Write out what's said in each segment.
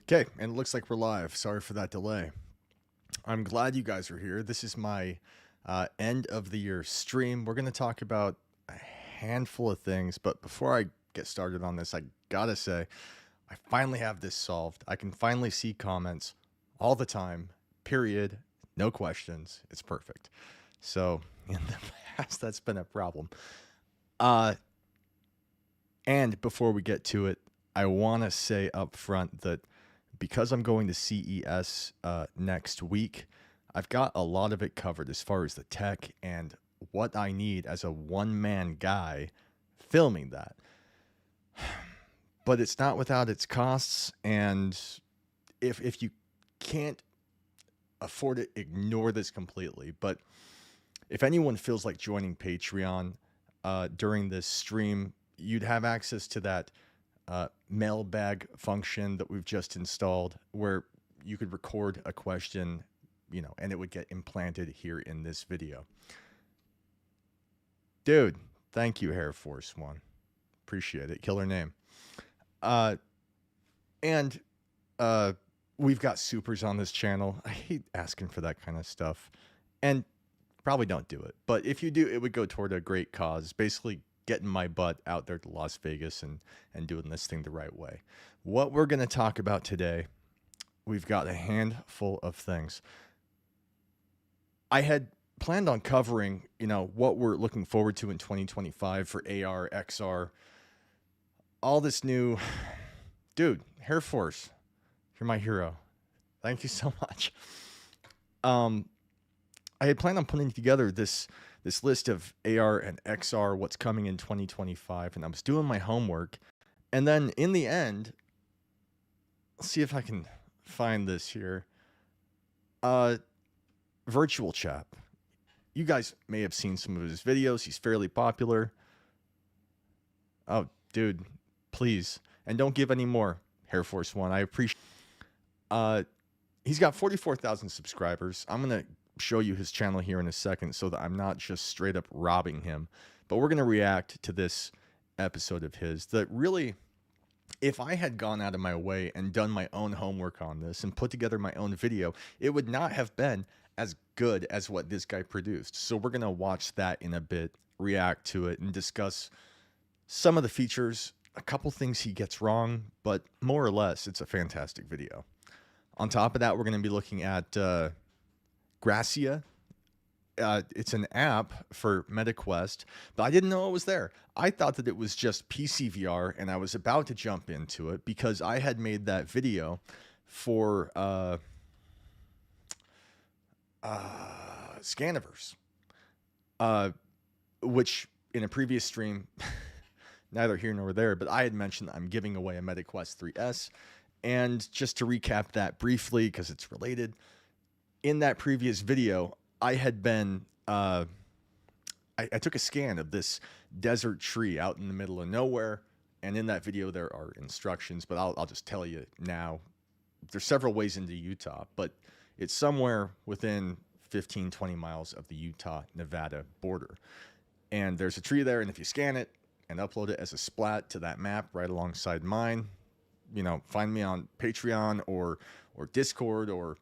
Okay, and it looks like we're live. Sorry for that delay. I'm glad you guys are here. This is my end of the year stream. We're going to talk about a handful of things, but before I get started on this, I gotta say, I finally have this solved. I can finally see comments all the time, period, no questions. It's perfect. So, in the past, that's been a problem. Uh, and before we get to it, I want to say up front that because I'm going to CES next week, I've got a lot of it covered as far as the tech and what I need as a one-man guy filming that. But it's not without its costs, and if you can't afford it, ignore this completely. But if anyone feels like joining Patreon during this stream, you'd have access to that mailbag function that we've just installed where you could record a question, and it would get implanted here in this video. Dude, thank you, Air Force One. Appreciate it. Killer name. And we've got supers on this channel. I hate asking for that kind of stuff, and probably don't do it. But if you do, it would go toward a great cause. Basically, getting my butt out there to Las Vegas and doing this thing the right way. What we're going to talk about today, we've got a handful of things. I had planned on covering, what we're looking forward to in 2025 for AR, XR, all this new... Dude, Air Force, you're my hero. Thank you so much. I had planned on putting together this list of AR and XR, what's coming in 2025, and I was doing my homework. And then in the end, let's see if I can find this here. Virtual Chap. You guys may have seen some of his videos. He's fairly popular. Oh, dude, please. And don't give any more, Air Force One. I appreciate he's got 44,000 subscribers. I'm going to show you his channel here in a second so that I'm not just straight up robbing him. But we're going to react to this episode of his that really, if I had gone out of my way and done my own homework on this and put together my own video, it would not have been as good as what this guy produced. So we're going to watch that in a bit, react to it, and discuss some of the features, a couple things he gets wrong, but more or less, it's a fantastic video. On top of that, we're going to be looking at Gracia. It's an app for MetaQuest, but I didn't know it was there. I thought that it was just PC VR, and I was about to jump into it because I had made that video for Scaniverse, which in a previous stream, neither here nor there, but I had mentioned that I'm giving away a MetaQuest 3S. And just to recap that briefly, because it's related, in that previous video, I had been, I took a scan of this desert tree out in the middle of nowhere. And in that video, there are instructions, but I'll just tell you now. There's several ways into Utah, but it's somewhere within 15, 20 miles of the Utah-Nevada border. And there's a tree there, and if you scan it and upload it as a splat to that map right alongside mine, find me on Patreon or Discord or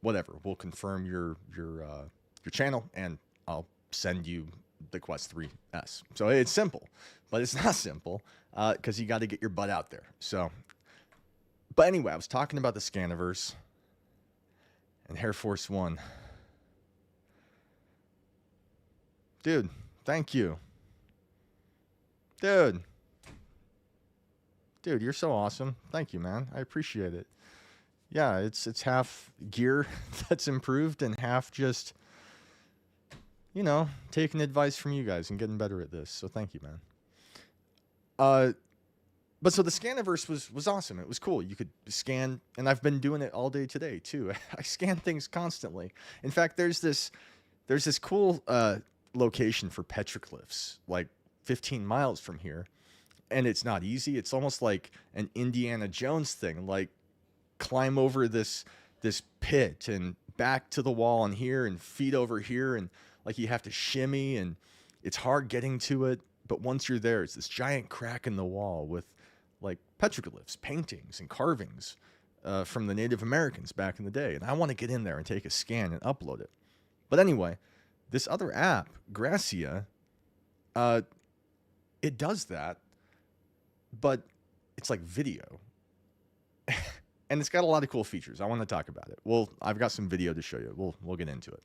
whatever. We'll confirm your channel, and I'll send you the Quest 3S. So it's simple, but it's not simple because you got to get your butt out there. So, but anyway, I was talking about the Scaniverse and Air Force One. Dude, thank you. Dude, you're so awesome. Thank you, man. I appreciate it. Yeah, it's half gear that's improved and half just, taking advice from you guys and getting better at this. So thank you, man. But so the Scaniverse was awesome. It was cool. You could scan, and I've been doing it all day today too. I scan things constantly. In fact, there's this cool location for petroglyphs, like 15 miles from here. And it's not easy. It's almost like an Indiana Jones thing, like climb over this pit and back to the wall and here and feet over here, and like you have to shimmy, and it's hard getting to it. But once you're there, it's this giant crack in the wall with like petroglyphs, paintings, and carvings from the Native Americans back in the day. And I want to get in there and take a scan and upload it. But anyway, this other app, Gracia, it does that, but it's like video. And it's got a lot of cool features. I want to talk about it. Well, I've got some video to show you. We'll get into it.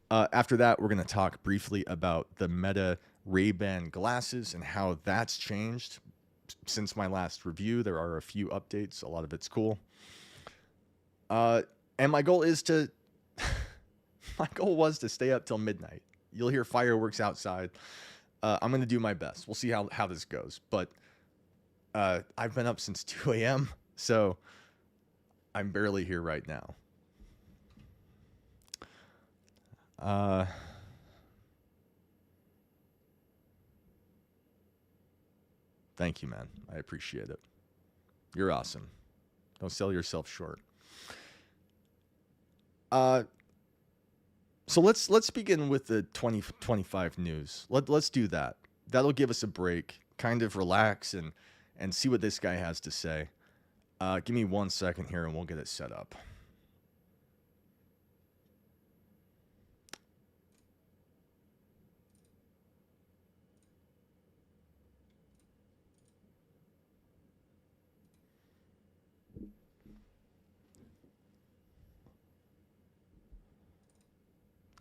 After that, we're going to talk briefly about the Meta Rayban glasses and how that's changed since my last review. There are a few updates. A lot of it's cool. And my goal is to... my goal was to stay up till midnight. You'll hear fireworks outside. I'm going to do my best. We'll see how this goes. But I've been up since 2 a.m., so I'm barely here right now. Thank you, man. I appreciate it. You're awesome. Don't sell yourself short. So let's begin with the 2025 news. Let's do that. That'll give us a break, kind of relax and see what this guy has to say. Give me 1 second here and we'll get it set up.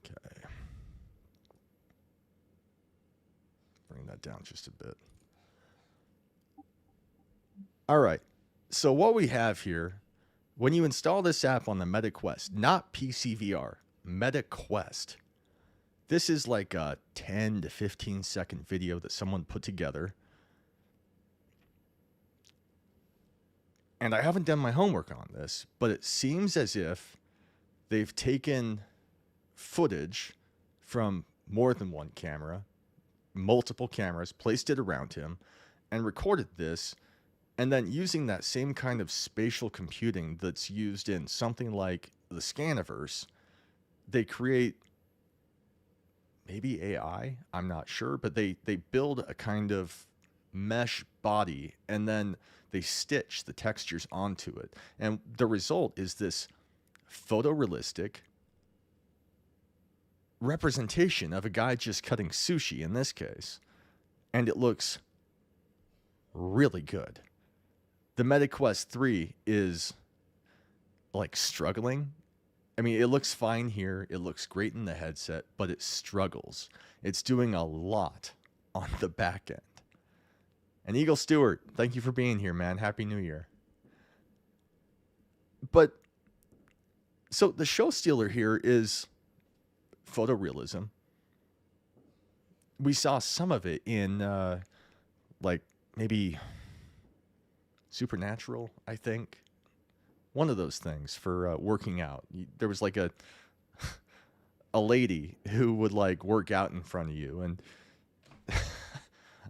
Okay. Bring that down just a bit. All right. So what we have here, when you install this app on the Meta Quest, not PCVR, Meta Quest, this is like a 10 to 15 second video that someone put together. And I haven't done my homework on this, but it seems as if they've taken footage from more than one camera, multiple cameras, placed it around him, and recorded this. And then using that same kind of spatial computing that's used in something like the Scaniverse, they create maybe AI, I'm not sure, but they build a kind of mesh body and then they stitch the textures onto it. And the result is this photorealistic representation of a guy just cutting sushi in this case. And it looks really good. The Meta Quest 3 is like struggling. I mean, it looks fine here. It looks great in the headset, but it struggles. It's doing a lot on the back end. And Eagle Stewart, thank you for being here, man. Happy New Year. But so the show stealer here is photorealism. We saw some of it in like maybe Supernatural, I think. One of those things for working out. There was like a lady who would like work out in front of you, and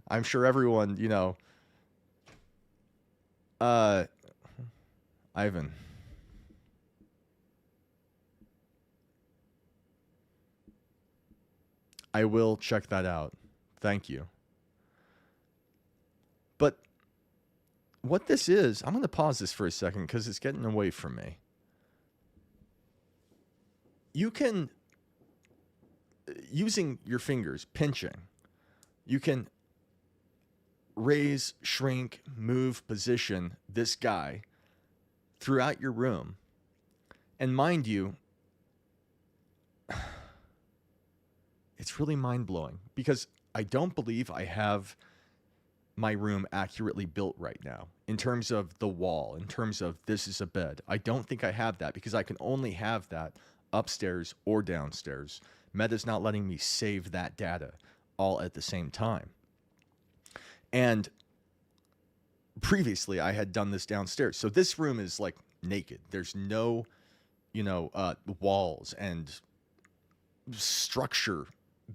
I'm sure everyone, you know, Ivan. I will check that out. Thank you. But what this is, I'm going to pause this for a second because it's getting away from me. You can, using your fingers, pinching, you can raise, shrink, move, position this guy throughout your room. And mind you, it's really mind-blowing because I don't believe I have my room accurately built right now in terms of the wall, in terms of this is a bed. I don't think I have that because I can only have that upstairs or downstairs. Meta's not letting me save that data all at the same time. And previously I had done this downstairs. So this room is like naked. There's no, you know, walls and structure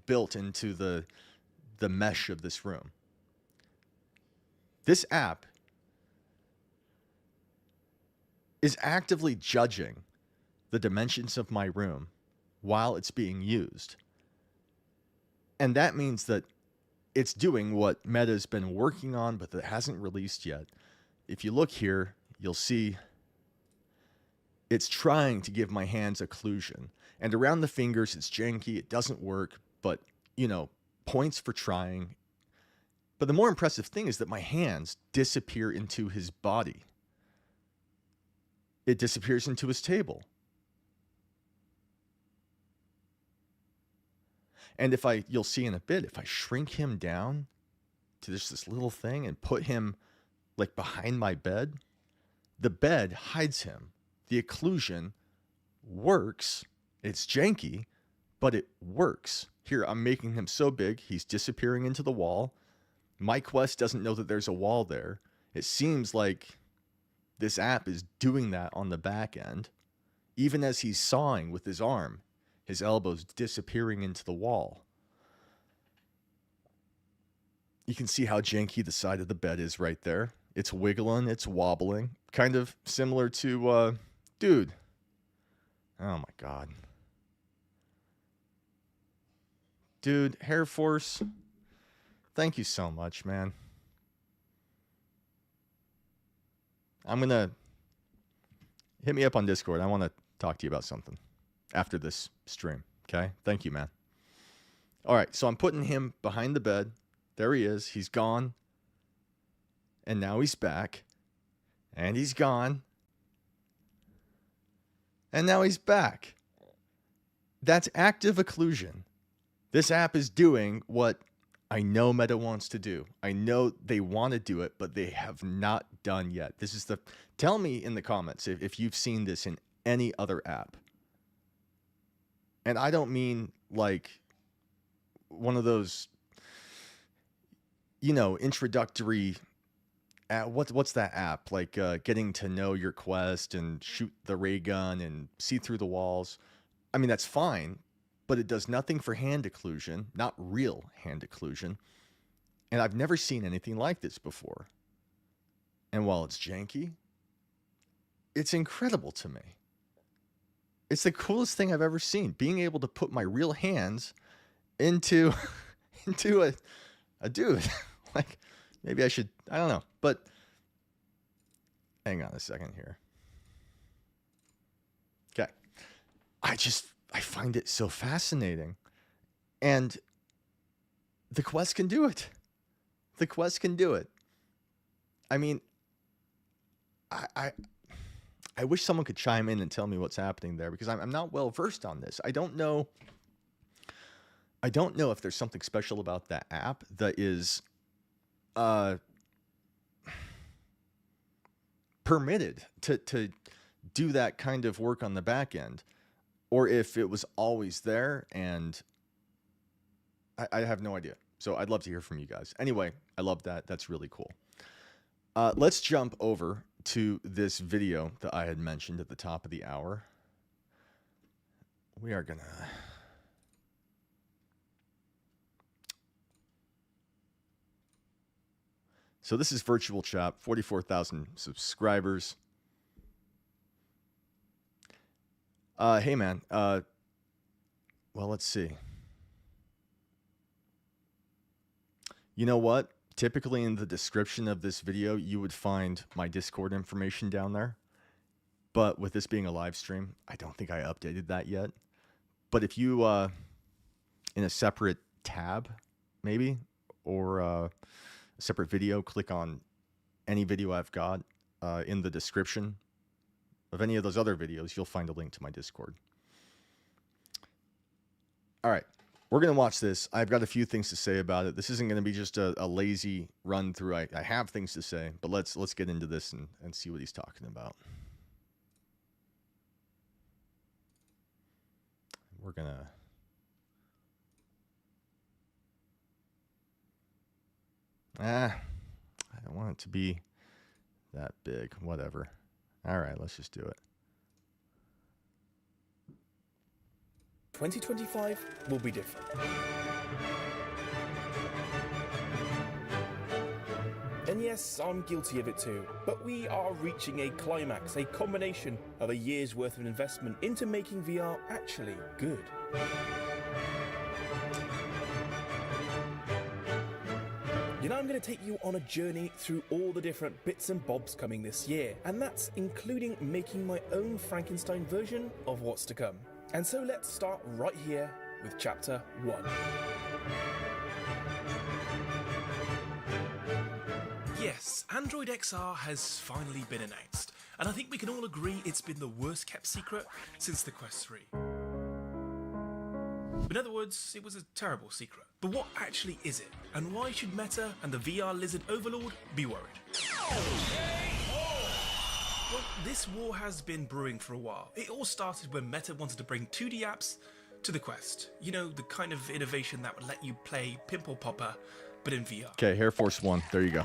built into the mesh of this room. This app is actively judging the dimensions of my room while it's being used. And that means that it's doing what Meta's been working on, but that hasn't released yet. If you look here, you'll see it's trying to give my hands occlusion. And around the fingers, it's janky. It doesn't work, but, you know, points for trying. But the more impressive thing is that my hands disappear into his body. It disappears into his table. And if you'll see in a bit, if I shrink him down to just this little thing and put him like behind my bed, the bed hides him. The occlusion works. It's janky, but it works. Here, I'm making him so big, he's disappearing into the wall. My Quest doesn't know that there's a wall there. It seems like this app is doing that on the back end. Even as he's sawing with his arm, his elbow's disappearing into the wall. You can see how janky the side of the bed is right there. It's wiggling, it's wobbling. Kind of similar to, dude. Oh my God. Dude, Hair Force, thank you so much, man. I'm going to hit me up on Discord. I want to talk to you about something after this stream, okay? Thank you, man. All right, so I'm putting him behind the bed. There he is. He's gone. And now he's back. And he's gone. And now he's back. That's active occlusion. This app is doing what I know Meta wants to do. I know they want to do it, but they have not done yet. This is tell me in the comments if you've seen this in any other app. And I don't mean like one of those, you know, introductory, what's that app? Like getting to know your Quest and shoot the ray gun and see through the walls. I mean, that's fine, but it does nothing for hand occlusion, not real hand occlusion. And I've never seen anything like this before. And while it's janky, it's incredible to me. It's the coolest thing I've ever seen. Being able to put my real hands into a dude. Like, maybe I should, I don't know. But hang on a second here. Okay. I find it so fascinating. And the Quest can do it. The Quest can do it. I mean, I wish someone could chime in and tell me what's happening there, because I'm not well versed on this. I don't know if there's something special about that app that is permitted to do that kind of work on the back end, or if it was always there, and I have no idea. So I'd love to hear from you guys. Anyway, I love that. That's really cool. Let's jump over to this video that I had mentioned at the top of the hour. We are gonna... So this is Virtual Chat, 44,000 subscribers. Hey, man. Well, let's see. You know what? Typically in the description of this video, you would find my Discord information down there. But with this being a live stream, I don't think I updated that yet. But if you, in a separate tab, maybe, or a separate video, click on any video I've got in the description of any of those other videos, you'll find a link to my Discord. All right. We're going to watch this. I've got a few things to say about it. This isn't going to be just a lazy run through. I have things to say, but let's get into this and see what he's talking about. We're going to... I don't want it to be that big. Whatever. All right, let's just do it. 2025 will be different. And yes, I'm guilty of it too, but we are reaching a climax, a combination of a year's worth of investment into making VR actually good. going to take you on a journey through all the different bits and bobs coming this year, and that's including making my own Frankenstein version of what's to come. And so let's start right here with Chapter 1. Yes, Android XR has finally been announced, and I think we can all agree it's been the worst kept secret since the Quest 3. In other words, it was a terrible secret. But what actually is it? And why should Meta and the VR lizard overlord be worried? Well, this war has been brewing for a while. It all started when Meta wanted to bring 2D apps to the Quest. You know, the kind of innovation that would let you play Pimple Popper, but in VR. Okay, Air Force One. There you go.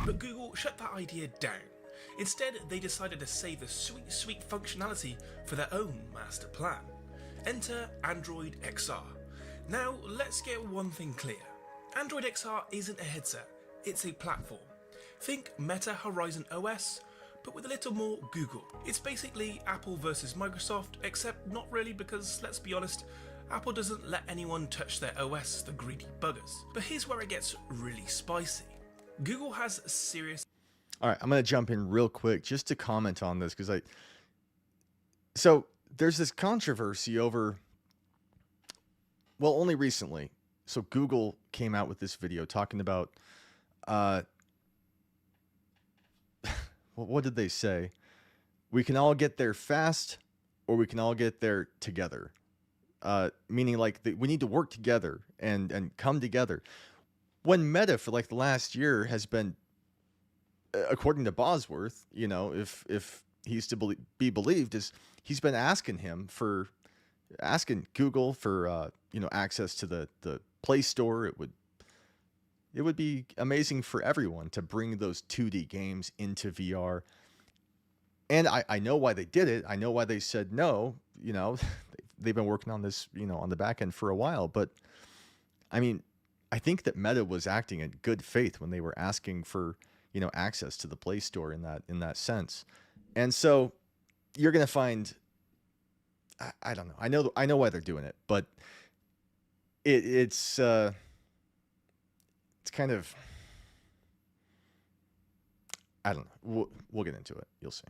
But Google shut that idea down. Instead, they decided to save the sweet, sweet functionality for their own master plan. Enter Android XR. Now, let's get one thing clear. Android XR isn't a headset, it's a platform. Think Meta Horizon OS, but with a little more Google. It's basically Apple versus Microsoft, except not really because, let's be honest, Apple doesn't let anyone touch their OS, the greedy buggers. But here's where it gets really spicy. Google has serious... All right, I'm going to jump in real quick just to comment on this because So there's this controversy over, well, only recently. So Google came out with this video talking about, what did they say? We can all get there fast or we can all get there together. Meaning like we need to work together and come together. When Meta for like the last year has been, according to Bosworth, you know, if he's to be believed, is he's been asking Google for you know, access to the Play Store. It would be amazing for everyone to bring those 2D games into VR. And I know why they did it. I know why they said no. You know, they've been working on this, you know, on the back end for a while. But I mean, I think that Meta was acting in good faith when they were asking for, you know, access to the Play Store in that sense. And so you're going to find, I don't know. I know why they're doing it, but it's kind of, I don't know. We'll get into it. You'll see.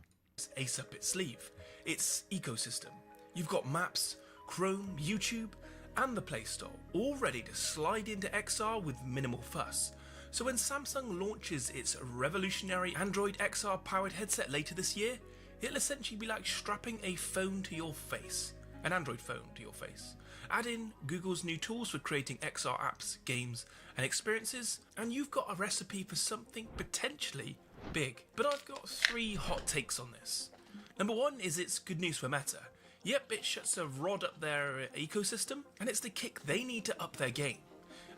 Ace up its sleeve. Its ecosystem. You've got Maps, Chrome, YouTube, and the Play Store, all ready to slide into XR with minimal fuss. So when Samsung launches its revolutionary Android XR powered headset later this year, it'll essentially be like strapping a phone to your face, an Android phone to your face. Add in Google's new tools for creating XR apps, games, and experiences, and you've got a recipe for something potentially big. But I've got 3 hot takes on this. Number 1 is it's good news for Meta. Yep, it shuts a rod up their ecosystem, and it's the kick they need to up their game.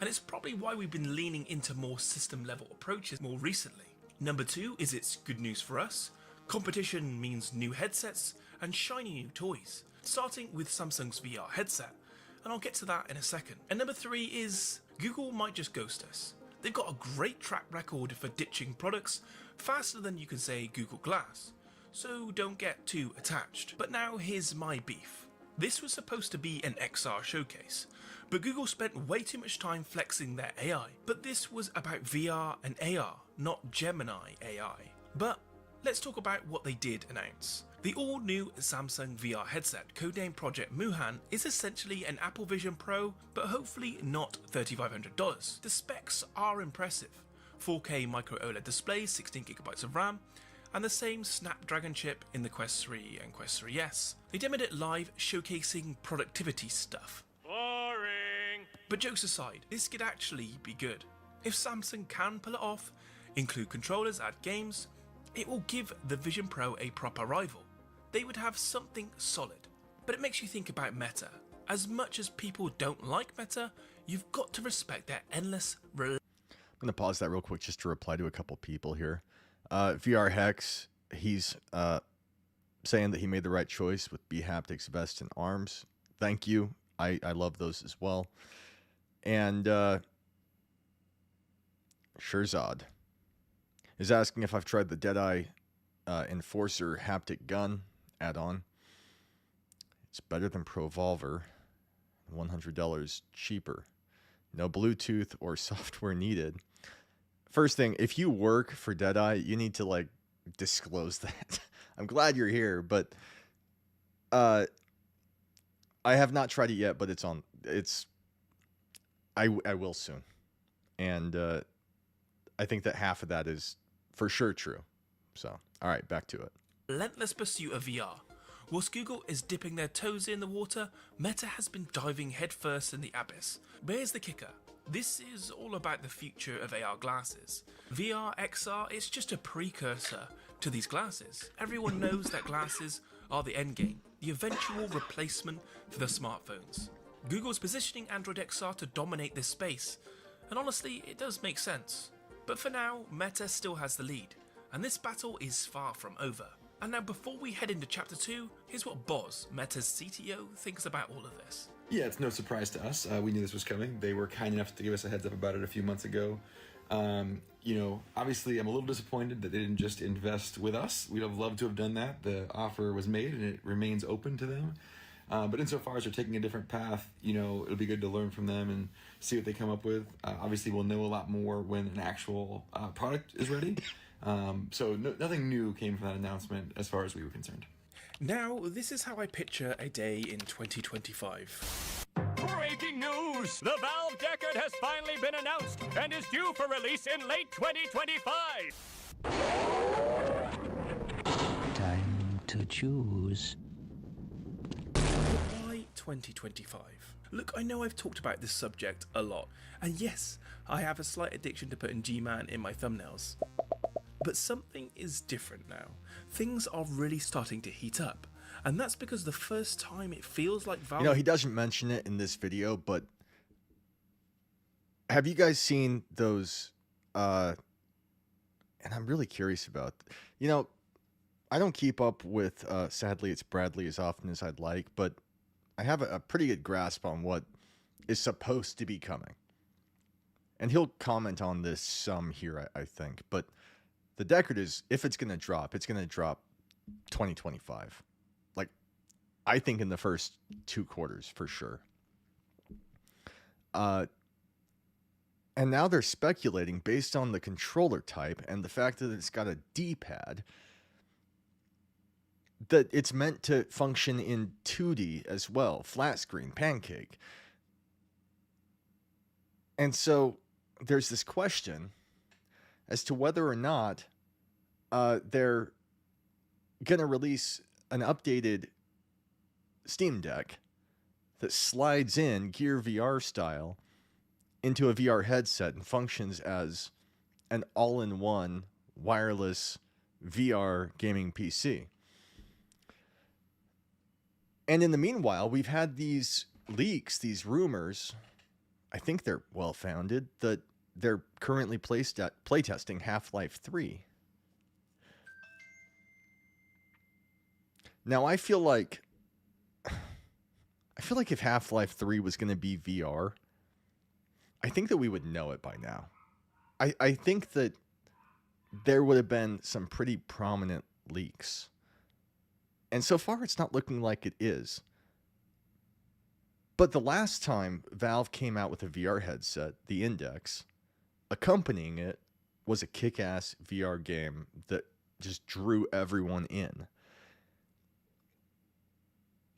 And it's probably why we've been leaning into more system-level approaches more recently. Number 2 is it's good news for us. Competition means new headsets and shiny new toys, starting with Samsung's VR headset, and I'll get to that in a second. And number 3 is Google might just ghost us. They've got a great track record for ditching products faster than you can say Google Glass, so don't get too attached. But now here's my beef. This was supposed to be an XR showcase, but Google spent way too much time flexing their AI. But this was about VR and AR, not Gemini AI. But let's talk about what they did announce. The all-new Samsung VR headset, codenamed Project Muhan, is essentially an Apple Vision Pro, but hopefully not $3,500. The specs are impressive. 4K micro OLED displays, 16GB of RAM, and the same Snapdragon chip in the Quest 3 and Quest 3S. They demoed it live, showcasing productivity stuff. Boring! But jokes aside, this could actually be good. If Samsung can pull it off, include controllers, add games, it will give the Vision Pro a proper rival. They would have something solid. But it makes you think about Meta. As much as people don't like Meta, you've got to respect their endless... I'm going to pause that real quick just to reply to a couple people here. VR Hex, he's saying that he made the right choice with B-Haptics vest and arms. Thank you. I love those as well. And Shirzad is asking if I've tried the Deadeye Enforcer haptic gun add-on. It's better than ProVolver, $100 cheaper. No Bluetooth or software needed. first thing, if you work for Deadeye, you need to like disclose that. I'm glad you're here, but I have not tried it yet, but I will soon. And I think that half of that is for sure true. So, all right, back to it. Relentless pursuit of VR. Whilst Google is dipping their toes in the water, Meta has been diving headfirst in the abyss. But here's the kicker. This is all about the future of AR glasses. VR, XR, it's just a precursor to these glasses. Everyone knows that glasses are the endgame, the eventual replacement for the smartphones. Google's positioning Android XR to dominate this space, and honestly, it does make sense. But for now, Meta still has the lead, and this battle is far from over. And now before we head into Chapter 2, here's what Boz, Meta's CTO, thinks about all of this. Yeah, it's no surprise to us. We knew this was coming. They were kind enough to give us a heads up about it a few months ago. Obviously I'm a little disappointed that they didn't just invest with us. We'd have loved to have done that. The offer was made and it remains open to them. But insofar as they're taking a different path, it'll be good to learn from them and see what they come up with. Obviously we'll know a lot more when an actual product is ready. Nothing new came from that announcement as far as we were concerned. Now, this is how I picture a day in 2025. Breaking news! The Valve Deckard has finally been announced and is due for release in late 2025. Time to choose. Why 2025? Look, I know I've talked about this subject a lot, and yes, I have a slight addiction to putting G-Man in my thumbnails. But something is different now. Things are really starting to heat up. And that's because the first time it feels like Valve... he doesn't mention it in this video, but have you guys seen those... and I'm really curious about... I don't keep up with, sadly, it's Bradley as often as I'd like, but I have a pretty good grasp on what is supposed to be coming. And he'll comment on this some here, I think, but... The Deckard is, if it's going to drop 2025. Like, I think in the first 2 quarters for sure. And now they're speculating based on the controller type and the fact that it's got a D-pad that it's meant to function in 2D as well, flat screen, pancake. And so there's this question as to whether or not they're going to release an updated Steam Deck that slides in Gear VR style into a VR headset and functions as an all-in-one wireless VR gaming PC. And in the meanwhile, we've had these leaks, these rumors, I think they're well-founded, that they're currently playtesting Half-Life 3. Now, I feel like if Half-Life 3 was going to be VR, I think that we would know it by now. I think that there would have been some pretty prominent leaks. And so far, it's not looking like it is. But the last time Valve came out with a VR headset, the Index, accompanying it was a kick-ass VR game that just drew everyone in.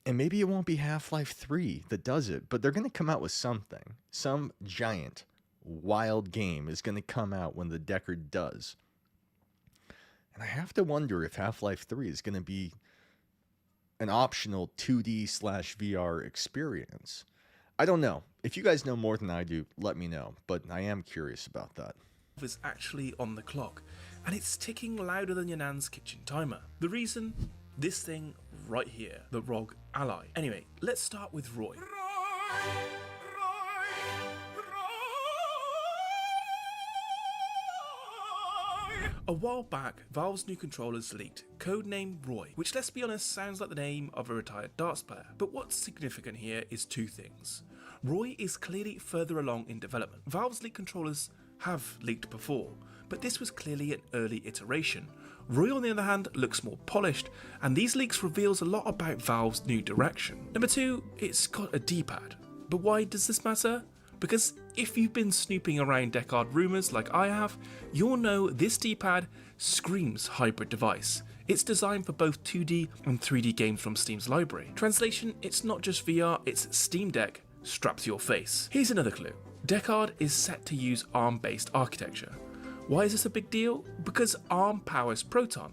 And maybe it won't be Half-Life 3 that does it, but they're going to come out with something. Some giant, wild game is going to come out when the Deckard does. And I have to wonder if Half-Life 3 is going to be an optional 2D/VR experience. I don't know. If you guys know more than I do, let me know. But I am curious about that. Is actually on the clock, and it's ticking louder than your nan's kitchen timer. The reason? This thing right here, the ROG Ally. Anyway, let's start with Roy. A while back, Valve's new controllers leaked, codenamed Roy, which, let's be honest, sounds like the name of a retired darts player. But what's significant here is 2 things. Roy is clearly further along in development. Valve's leaked controllers have leaked before, but this was clearly an early iteration. Roy, on the other hand, looks more polished, and these leaks reveals a lot about Valve's new direction. Number 2, it's got a D-pad. But why does this matter? Because if you've been snooping around Decard rumours like I have, you'll know this D-pad screams hybrid device. It's designed for both 2D and 3D games from Steam's library. Translation, it's not just VR, it's Steam Deck strapped to your face. Here's another clue. Decard is set to use ARM-based architecture. Why is this a big deal? Because ARM powers Proton,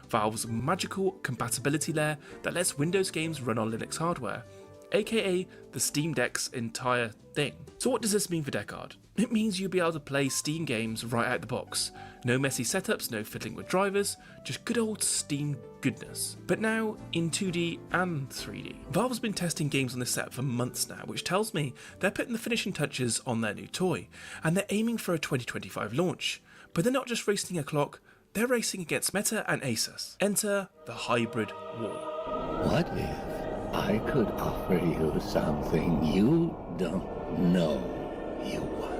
Valve's magical compatibility layer that lets Windows games run on Linux hardware, aka the Steam Deck's entire thing. So what does this mean for Decard? It means you'll be able to play Steam games right out the box. No messy setups, no fiddling with drivers, just good old Steam goodness. But now in 2D and 3D. Valve's been testing games on this set for months now, which tells me they're putting the finishing touches on their new toy, and they're aiming for a 2025 launch. But they're not just racing a clock, they're racing against Meta and Asus. Enter the hybrid war. What if I could offer you something you don't know you want?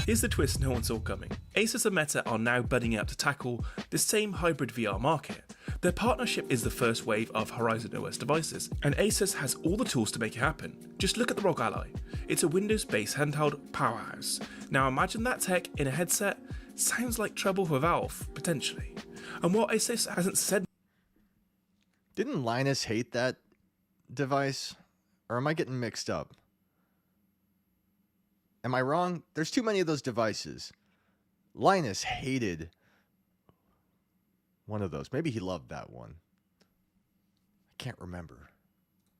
Here's the twist no one saw coming. Asus and Meta are now budding up to tackle the same hybrid VR market. Their partnership is the first wave of Horizon OS devices, and Asus has all the tools to make it happen. Just look at the ROG Ally. It's a Windows-based handheld powerhouse. Now imagine that tech in a headset. Sounds like trouble for Valve, potentially. And while Asus hasn't said... Didn't Linus hate that device? Or am I getting mixed up? Am I wrong? There's too many of those devices. Linus hated one of those. Maybe he loved that one. I can't remember.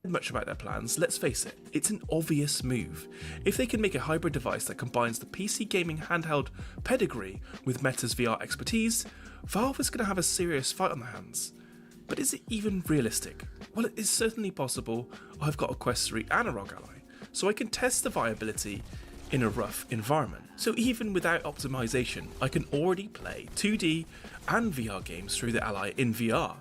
much about their plans, let's face it, it's an obvious move. If they can make a hybrid device that combines the PC gaming handheld pedigree with Meta's VR expertise, Valve is going to have a serious fight on their hands. But is it even realistic? Well, it is certainly possible. I've got a Quest 3 and a ROG Ally, so I can test the viability in a rough environment. So even without optimization, I can already play 2D and VR games through the Ally in VR.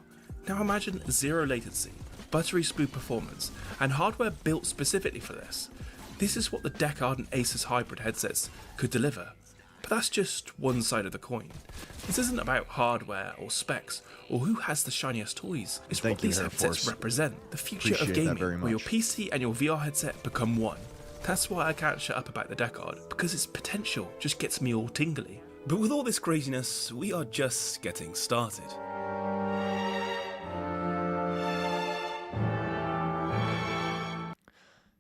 Now imagine zero latency, buttery smooth performance, and hardware built specifically for this. This is what the Decard and Asus hybrid headsets could deliver. But that's just one side of the coin. This isn't about hardware or specs or who has the shiniest toys. It's what these headsets represent. The future of gaming, where your PC and your VR headset become one. That's why I can't shut up about the Decard, because its potential just gets me all tingly. But with all this craziness, we are just getting started.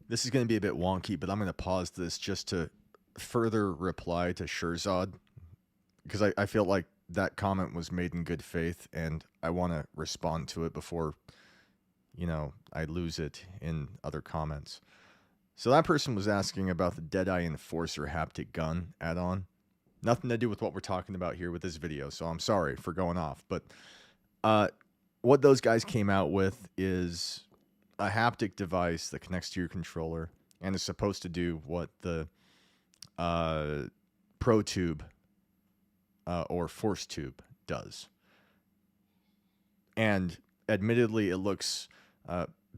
This is going to be a bit wonky, but I'm going to pause this just to further reply to Shirzad, because I feel like that comment was made in good faith, and I want to respond to it before, I lose it in other comments. So that person was asking about the Deadeye Enforcer haptic gun add-on. Nothing to do with what we're talking about here with this video, so I'm sorry for going off. But what those guys came out with is a haptic device that connects to your controller and is supposed to do what the ProTube or ForceTube does. And admittedly, it looks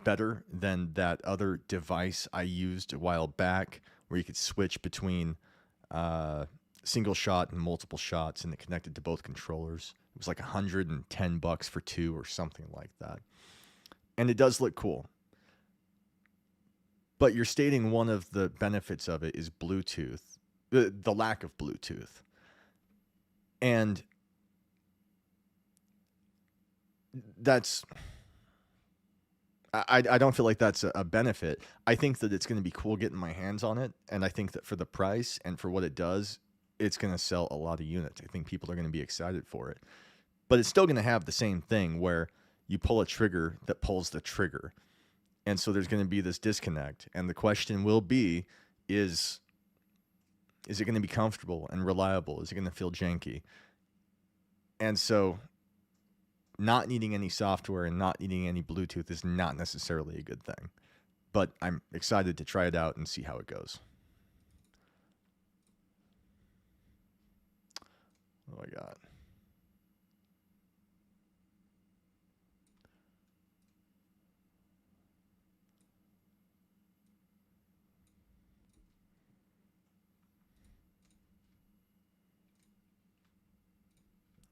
better than that other device I used a while back where you could switch between single shot and multiple shots, and it connected to both controllers. It was like $110 for two or something like that. And it does look cool. But you're stating one of the benefits of it is Bluetooth, the lack of Bluetooth. And that's... I don't feel like that's a benefit. I think that it's going to be cool getting my hands on it, and I think that for the price and for what it does, it's going to sell a lot of units. I think people are going to be excited for it. But it's still going to have the same thing where you pull a trigger that pulls the trigger. And so there's going to be this disconnect. And the question will be, is it going to be comfortable and reliable? Is it going to feel janky? And so not needing any software and not needing any Bluetooth is not necessarily a good thing. But I'm excited to try it out and see how it goes. What do I got?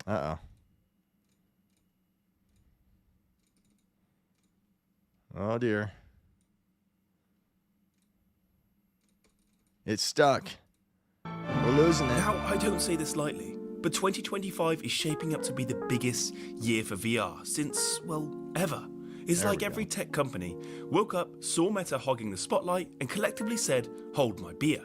Uh-oh. Oh dear. It's stuck. We're losing it. Now, I don't say this lightly, but 2025 is shaping up to be the biggest year for VR since, well, ever. It's There like we every go. tech company woke up, saw Meta hogging the spotlight, and collectively said, hold my beer.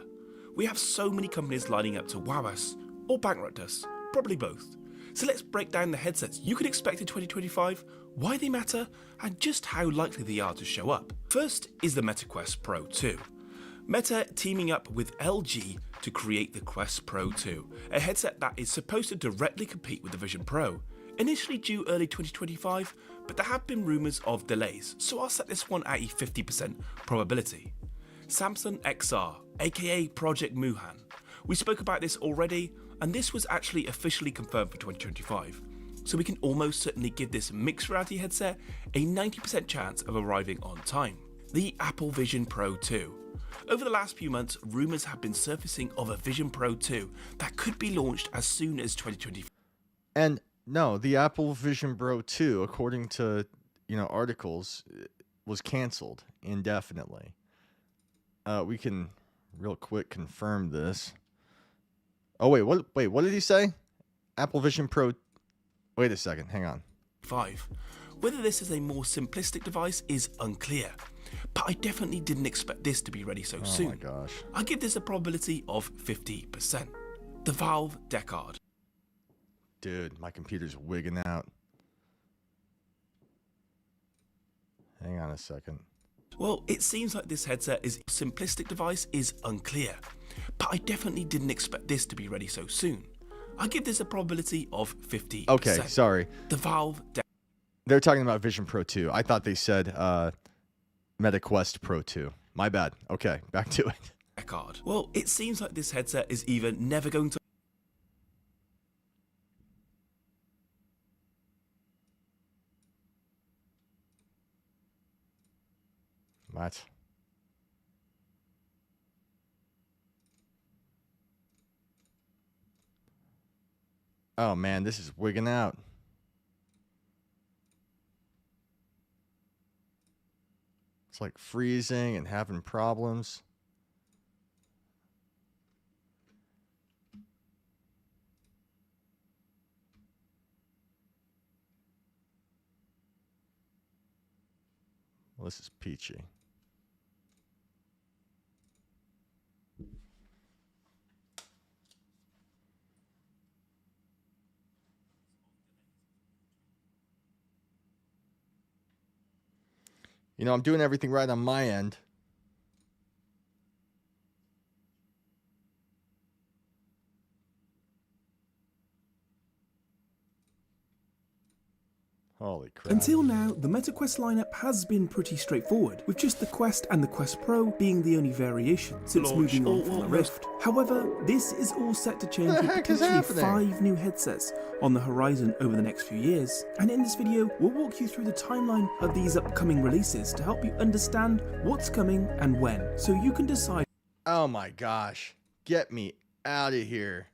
We have so many companies lining up to wow us, or bankrupt us, probably both. So let's break down the headsets you could expect in 2025, why they matter, and just how likely they are to show up. First is the Meta Quest Pro 2. Meta teaming up with LG to create the Quest Pro 2, a headset that is supposed to directly compete with the Vision Pro. Initially due early 2025, but there have been rumours of delays, so I'll set this one at a 50% probability. Samsung XR, aka Project Muhan. We spoke about this already, and this was actually officially confirmed for 2025, so we can almost certainly give this mixed reality headset a 90% chance of arriving on time. The Apple Vision Pro 2. Over the last few months, rumours have been surfacing of a Vision Pro 2 that could be launched as soon as 2025. And no, the Apple Vision Pro 2, according to, articles, was canceled indefinitely. We can real quick confirm this. Oh, wait, what did he say? Apple Vision Pro. Wait a second, hang on. Whether this is a more simplistic device is unclear, but I definitely didn't expect this to be ready so soon. Oh my gosh. I give this a probability of 50%. The Valve Decard. Dude, my computer's wigging out. Hang on a second. Well, it seems like this headset is simplistic device is unclear, but I definitely didn't expect this to be ready so soon. I give this a probability of 50%. Okay, sorry. The Valve They're talking about Vision Pro 2. I thought they said Meta Quest Pro 2. My bad. Okay, back to it. Decard. Well, it seems like this headset is either never going to What? Oh man, this is wigging out. It's like freezing and having problems. Well, this is peachy. I'm doing everything right on my end. Holy crap. Until now, the MetaQuest lineup has been pretty straightforward, with just the Quest and the Quest Pro being the only variation since moving on from the Rift. However, this is all set to change The with heck is potentially happening? 5 new headsets on the horizon over the next few years. And in this video, we'll walk you through the timeline of these upcoming releases to help you understand what's coming and when, so you can decide. Oh my gosh. Get me out of here.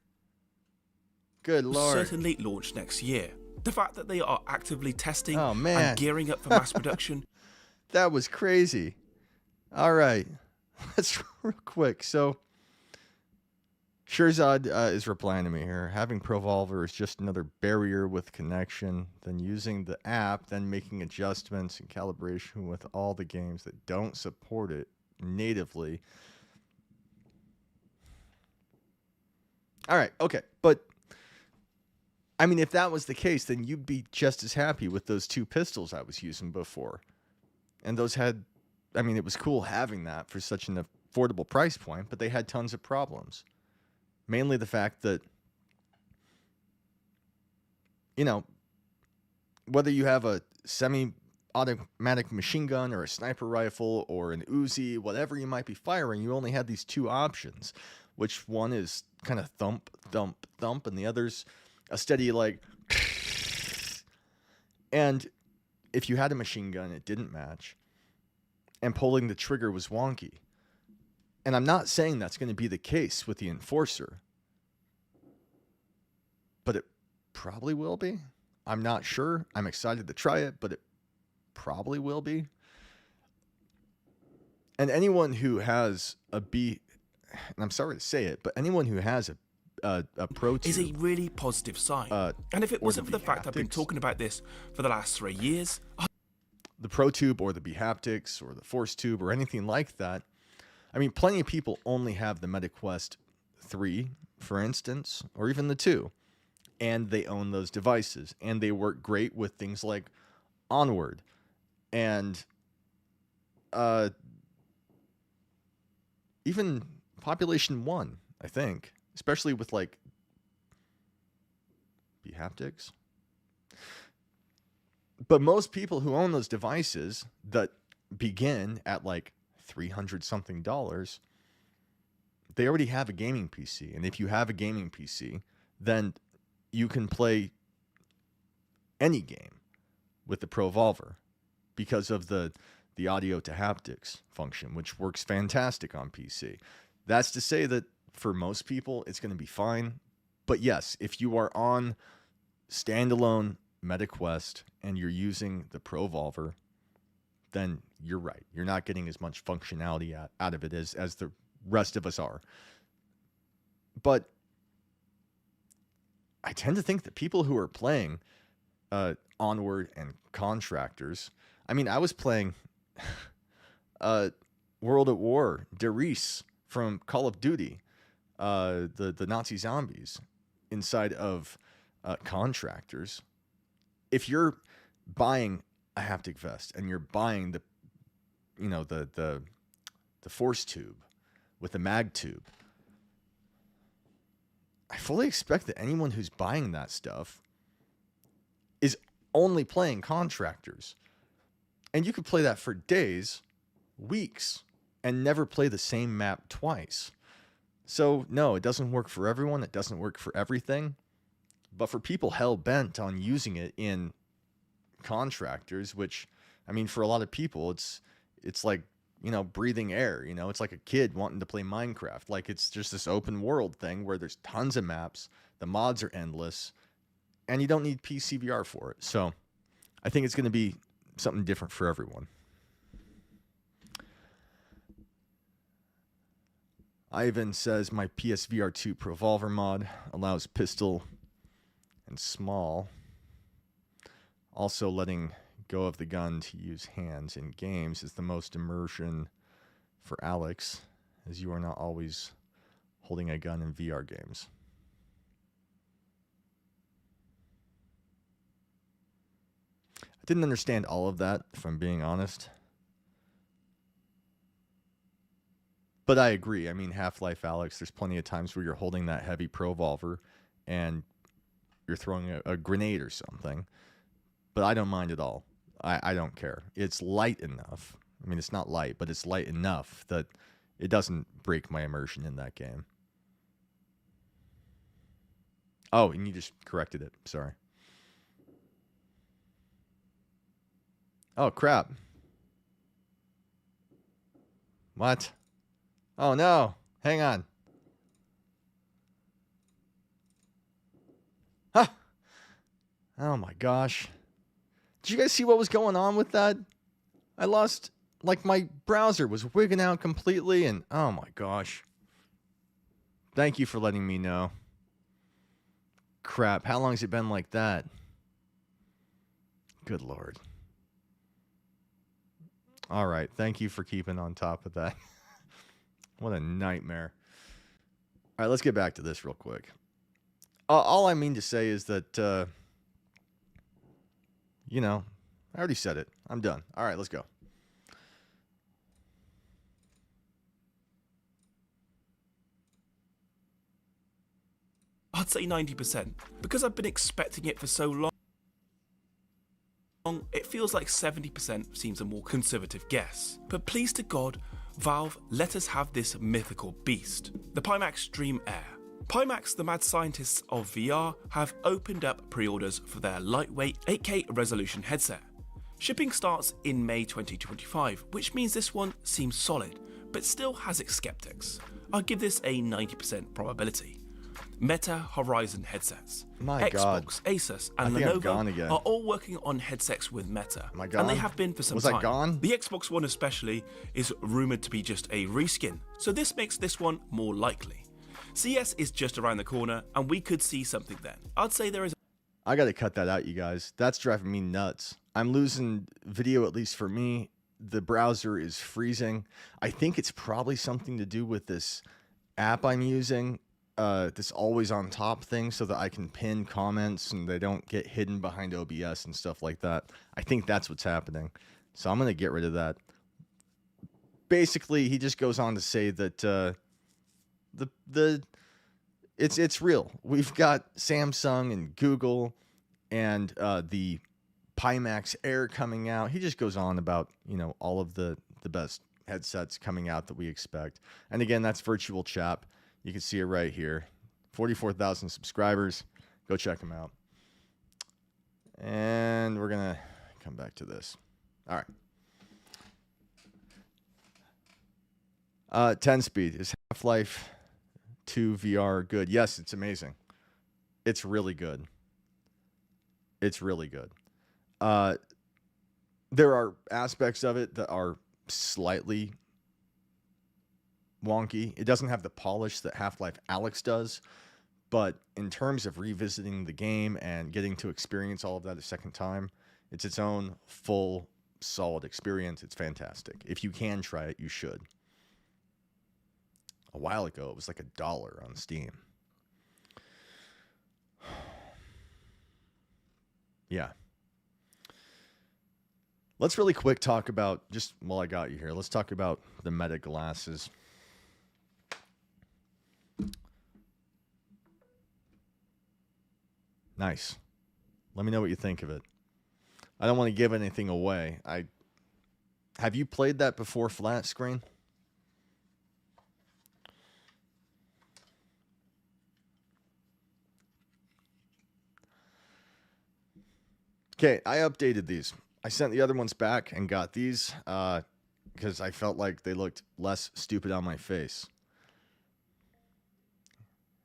Good lord. Certainly launch next year. The fact that they are actively testing Oh, man. and gearing up for mass production. That was crazy. All right. Let's real quick. So, Shirzad is replying to me here. Having ProVolver is just another barrier with connection. Then using the app, then making adjustments and calibration with all the games that don't support it natively. All right. Okay. But I mean, if that was the case, then you'd be just as happy with those two pistols I was using before. And those had, I mean, it was cool having that for such an affordable price point, but they had tons of problems. Mainly the fact that, whether you have a semi-automatic machine gun or a sniper rifle or an Uzi, whatever you might be firing, you only had these two options, which one is kind of thump, thump, thump, and the other's a steady like. And if you had a machine gun, it didn't match, and pulling the trigger was wonky. And I'm not saying that's going to be the case with the Enforcer, but it probably will be. I'm not sure. I'm excited to try it, but it probably will be. And anyone who has and I'm sorry to say it, but anyone who has a ProTube is a really positive sign. And if it wasn't for the fact I've been haptics. talking about this for the last 3 years, the ProTube or the Haptics or the Force Tube or anything like that, I mean, plenty of people only have the MetaQuest 3, for instance, or even the 2, and they own those devices, and they work great with things like Onward and even Population 1, I think, especially with like Haptics. But most people who own those devices that begin at like $300 something, they already have a gaming PC. And if you have a gaming PC, then you can play any game with the ProVolver because of the audio to haptics function, which works fantastic on PC. That's to say that for most people, it's going to be fine. But yes, if you are on standalone MetaQuest and you're using the ProVolver, then you're right. You're not getting as much functionality out of it as the rest of us are. But I tend to think that people who are playing Onward and Contractors, I mean, I was playing World at War, Derice from Call of Duty, the Nazi zombies inside of Contractors. If you're buying a haptic vest and you're buying the Force Tube with the mag tube, I fully expect that anyone who's buying that stuff is only playing Contractors. And you could play that for days, weeks, and never play the same map twice. So no, it doesn't work for everyone. It doesn't work for everything. But for people hell-bent on using it in Contractors, which, I mean, for a lot of people, it's like, breathing air. It's like a kid wanting to play Minecraft. Like, it's just this open world thing where there's tons of maps, the mods are endless, and you don't need PCVR for it. So I think it's going to be something different for everyone. Ivan says my PSVR 2 ProVolver mod allows pistol and small. Also, letting go of the gun to use hands in games is the most immersion for Alex, as you are not always holding a gun in VR games. I didn't understand all of that, if I'm being honest. But I agree. I mean, Half-Life Alex, there's plenty of times where you're holding that heavy ProVolver and you're throwing a grenade or something. But I don't mind at all. I don't care. It's light enough. I mean, it's not light, but it's light enough that it doesn't break my immersion in that game. Oh, and you just corrected it. Sorry. Oh, crap. What? Oh, no. Hang on. Huh. Oh, my gosh. Did you guys see what was going on with that? I lost, like, my browser was wigging out completely, and oh, my gosh. Thank you for letting me know. Crap. How long has it been like that? Good Lord. All right. Thank you for keeping on top of that. What a nightmare. All right, let's get back to this real quick. All I mean to say is that, I already said it. I'm done. All right, let's go. I'd say 90%. Because I've been expecting it for so long, it feels like 70% seems a more conservative guess. But please to God, Valve let us have this mythical beast, the Pimax Dream Air. Pimax, the mad scientists of VR, have opened up pre-orders for their lightweight 8K resolution headset. Shipping starts in May 2025, which means this one seems solid, but still has its skeptics. I'll give this a 90% probability. Meta Horizon headsets. My God. Xbox, Asus, and I think I'm gone Lenovo again. are all working on headsets with Meta. Am I And gone? they have been for some Was time. I gone? The Xbox One especially is rumored to be just a reskin, so this makes this one more likely. CS is just around the corner, and we could see something then. I'd say there is. I got to cut that out, you guys. That's driving me nuts. I'm losing video, at least for me. The browser is freezing. I think it's probably something to do with this app I'm using, this always on top thing, so that I can pin comments and they don't get hidden behind OBS and stuff like that. I think that's what's happening. So I'm going to get rid of that. Basically, he just goes on to say that it's real. We've got Samsung and Google and the Pimax Air coming out. He just goes on about, all of the best headsets coming out that we expect. And again, that's Virtual Chap. You can see it right here. 44,000 subscribers. Go check him out. And we're going to come back to this. All right. 10 speed. Is Half-Life 2 VR good? Yes, it's amazing. It's really good. It's really good. There are aspects of it that are slightly wonky. It doesn't have the polish that Half-Life Alyx does, but in terms of revisiting the game and getting to experience all of that a second time, it's its own full, solid experience. It's fantastic. If you can try it, you should. A while ago, it was like $1 on Steam. Yeah. Let's really quick talk about, just while I got you here, let's talk about the Meta glasses. Nice. Let me know what you think of it. I don't want to give anything away. Have you played that before, flat screen? Okay, I updated these. I sent the other ones back and got these because I felt like they looked less stupid on my face.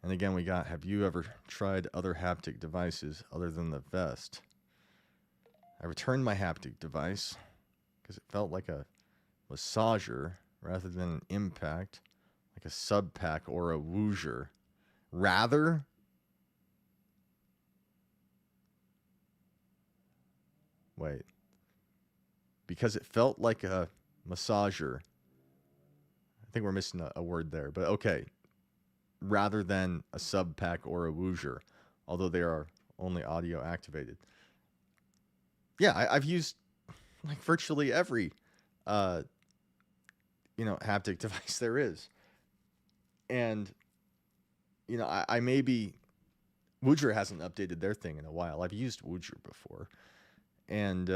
And again, we got, have you ever tried other haptic devices other than the vest? I returned my haptic device because it felt like a massager rather than an impact, like a sub pack or a woosher. Rather? Wait. Because it felt like a massager. I think we're missing a word there, but okay. Rather than a sub pack or a woosher, although they are only audio activated. Yeah, I've used like virtually every haptic device there is. And I maybe Woodger hasn't updated their thing in a while. I've used Woodger before. And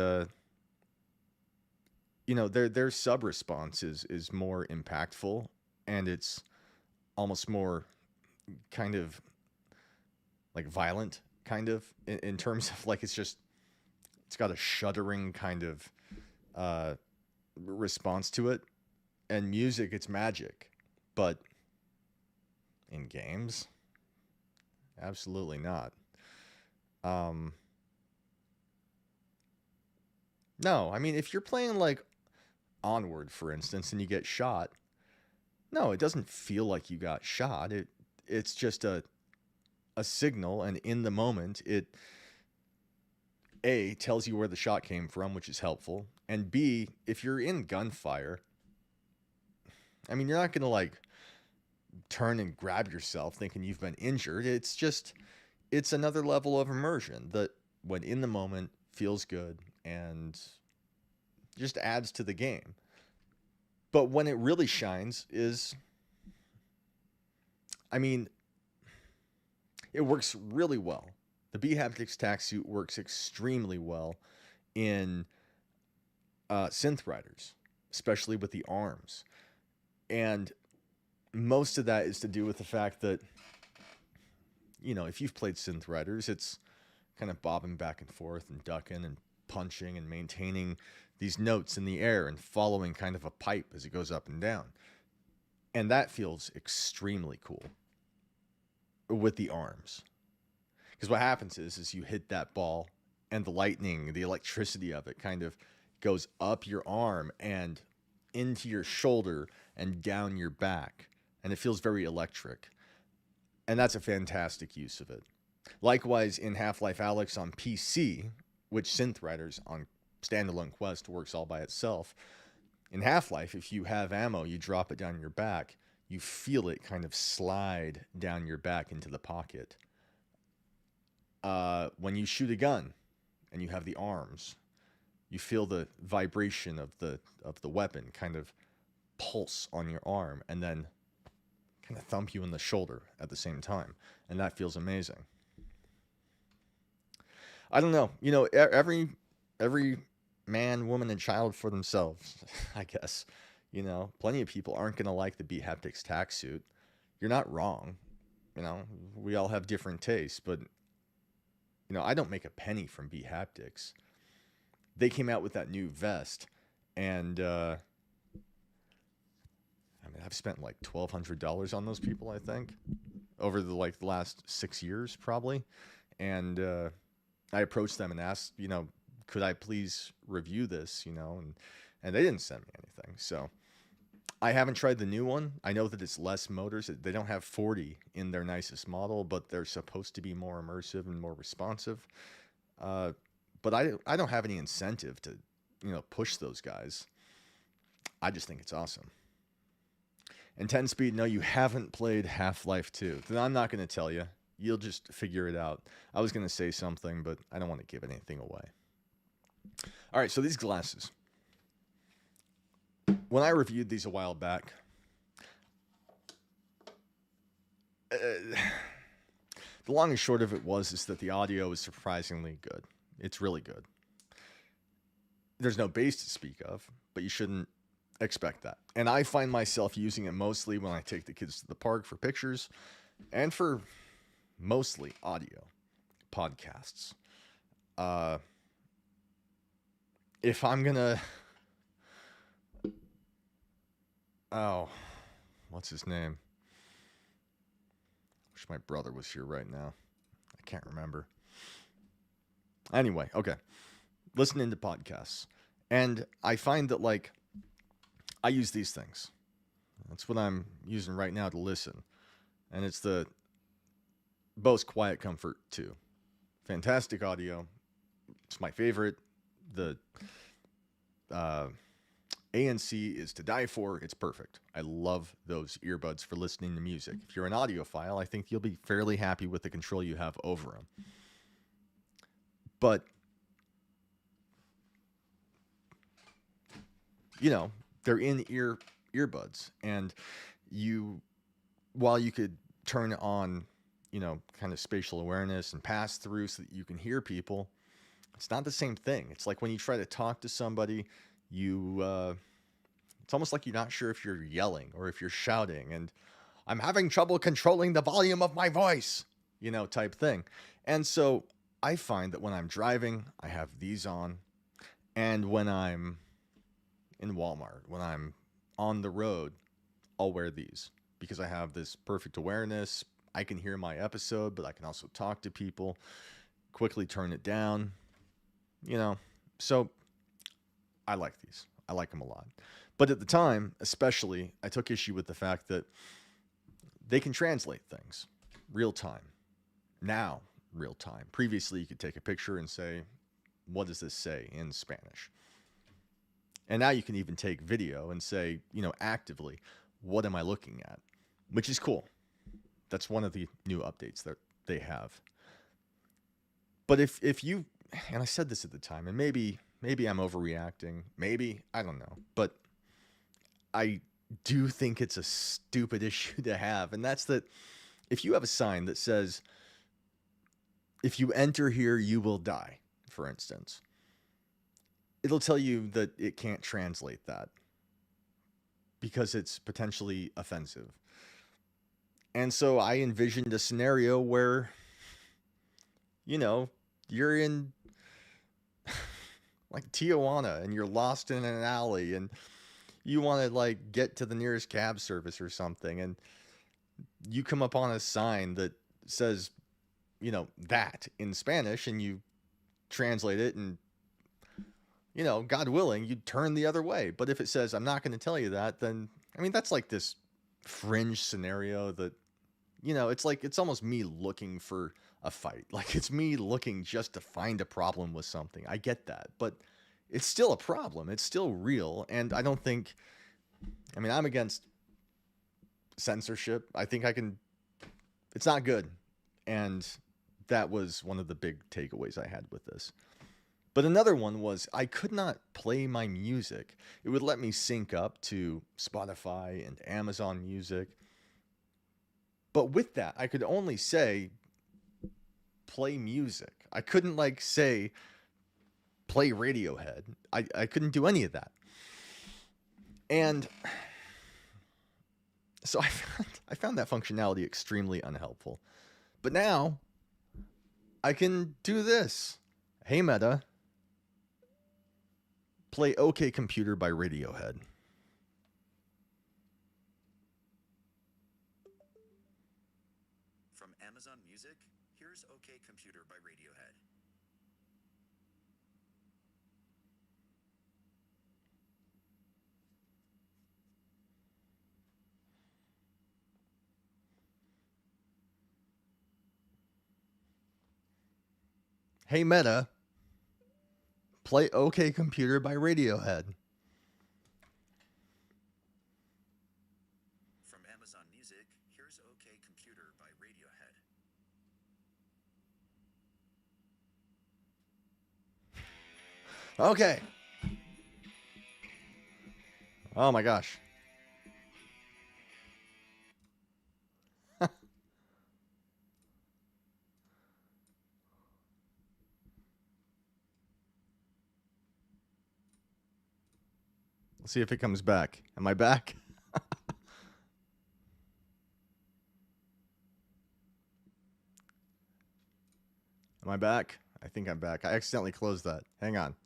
their sub response is more impactful, and it's almost more kind of like violent, kind of in terms of like it's got a shuddering kind of response to it. And music, it's magic, but in games, absolutely not. No, I mean, if you're playing like Onward, for instance, and you get shot, no, it doesn't feel like you got shot. It's just a signal, and in the moment, it A, tells you where the shot came from, which is helpful, and B, if you're in gunfire, I mean, you're not going to like turn and grab yourself thinking you've been injured. It's another level of immersion that when in the moment feels good and just adds to the game. But when it really shines is, I mean, it works really well. The B-Haptics tack suit works extremely well in synth riders, especially with the arms. And most of that is to do with the fact that, if you've played synth riders, it's kind of bobbing back and forth and ducking and punching and maintaining these notes in the air and following kind of a pipe as it goes up and down. And that feels extremely cool. with the arms. Because what happens is you hit that ball and the lightning, the electricity of it kind of goes up your arm and into your shoulder and down your back. And it feels very electric. And that's a fantastic use of it. Likewise, in Half-Life Alyx on PC, which Synth Riders on standalone Quest works all by itself, in Half-Life, if you have ammo, you drop it down your back, you feel it kind of slide down your back into the pocket. When you shoot a gun and you have the arms, you feel the vibration of the weapon kind of pulse on your arm and then kind of thump you in the shoulder at the same time. And that feels amazing. I don't know. You know, every man, woman, and child for themselves, I guess. You know, plenty of people aren't going to like the Beat Haptics tack suit. You're not wrong. You know, we all have different tastes, but, you know, I don't make a penny from Beat Haptics. They came out with that new vest, and, I mean, I've spent like $1,200 on those people, I think, over the last 6 years, probably. And, I approached them and asked, you know, could I please review this, you know, and they didn't send me anything. So I haven't tried the new one. I know that it's less motors. They don't have 40 in their nicest model, but they're supposed to be more immersive and more responsive. But I don't have any incentive to, you know, push those guys. I just think it's awesome. And 10 speed, no, you haven't played Half-Life 2. Then I'm not going to tell you. You'll just figure it out. I was going to say something, but I don't want to give anything away. All right, so these glasses. When I reviewed these a while back, the long and short of it is that the audio is surprisingly good. It's really good. There's no bass to speak of, but you shouldn't expect that. And I find myself using it mostly when I take the kids to the park for pictures and for mostly audio podcasts. If I'm gonna, what's his name? Wish my brother was here right now. I can't remember. Anyway, okay. Listening to podcasts. And I find that, like, I use these things. That's what I'm using right now to listen. And it's the Bose Quiet Comfort 2. Fantastic audio. It's my favorite. The ANC is to die for. It's perfect. I love those earbuds for listening to music. If you're an audiophile, I think you'll be fairly happy with the control you have over them. But, you know, they're in-ear earbuds. And while you could turn on, you know, kind of spatial awareness and pass through so that you can hear people, it's not the same thing. It's like when you try to talk to somebody, it's almost like you're not sure if you're yelling or if you're shouting, and I'm having trouble controlling the volume of my voice, you know, type thing. And so I find that when I'm driving, I have these on, and when I'm in Walmart, when I'm on the road, I'll wear these because I have this perfect awareness. I can hear my episode, but I can also talk to people, quickly turn it down, you know. So I like these. I like them a lot. But at the time, especially, I took issue with the fact that they can translate things real time. Now, real time. Previously, you could take a picture and say, what does this say in Spanish? And now you can even take video and say, you know, actively, what am I looking at? Which is cool. That's one of the new updates that they have. But if you, and I said this at the time, and maybe I'm overreacting, maybe, I don't know, but I do think it's a stupid issue to have, and that's that if you have a sign that says, if you enter here, you will die, for instance, it'll tell you that it can't translate that because it's potentially offensive. And so I envisioned a scenario where, you know, you're in like Tijuana and you're lost in an alley and you want to like get to the nearest cab service or something, and you come upon a sign that says, that in Spanish, and you translate it, and, God willing, you turn the other way. But if it says, I'm not going to tell you that, then, that's like this fringe scenario that, it's almost me looking for a fight. Like, it's me looking just to find a problem with something. I get that, but it's still a problem. It's still real. And I don't think, I'm against censorship. I think it's not good. And that was one of the big takeaways I had with this. But another one was I could not play my music. It would let me sync up to Spotify and Amazon Music. But with that, I could only say play music. I couldn't say play Radiohead. I couldn't do any of that. And so I found that functionality extremely unhelpful. But now I can do this. Hey Meta, play OK Computer by Radiohead. From Amazon Music, here's OK Computer by Radiohead. Hey Meta, play OK Computer by Radiohead. From Amazon Music, here's OK Computer by Radiohead. Okay. Oh my gosh. Let's see if it comes back. Am I back? Am I back? I think I'm back. I accidentally closed that. Hang on.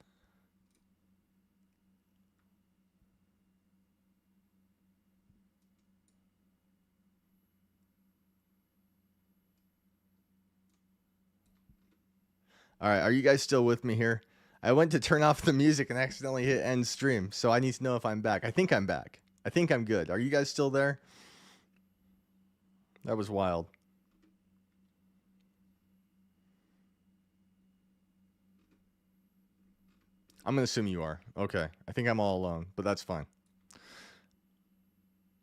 All right, are you guys still with me here? I went to turn off the music and accidentally hit end stream, so I need to know if I'm back. I think I'm back. I think I'm good. Are you guys still there? That was wild. I'm going to assume you are. Okay. I think I'm all alone, but that's fine.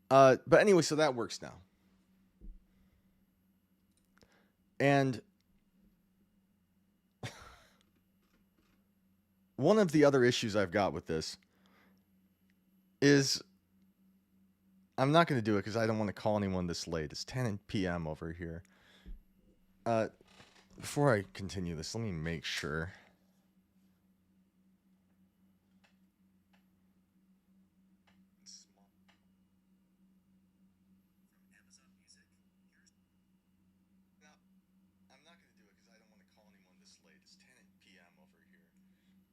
But anyway, so that works now. And one of the other issues I've got with this is I'm not going to do it because I don't want to call anyone this late. It's 10 p.m. over here. Before I continue this, let me make sure.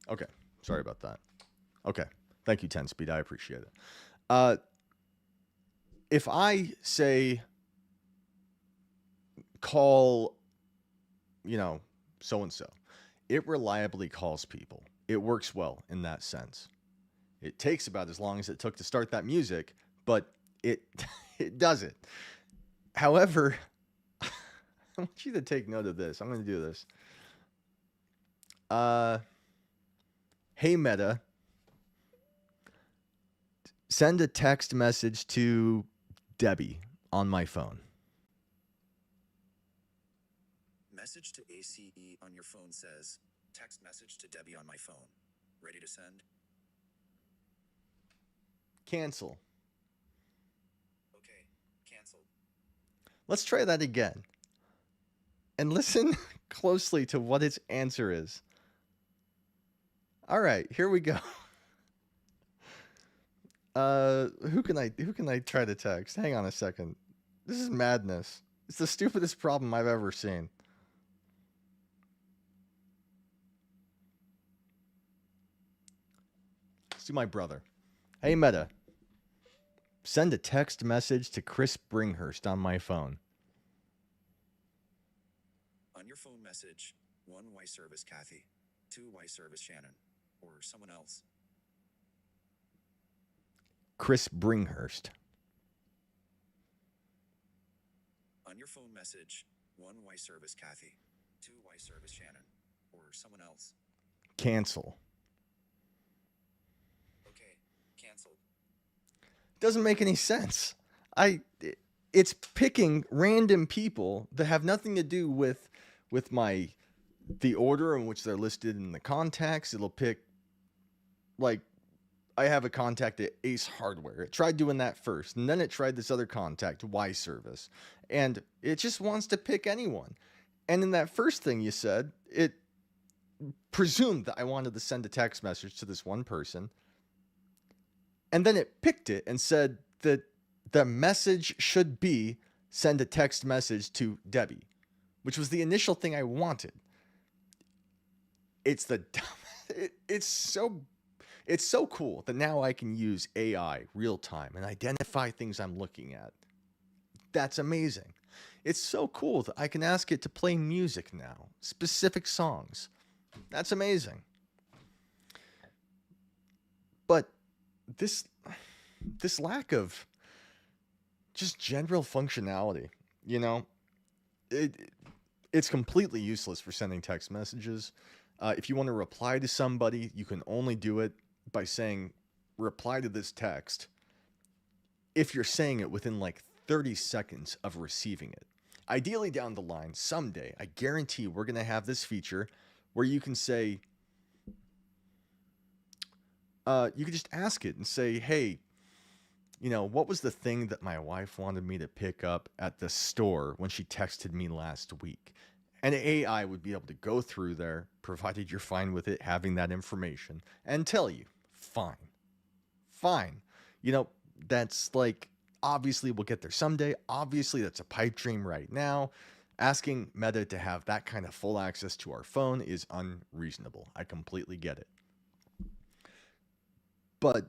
Okay, sorry about that. Okay, thank you, 10 Speed. I appreciate it. If I say call, so-and-so, it reliably calls people. It works well in that sense. It takes about as long as it took to start that music, but it does it. However, I want you to take note of this. I'm going to do this. Hey Meta, send a text message to Debbie on my phone. Message to ACE on your phone says, text message to Debbie on my phone. Ready to send? Cancel. Okay, canceled. Let's try that again. And listen closely to what its answer is. All right, here we go. Who can I try to text? Hang on a second. This is madness. It's the stupidest problem I've ever seen. Let's do my brother. Hey Meta, send a text message to Chris Bringhurst on my phone. On your phone message, 1 Y service Kathy, 2 Y service Shannon, or someone else. Chris Bringhurst. On your phone message, 1 Y service Kathy, 2 Y service Shannon, or someone else. Cancel. Okay, canceled. Doesn't make any sense. It's picking random people that have nothing to do with the order in which they're listed in the contacts. It'll pick, like, I have a contact at Ace Hardware. It tried doing that first, and then it tried this other contact, Y Service, and it just wants to pick anyone. And in that first thing you said, it presumed that I wanted to send a text message to this one person, and then it picked it and said that the message should be send a text message to Debbie, which was the initial thing I wanted. It's so cool that now I can use AI real time and identify things I'm looking at. That's amazing. It's so cool that I can ask it to play music now, specific songs. That's amazing. But this lack of just general functionality, it's completely useless for sending text messages. If you want to reply to somebody, you can only do it by saying, reply to this text, if you're saying it within like 30 seconds of receiving it. Ideally down the line, someday, I guarantee we're going to have this feature where you can say, you can just ask it and say, hey, what was the thing that my wife wanted me to pick up at the store when she texted me last week? And AI would be able to go through there, provided you're fine with it having that information, and tell you, fine. That's like, obviously we'll get there someday. Obviously that's a pipe dream right now. Asking Meta to have that kind of full access to our phone is unreasonable. I completely get it. But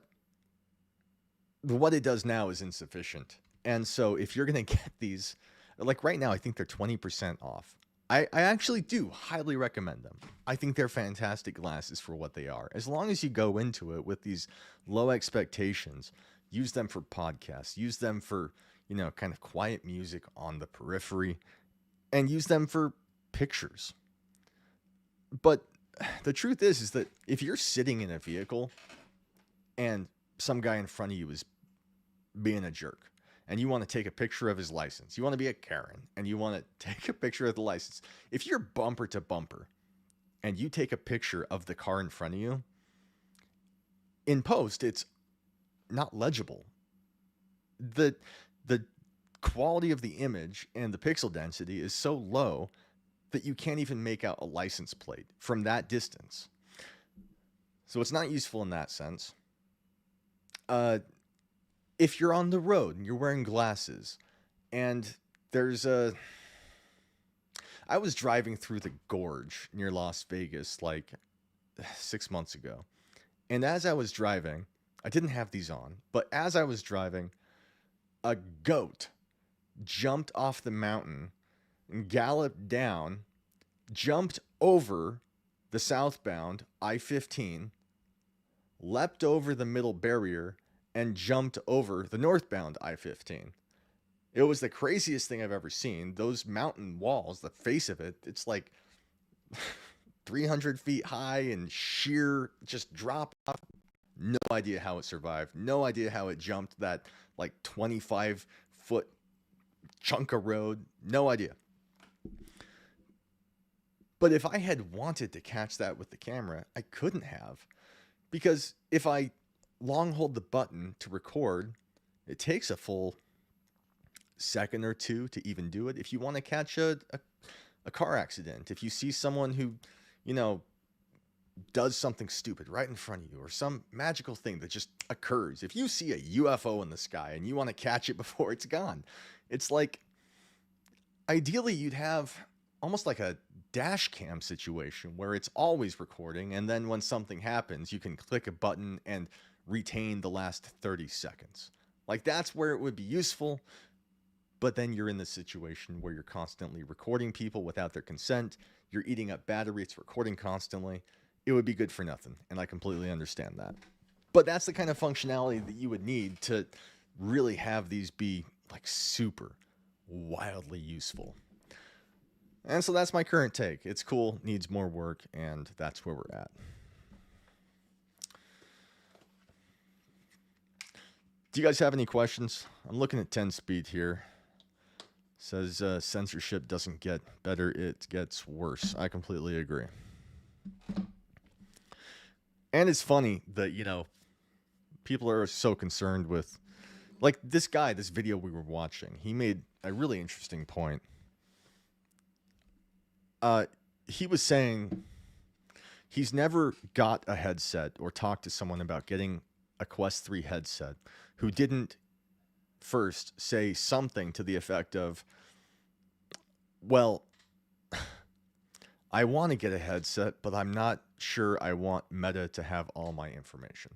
what it does now is insufficient. And so if you're going to get these, like right now, I think they're 20% off. I actually do highly recommend them. I think they're fantastic glasses for what they are. As long as you go into it with these low expectations, use them for podcasts, use them for, kind of quiet music on the periphery, and use them for pictures. But the truth is that if you're sitting in a vehicle and some guy in front of you is being a jerk, and you want to take a picture of his license, you want to be a Karen, and you want to take a picture of the license, if you're bumper to bumper and you take a picture of the car in front of you, in post, it's not legible. The quality of the image and the pixel density is so low that you can't even make out a license plate from that distance. So it's not useful in that sense. If you're on the road and you're wearing glasses and I was driving through the gorge near Las Vegas like 6 months ago. And as I was driving, I didn't have these on, but as I was driving, a goat jumped off the mountain and galloped down, jumped over the southbound I-15, leapt over the middle barrier, and jumped over the northbound I-15. It was the craziest thing I've ever seen. Those mountain walls, the face of it, it's like 300 feet high and sheer, just drop off. No idea how it survived. No idea how it jumped that like 25-foot chunk of road. No idea. But if I had wanted to catch that with the camera, I couldn't have. Because if I long hold the button to record, it takes a full second or two to even do it. If you want to catch a car accident, if you see someone who, does something stupid right in front of you, or some magical thing that just occurs, if you see a UFO in the sky and you want to catch it before it's gone, it's like, ideally you'd have almost like a dash cam situation where it's always recording, and then when something happens, you can click a button and retain the last 30 seconds. Like, that's where it would be useful. but then you're in this situation where you're constantly recording people without their consent. You're eating up battery. It's recording constantly. It would be good for nothing, and I completely understand that. But that's the kind of functionality that you would need to really have these be like super wildly useful. And so that's my current take. It's cool, needs more work, and that's where we're at. Do you guys have any questions? I'm looking at 10 speed here. Says censorship doesn't get better, it gets worse. I completely agree. And it's funny that, you know, people are so concerned with, like this guy, this video we were watching, he made a really interesting point. He was saying he's never got a headset or talked to someone about getting a Quest 3 headset who didn't first say something to the effect of, well, I want to get a headset, but I'm not sure I want Meta to have all my information.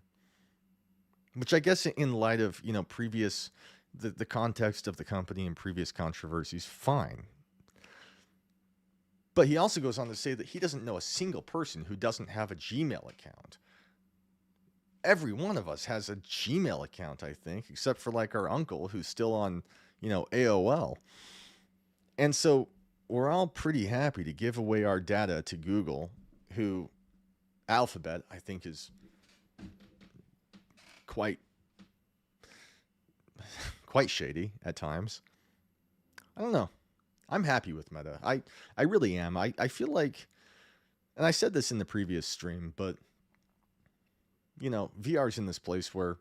Which I guess in light of, you know, previous, the context of the company and previous controversies, fine. But he also goes on to say that he doesn't know a single person who doesn't have a Gmail account. Every one of us has a Gmail account, I think, except for like our uncle who's still on, you know, AOL. And so we're all pretty happy to give away our data to Google, who Alphabet, I think, is quite shady at times. I don't know. I'm happy with Meta. I really am. I feel like, and I said this in the previous stream, but, you know, VR's in this place where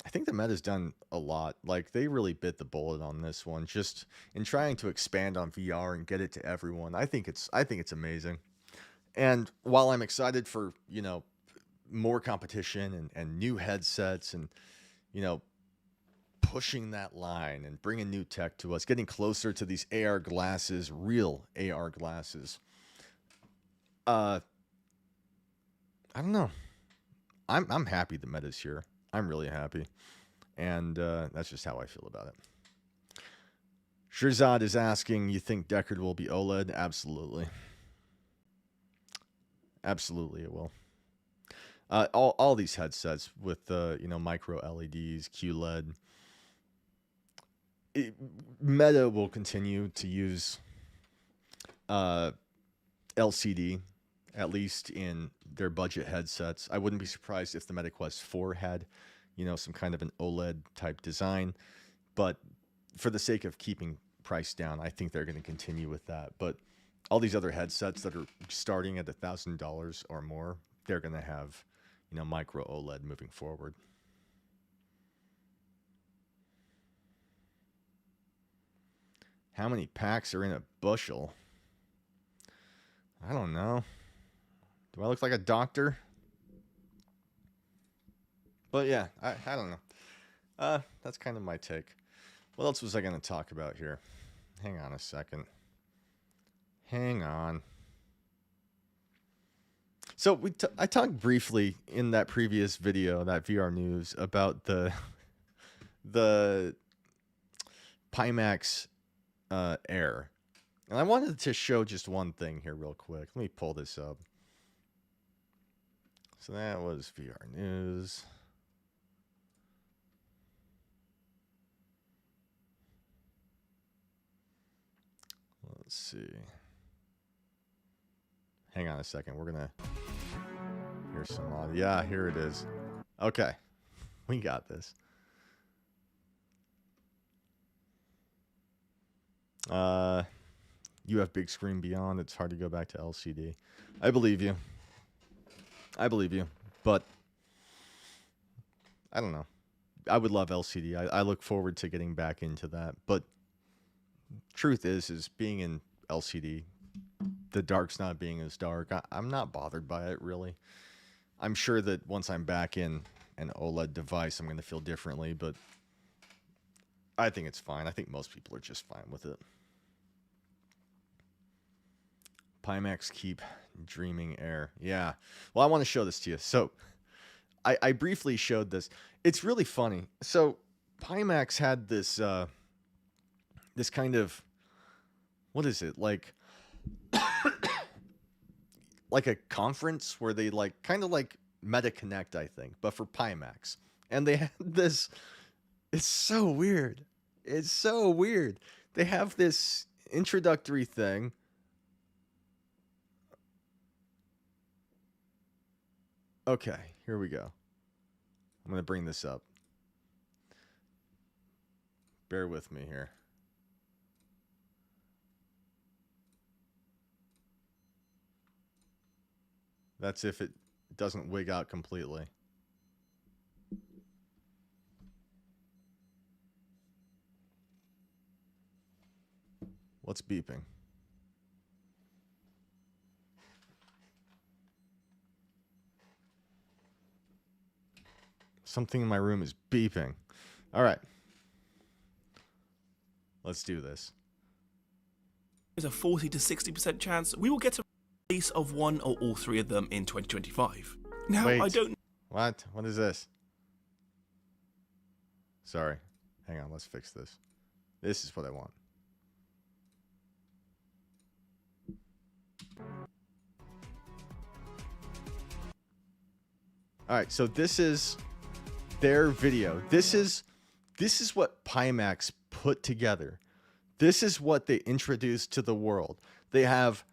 I think the Meta's done a lot. Like, they really bit the bullet on this one, just in trying to expand on VR and get it to everyone. I think it's amazing. And while I'm excited for, you know, more competition and new headsets and, you know, pushing that line and bringing new tech to us, getting closer to these AR glasses, real AR glasses. I don't know. I'm happy the Meta's here. I'm really happy. And that's just how I feel about it. Shirzad is asking, you think Deckard will be OLED? Absolutely. Absolutely it will. All these headsets with you know, micro LEDs, QLED. Meta will continue to use LCD, at least in their budget headsets. I wouldn't be surprised if the Meta Quest 4 had, you know, some kind of an OLED type design. But for the sake of keeping price down, I think they're going to continue with that. But all these other headsets that are starting at $1,000 or more, they're going to have, you know, micro OLED moving forward. How many packs are in a bushel? I don't know. Do I look like a doctor? But yeah, I don't know. That's kind of my take. What else was I going to talk about here? Hang on a second. Hang on. So I talked briefly in that previous video, that VR news, about the Pimax Air. And I wanted to show just one thing here real quick. Let me pull this up. So that was VR news. Let's see. Hang on a second. We're going to hear some audio. Yeah, here it is. Okay. We got this. You have big screen beyond. It's hard to go back to LCD. I believe you. But I don't know. I would love LCD. I look forward to getting back into that. But truth is being in LCD, the dark's not being as dark. I'm not bothered by it, really. I'm sure that once I'm back in an OLED device, I'm going to feel differently. But I think it's fine. I think most people are just fine with it. Pimax keep dreaming air. Yeah. Well, I want to show this to you. So I briefly showed this. It's really funny. So Pimax had this this kind of, what is it, like a conference where they like kind of like Meta Connect, I think, but for Pimax. And they had this, it's so weird. It's so weird. They have this introductory thing. Okay, here we go. I'm going to bring this up. Bear with me here. That's if it doesn't wig out completely. What's beeping? Something in my room is beeping. All right. Let's do this. There's a 40 to 60% chance we will get a release of one or all three of them in 2025. Now, Wait. I don't... What? What is this? Sorry. Hang on, let's fix this. This is what I want. All right, so this is their video. This is what Pimax put together. This is what they introduced to the world. They have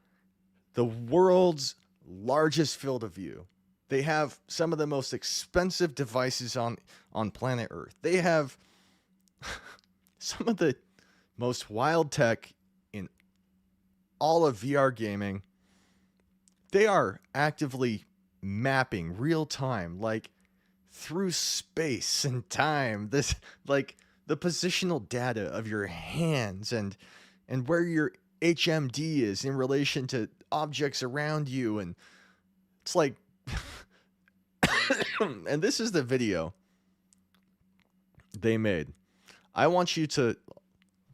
the world's largest field of view. They have some of the most expensive devices on planet Earth. They have some of the most wild tech in all of VR gaming. They are actively mapping real time, like through space and time, this like the positional data of your hands and where your HMD is in relation to objects around you. And it's like and this is the video they made. I want you to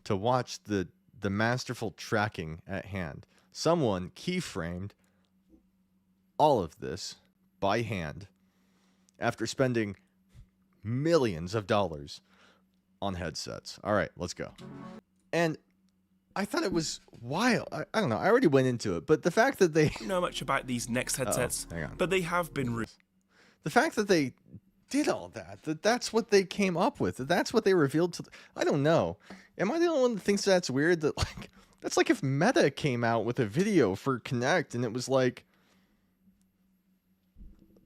watch the masterful tracking at hand. Someone keyframed all of this by hand after spending millions of dollars on headsets. All right, let's go. And I thought it was wild. I don't know. I already went into it, but the fact that they don't know much about these next headsets, hang on. but they have been... the fact that they did all that's what they came up with, that's what they revealed to I don't know. Am I the only one that thinks that's weird? That like that's like if Meta came out with a video for Kinect and it was like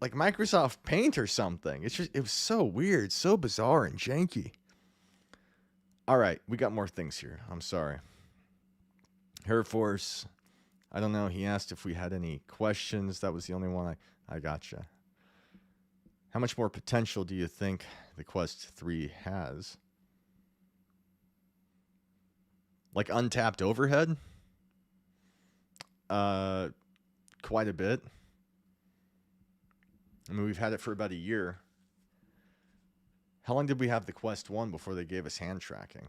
Microsoft Paint or something. It was so weird, so bizarre and janky. All right, we got more things here. I'm sorry. Air Force, I don't know. He asked if we had any questions. That was the only one I gotcha. How much more potential do you think the Quest 3 has? Like untapped overhead? Quite a bit. I mean, we've had it for about a year. How long did we have the Quest 1 before they gave us hand tracking?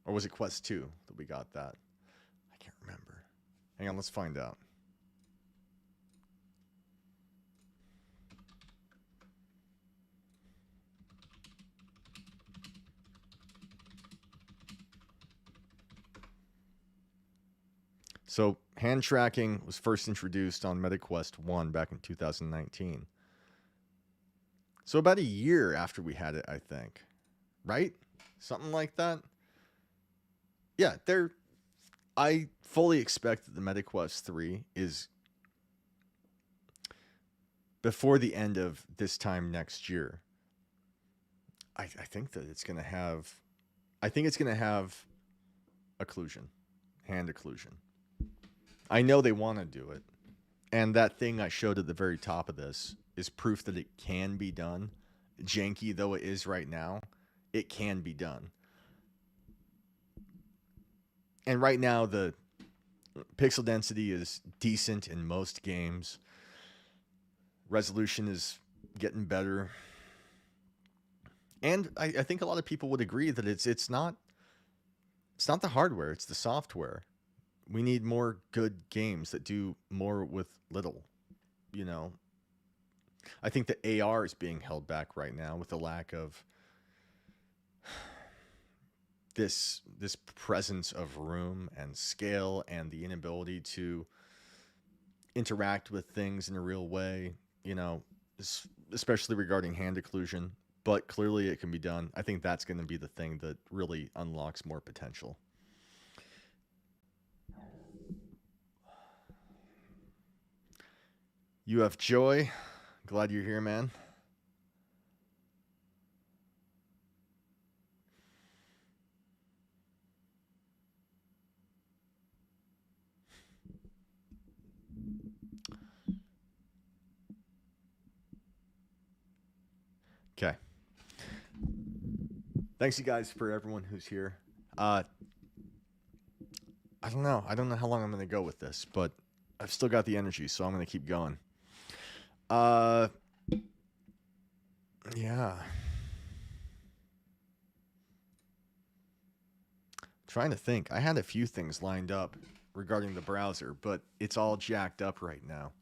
Or was it Quest 2 that we got that? I can't remember. Hang on, let's find out. So, hand tracking was first introduced on MetaQuest 1 back in 2019. So about a year after we had it, I think. Right? Something like that. Yeah, I fully expect that the MetaQuest 3 is before the end of this time next year. I think that it's going to have... I think it's going to have occlusion. Hand occlusion. I know they want to do it. And that thing I showed at the very top of this is proof that it can be done. Janky though it is right now, it can be done. And right now, the pixel density is decent in most games. Resolution is getting better. And I think a lot of people would agree that it's not the hardware, it's the software. We need more good games that do more with little, you know. I think the AR is being held back right now with the lack of this presence of room and scale and the inability to interact with things in a real way, you know, especially regarding hand occlusion, but clearly it can be done. I think that's going to be the thing that really unlocks more potential. You have Joy. Glad you're here, man. Okay. Thanks, you guys, for everyone who's here. I don't know. I don't know how long I'm going to go with this, but I've still got the energy, so I'm going to keep going. Yeah. Trying to think. I had a few things lined up regarding the browser, but it's all jacked up right now.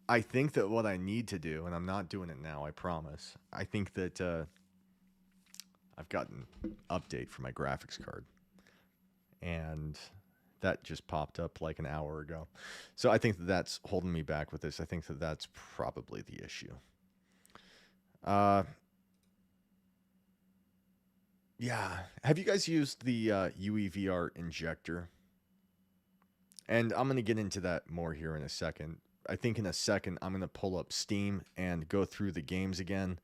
I think that what I need to do, and I'm not doing it now, I promise. I think that I've gotten an update for my graphics card. And that just popped up like an hour ago. So I think that that's holding me back with this. I think that that's probably the issue. Yeah. Have you guys used the UEVR injector? And I'm going to get into that more here in a second. I think in a second, I'm going to pull up Steam and go through the games again.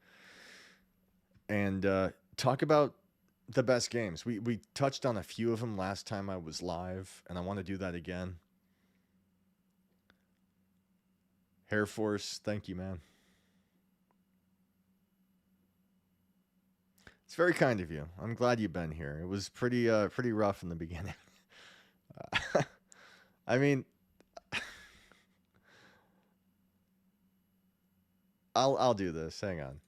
And talk about the best games. We touched on a few of them last time I was live, and I want to do that again. Hair Force, thank you, man. It's very kind of you. I'm glad you've been here. It was pretty rough in the beginning. I mean, I'll do this. Hang on.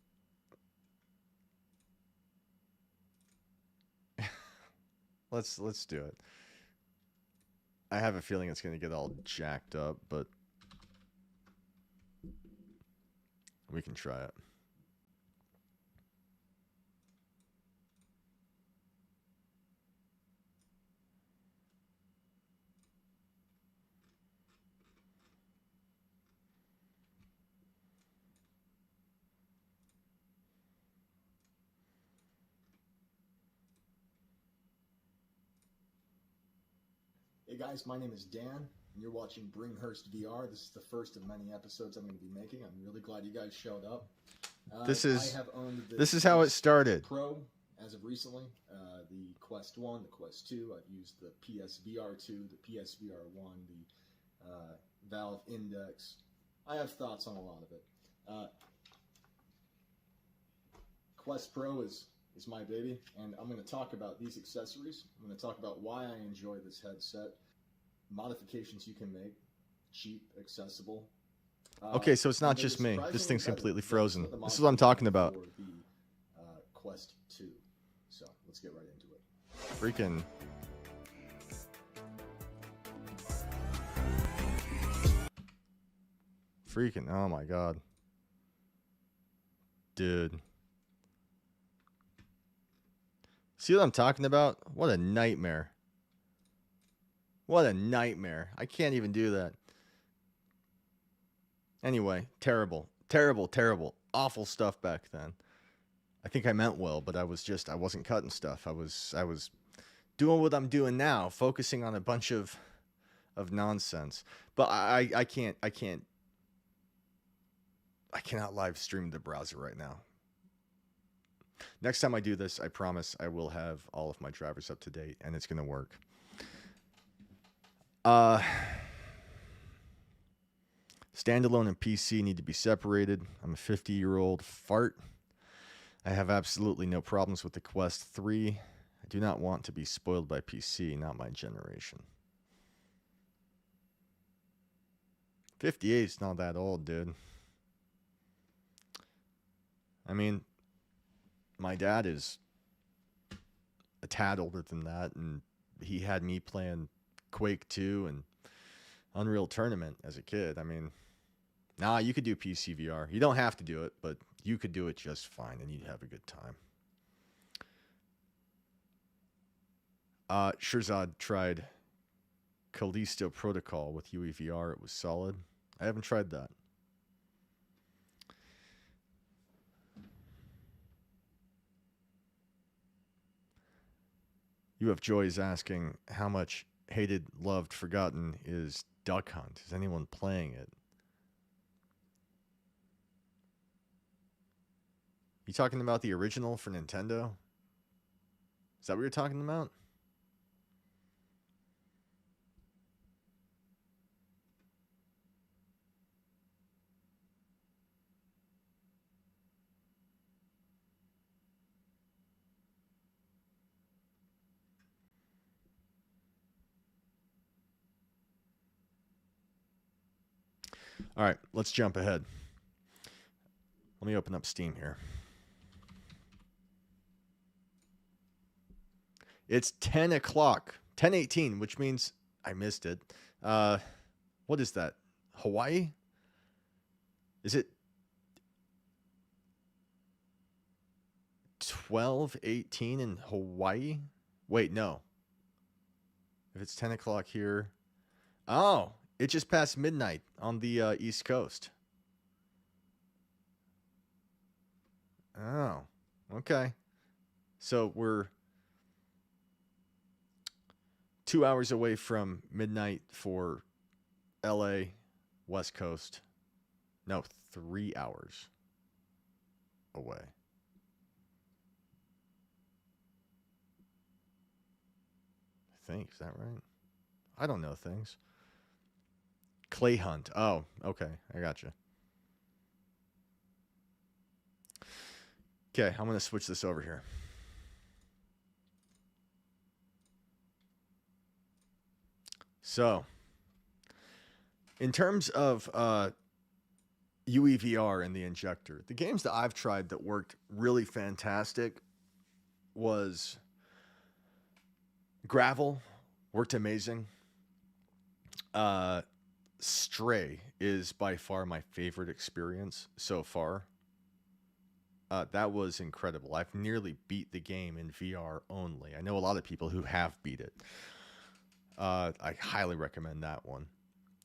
Let's do it. I have a feeling it's going to get all jacked up, but we can try it. Hey guys, my name is Dan, and you're watching Bringhurst VR. This is the first of many episodes I'm going to be making. I'm really glad you guys showed up. This is how it started. Pro, as of recently, the Quest 1, the Quest 2. I've used the PSVR 2, the PSVR 1, the Valve Index. I have thoughts on a lot of it. Quest Pro is my baby, and I'm going to talk about these accessories. I'm going to talk about why I enjoy this headset, modifications you can make, cheap, accessible. Okay, so it's not just me. This thing's completely frozen. This is what I'm talking about. For the Quest 2. So let's get right into it. Freaking, oh my god. Dude. See what I'm talking about? What a nightmare. What a nightmare. I can't even do that. Anyway, terrible. Terrible, terrible. Awful stuff back then. I think I meant well, but I wasn't cutting stuff. I was doing what I'm doing now, focusing on a bunch of nonsense. But I cannot live stream the browser right now. Next time I do this, I promise I will have all of my drivers up to date, and it's going to work. Standalone and PC need to be separated. I'm a 50-year-old fart. I have absolutely no problems with the Quest 3. I do not want to be spoiled by PC, not my generation. 58's not that old, dude. I mean, my dad is a tad older than that, and he had me playing Quake 2 and Unreal Tournament as a kid. I mean, nah, you could do PC VR. You don't have to do it, but you could do it just fine, and you'd have a good time. Shirzad tried Callisto Protocol with UEVR. It was solid. I haven't tried that. You have Joy's asking how much hated, loved, forgotten is Duck Hunt. Is anyone playing it? You talking about the original for Nintendo? Is that what you're talking about? All right, let's jump ahead. Let me open up Steam here. It's 10 o'clock, 10:18, which means I missed it. What is that? Hawaii? Is it 12:18 in Hawaii? Wait, no. If it's 10 o'clock here. Oh, it just passed midnight on the East Coast. Oh, okay. So we're 2 hours away from midnight for LA, West Coast. No, 3 hours away. I think, is that right? I don't know things. Clay Hunt. Oh, okay. I gotcha. Okay, I'm going to switch this over here. So, in terms of UEVR and the injector, the games that I've tried that worked really fantastic was Gravel, worked amazing. Stray is by far my favorite experience so far. That was incredible. I've nearly beat the game in VR only. I know a lot of people who have beat it. I highly recommend that one.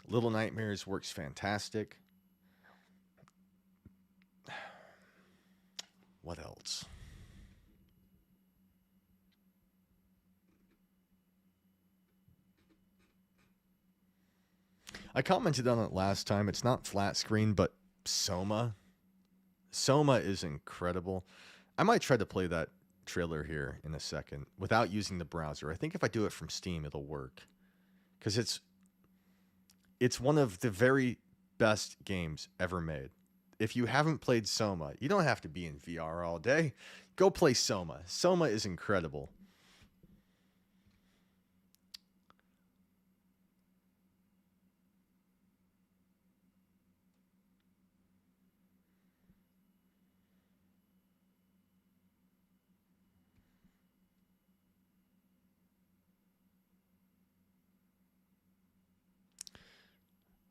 Little Nightmares works fantastic. What else? I commented on it last time. It's not flat screen, but Soma. Soma is incredible. I might try to play that trailer here in a second without using the browser. I think if I do it from Steam, it'll work. Because it's one of the very best games ever made. If you haven't played Soma, you don't have to be in VR all day. Go play Soma. Soma is incredible.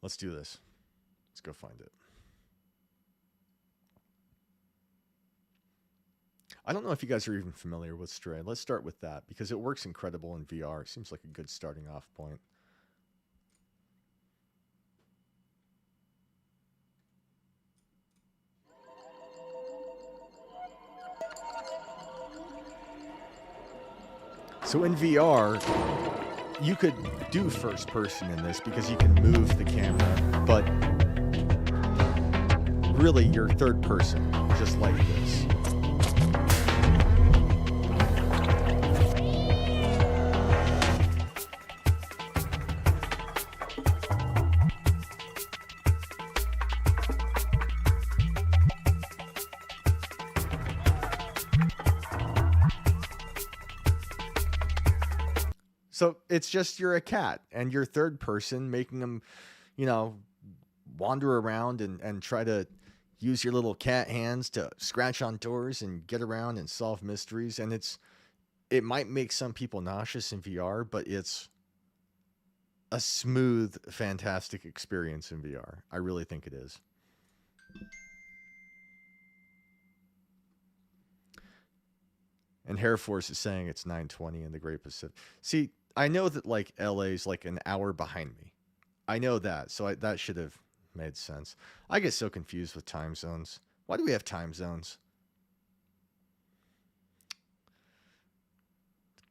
Let's do this. Let's go find it. I don't know if you guys are even familiar with Stray. Let's start with that because it works incredible in VR. Seems like a good starting off point. So in VR, you could do first person in this because you can move the camera, but really you're third person, just like this. So it's just you're a cat and you're third person making them, wander around and try to use your little cat hands to scratch on doors and get around and solve mysteries. And it might make some people nauseous in VR, but it's a smooth, fantastic experience in VR. I really think it is. And Air Force is saying it's 9:20 in the Great Pacific. See, I know that like LA's like an hour behind me. I know that, so that should have made sense. I get so confused with time zones. Why do we have time zones?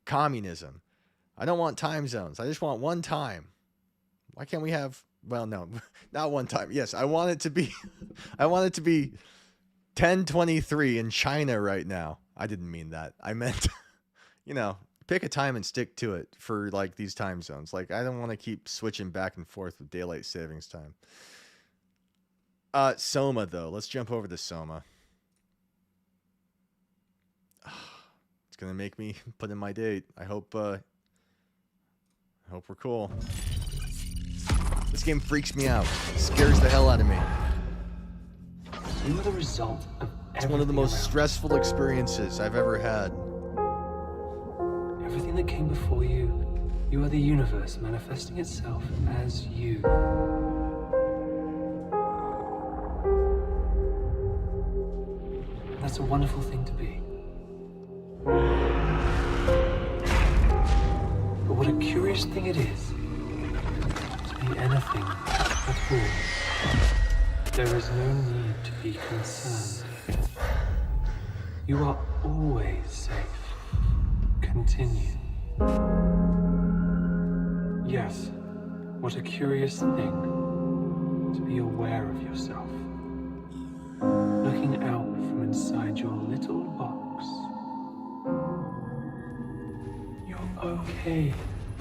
Communism. I don't want time zones. I just want one time. Why can't we have, well, no, not one time. Yes, I want it to be I want it to be 10:23 in China right now. I didn't mean that. I meant, you know, pick a time and stick to it for like these time zones. Like I don't want to keep switching back and forth with daylight savings time. Soma though. Let's jump over to Soma. It's gonna make me put in my date. I hope we're cool. This game freaks me out. It scares the hell out of me. You are the result of It's one of the most stressful experiences I've ever had. everything that came before you. You are the universe manifesting itself as you. That's a wonderful thing to be. But what a curious thing it is to be anything at all. There is no need to be concerned. You are always safe. Continue. Yes, what a curious thing to be aware of yourself. Looking out from inside your little box. You're okay.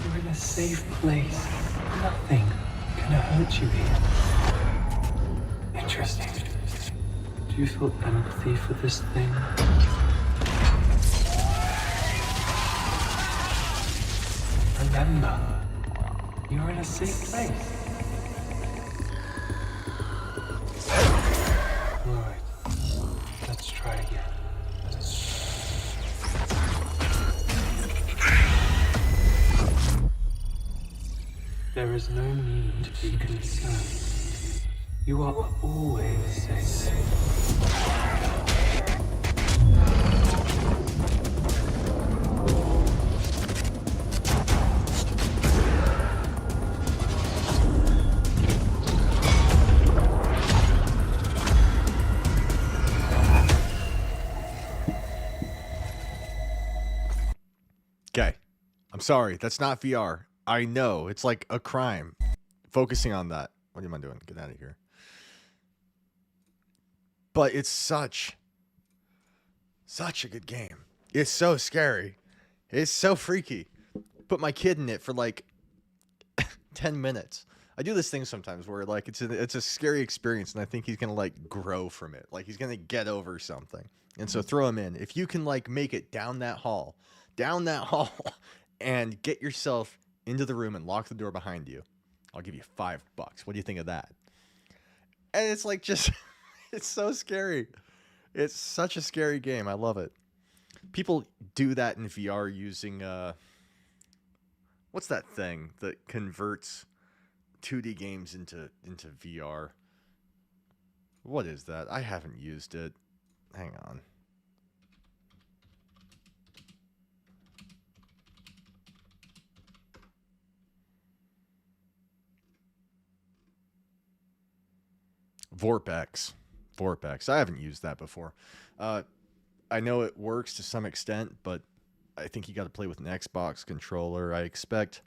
You're in a safe place. Nothing can hurt you here. Interesting. Do you feel empathy for this thing? Remember, you're in a safe place. Alright, let's try again. There is no need to be concerned. You are always safe. Okay. I'm sorry. That's not VR. I know. It's like a crime. Focusing on that. What am I doing? Get out of here. But it's such a good game. It's so scary. It's so freaky. Put my kid in it for like 10 minutes. I do this thing sometimes where like it's a scary experience and I think he's going to like grow from it. Like he's going to get over something. And so throw him in. If you can like make it down that hall and get yourself into the room and lock the door behind you, I'll give you $5. What do you think of that? And it's like just it's so scary. It's such a scary game. I love it. People do that in VR using what's that thing that converts 2D games into VR? What is that? I haven't used it. Hang on. Vorpex. I haven't used that before. I know it works to some extent, but I think you got to play with an Xbox controller. I expect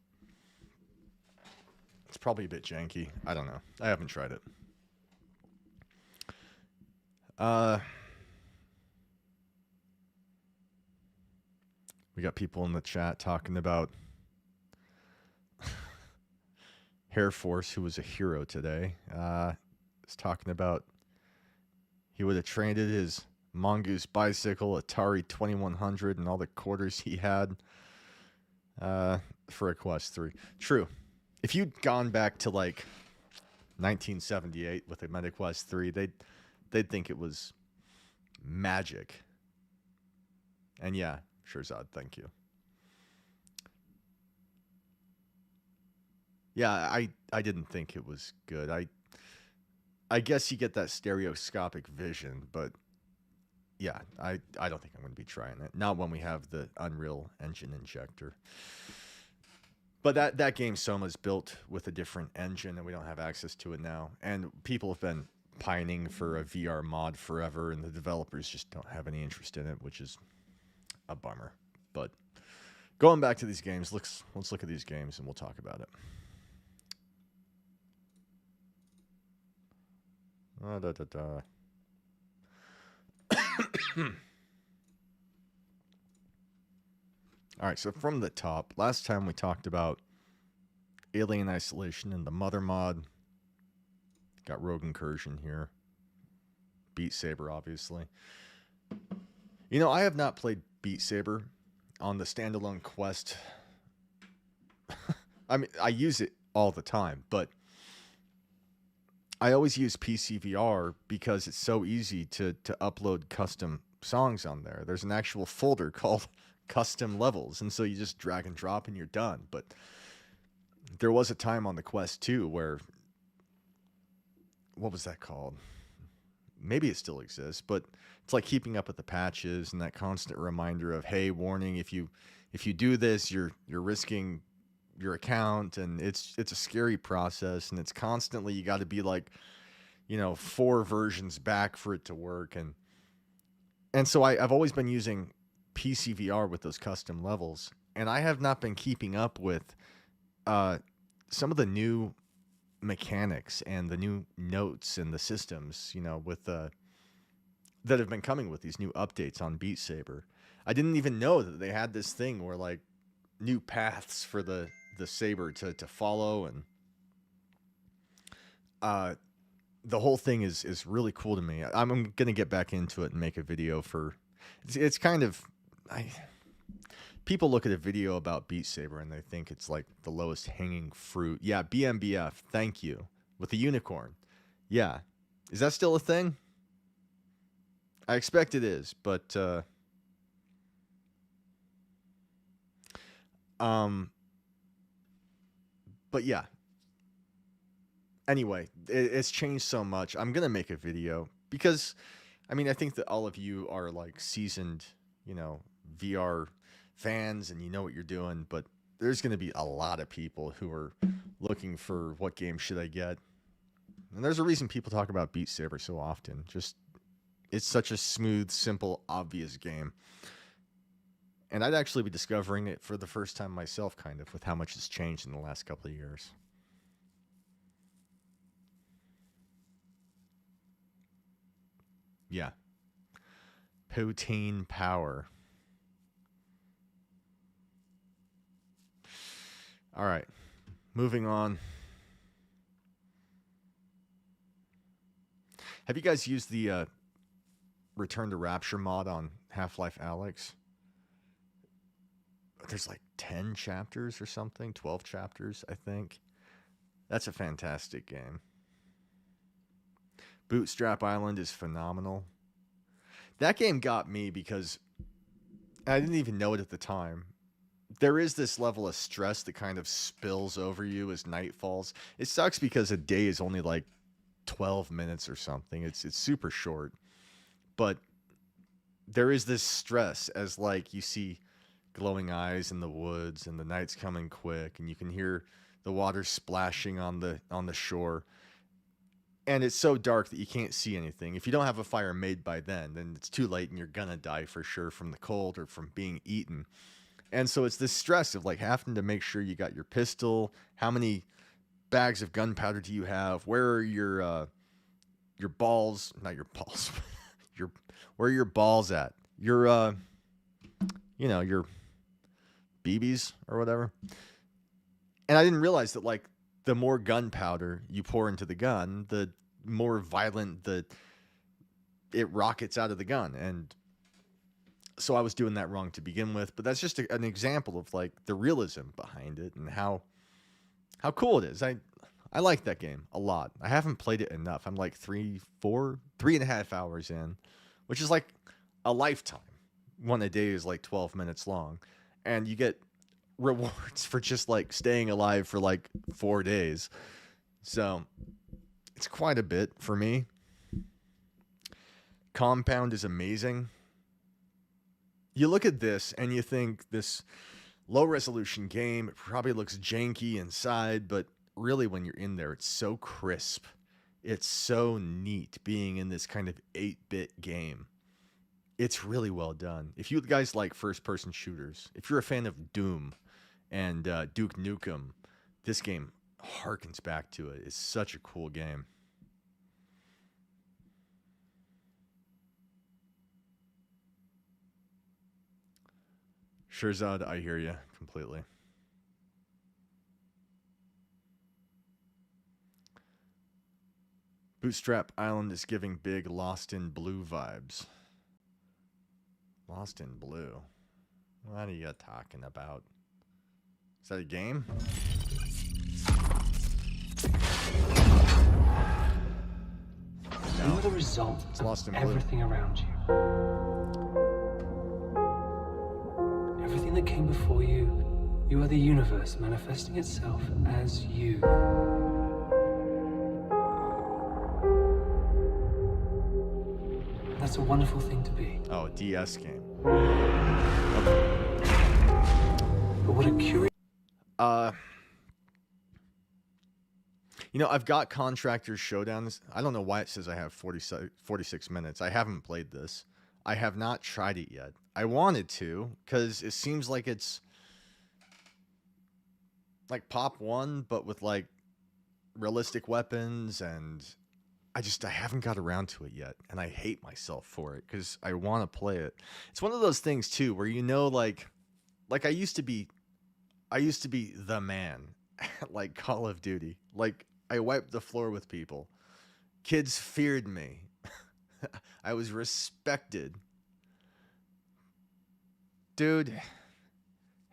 it's probably a bit janky. I don't know. I haven't tried it. We got people in the chat talking about Air Force, who was a hero today. Is talking about he would have traded his Mongoose bicycle, Atari 2100, and all the quarters he had for a Quest 3. True. If you'd gone back to like 1978 with a MetaQuest 3, they'd think it was magic. And yeah, Shirzad, thank you. Yeah, I didn't think it was good. I guess you get that stereoscopic vision, but yeah, I don't think I'm going to be trying it. Not when we have the Unreal Engine injector. But that game Soma is built with a different engine, and we don't have access to it now. And people have been pining for a VR mod forever, and the developers just don't have any interest in it, which is a bummer. But going back to these games, let's look at these games, and we'll talk about it. All right, so from the top, last time we talked about Alien Isolation and the Mother mod. Got Rogue Incursion here. Beat Saber, obviously. You know, I have not played Beat Saber on the standalone Quest. I mean, I use it all the time, but I always use PCVR because it's so easy to upload custom songs on there. There's an actual folder called Custom Levels, and so you just drag and drop and you're done. But there was a time on the Quest 2 where, what was that called? Maybe it still exists, but it's like keeping up with the patches and that constant reminder of, hey, warning, if you do this, you're risking your account, and it's a scary process, and it's constantly, you got to be like, 4 versions back for it to work, and so I've always been using PCVR with those custom levels, and I have not been keeping up with some of the new mechanics and the new notes and the systems, with that have been coming with these new updates on Beat Saber. I didn't even know that they had this thing where like new paths for the saber to follow, and the whole thing is really cool to me. I'm gonna get back into it and make a video for. It's kind of people look at a video about Beat Saber and they think it's like the lowest hanging fruit. Yeah, BMBF, thank you. With the unicorn. Yeah. Is that still a thing? I expect it is, but yeah. Anyway, it's changed so much. I'm going to make a video because, I mean, I think that all of you are like seasoned, VR fans, and you know what you're doing, but there's going to be a lot of people who are looking for what game should I get. And there's a reason people talk about Beat Saber so often. Just, it's such a smooth, simple, obvious game. And I'd actually be discovering it for the first time myself, kind of, with how much it's changed in the last couple of years. Yeah. Poutine Power. All right. Moving on. Have you guys used the Return to Rapture mod on Half-Life Alyx? There's like 10 chapters or something, 12 chapters, I think. That's a fantastic game. Bootstrap Island is phenomenal. That game got me because I didn't even know it at the time. There is this level of stress that kind of spills over you as night falls. It sucks because a day is only like 12 minutes or something. It's super short. But there is this stress as like you see glowing eyes in the woods and the night's coming quick and you can hear the water splashing on the shore. And it's so dark that you can't see anything. If you don't have a fire made by then it's too late and you're gonna die for sure from the cold or from being eaten. And so it's this stress of like having to make sure you got your pistol, how many bags of gunpowder do you have, where are your balls, not your balls, where are your balls at? Your your BBs or whatever. And I didn't realize that like the more gunpowder you pour into the gun, the more violent it rockets out of the gun. And so I was doing that wrong to begin with, but that's just an example of like the realism behind it and how cool it is. I like that game a lot. I haven't played it enough. I'm like 3.5 hours in, which is like a lifetime. One a day is like 12 minutes long, and you get rewards for just like staying alive for like 4 days. So it's quite a bit for me. Compound is amazing. You look at this and you think this low resolution game, it probably looks janky inside, but really when you're in there, it's so crisp. It's so neat being in this kind of 8-bit game. It's really well done. If you guys like first-person shooters, if you're a fan of Doom and Duke Nukem, this game harkens back to it. It's such a cool game. Shirzad, I hear you completely. Bootstrap Island is giving big Lost in Blue vibes. Lost in Blue? What are you talking about? Is that a game? You are the result It's Lost of in Blue. everything around you. Everything that came before you, you are the universe manifesting itself as you. That's a wonderful thing to be. Oh, a DS game. But what a curious... You know, I've got Contractors Showdown. I don't know why it says I have 46 minutes. I haven't played this. I have not tried it yet. I wanted to, because it seems like it's like Pop 1, but with like realistic weapons, and I haven't got around to it yet, and I hate myself for it, because I want to play it. It's one of those things, too, where you know, like I used to be the man at, like, Call of Duty. Like, I wiped the floor with people. Kids feared me. I was respected. Dude,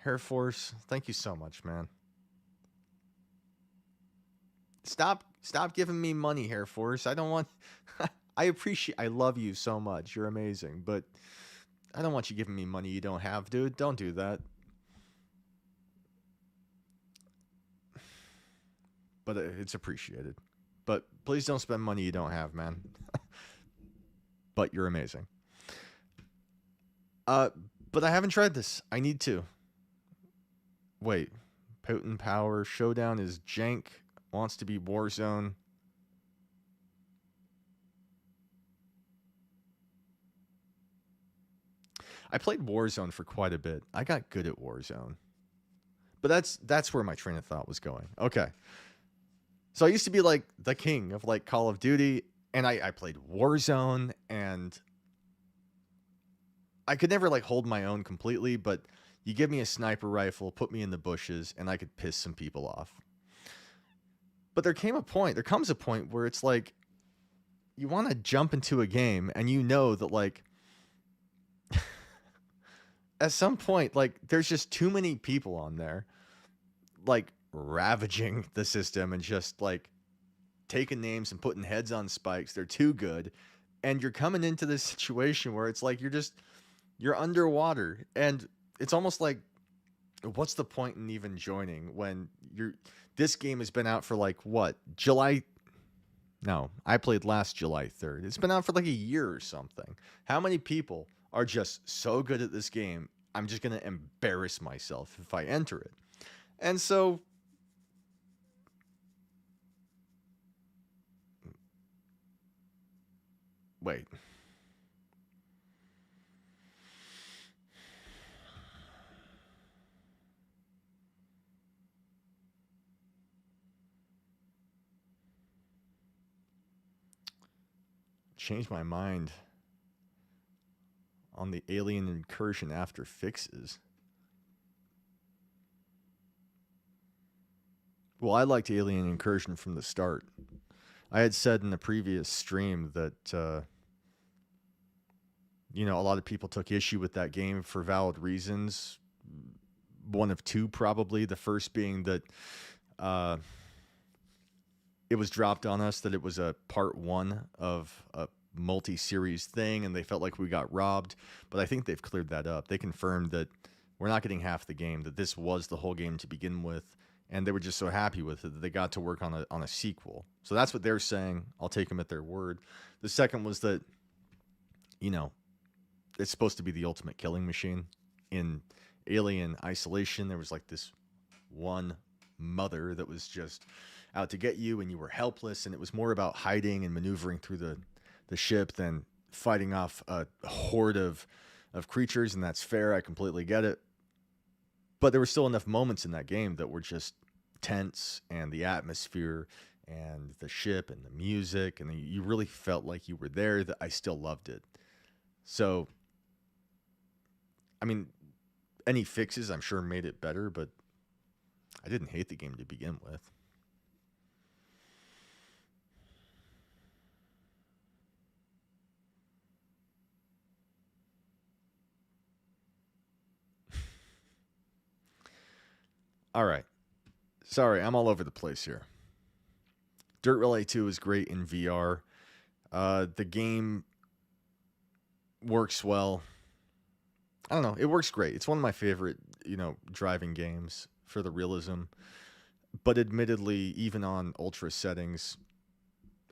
Air Force, thank you so much, man. Stop giving me money, Air Force. I don't want... I love you so much. You're amazing. But I don't want you giving me money you don't have, dude. Don't do that. But it's appreciated. But please don't spend money you don't have, man. But you're amazing. But I haven't tried this. I need to. Wait. Potent Power. Showdown is jank. Wants to be Warzone. I played Warzone for quite a bit. I got good at Warzone. But that's where my train of thought was going. Okay. So I used to be like the king of like Call of Duty, and I played Warzone, and I could never like hold my own completely, but you give me a sniper rifle, put me in the bushes, and I could piss some people off. But there comes a point where it's like you want to jump into a game, and you know that like at some point, like there's just too many people on there, like ravaging the system and just like taking names and putting heads on spikes. They're too good, and you're coming into this situation where it's like you're underwater, and it's almost like, what's the point in even joining when this game has been out for like what, July? No, I played last July 3rd. It's been out for like a year or something. How many people are just so good at this game, I'm just going to embarrass myself if I enter it? And so wait. Changed my mind on the alien incursion after fixes. Well, I liked Alien Incursion from the start. I had said in the previous stream that, a lot of people took issue with that game for valid reasons. One of two, probably. The first being that it was dropped on us that it was a part one of a multi-series thing, and they felt like we got robbed. But I think they've cleared that up. They confirmed that we're not getting half the game, that this was the whole game to begin with. And they were just so happy with it that they got to work on a sequel. So that's what they're saying. I'll take them at their word. The second was that you know, it's supposed to be the ultimate killing machine. In Alien Isolation, there was like this one mother that was just out to get you, and you were helpless, and it was more about hiding and maneuvering through the ship than fighting off a horde of creatures, and that's fair. I completely get it. But there were still enough moments in that game that were just tense, and the atmosphere and the ship and the music, and you really felt like you were there, that I still loved it. So, I mean, any fixes I'm sure made it better, but I didn't hate the game to begin with. All right. Sorry, I'm all over the place here. Dirt Rally 2 is great in VR. The game works well. I don't know. It works great. It's one of my favorite, driving games for the realism. But admittedly, even on ultra settings,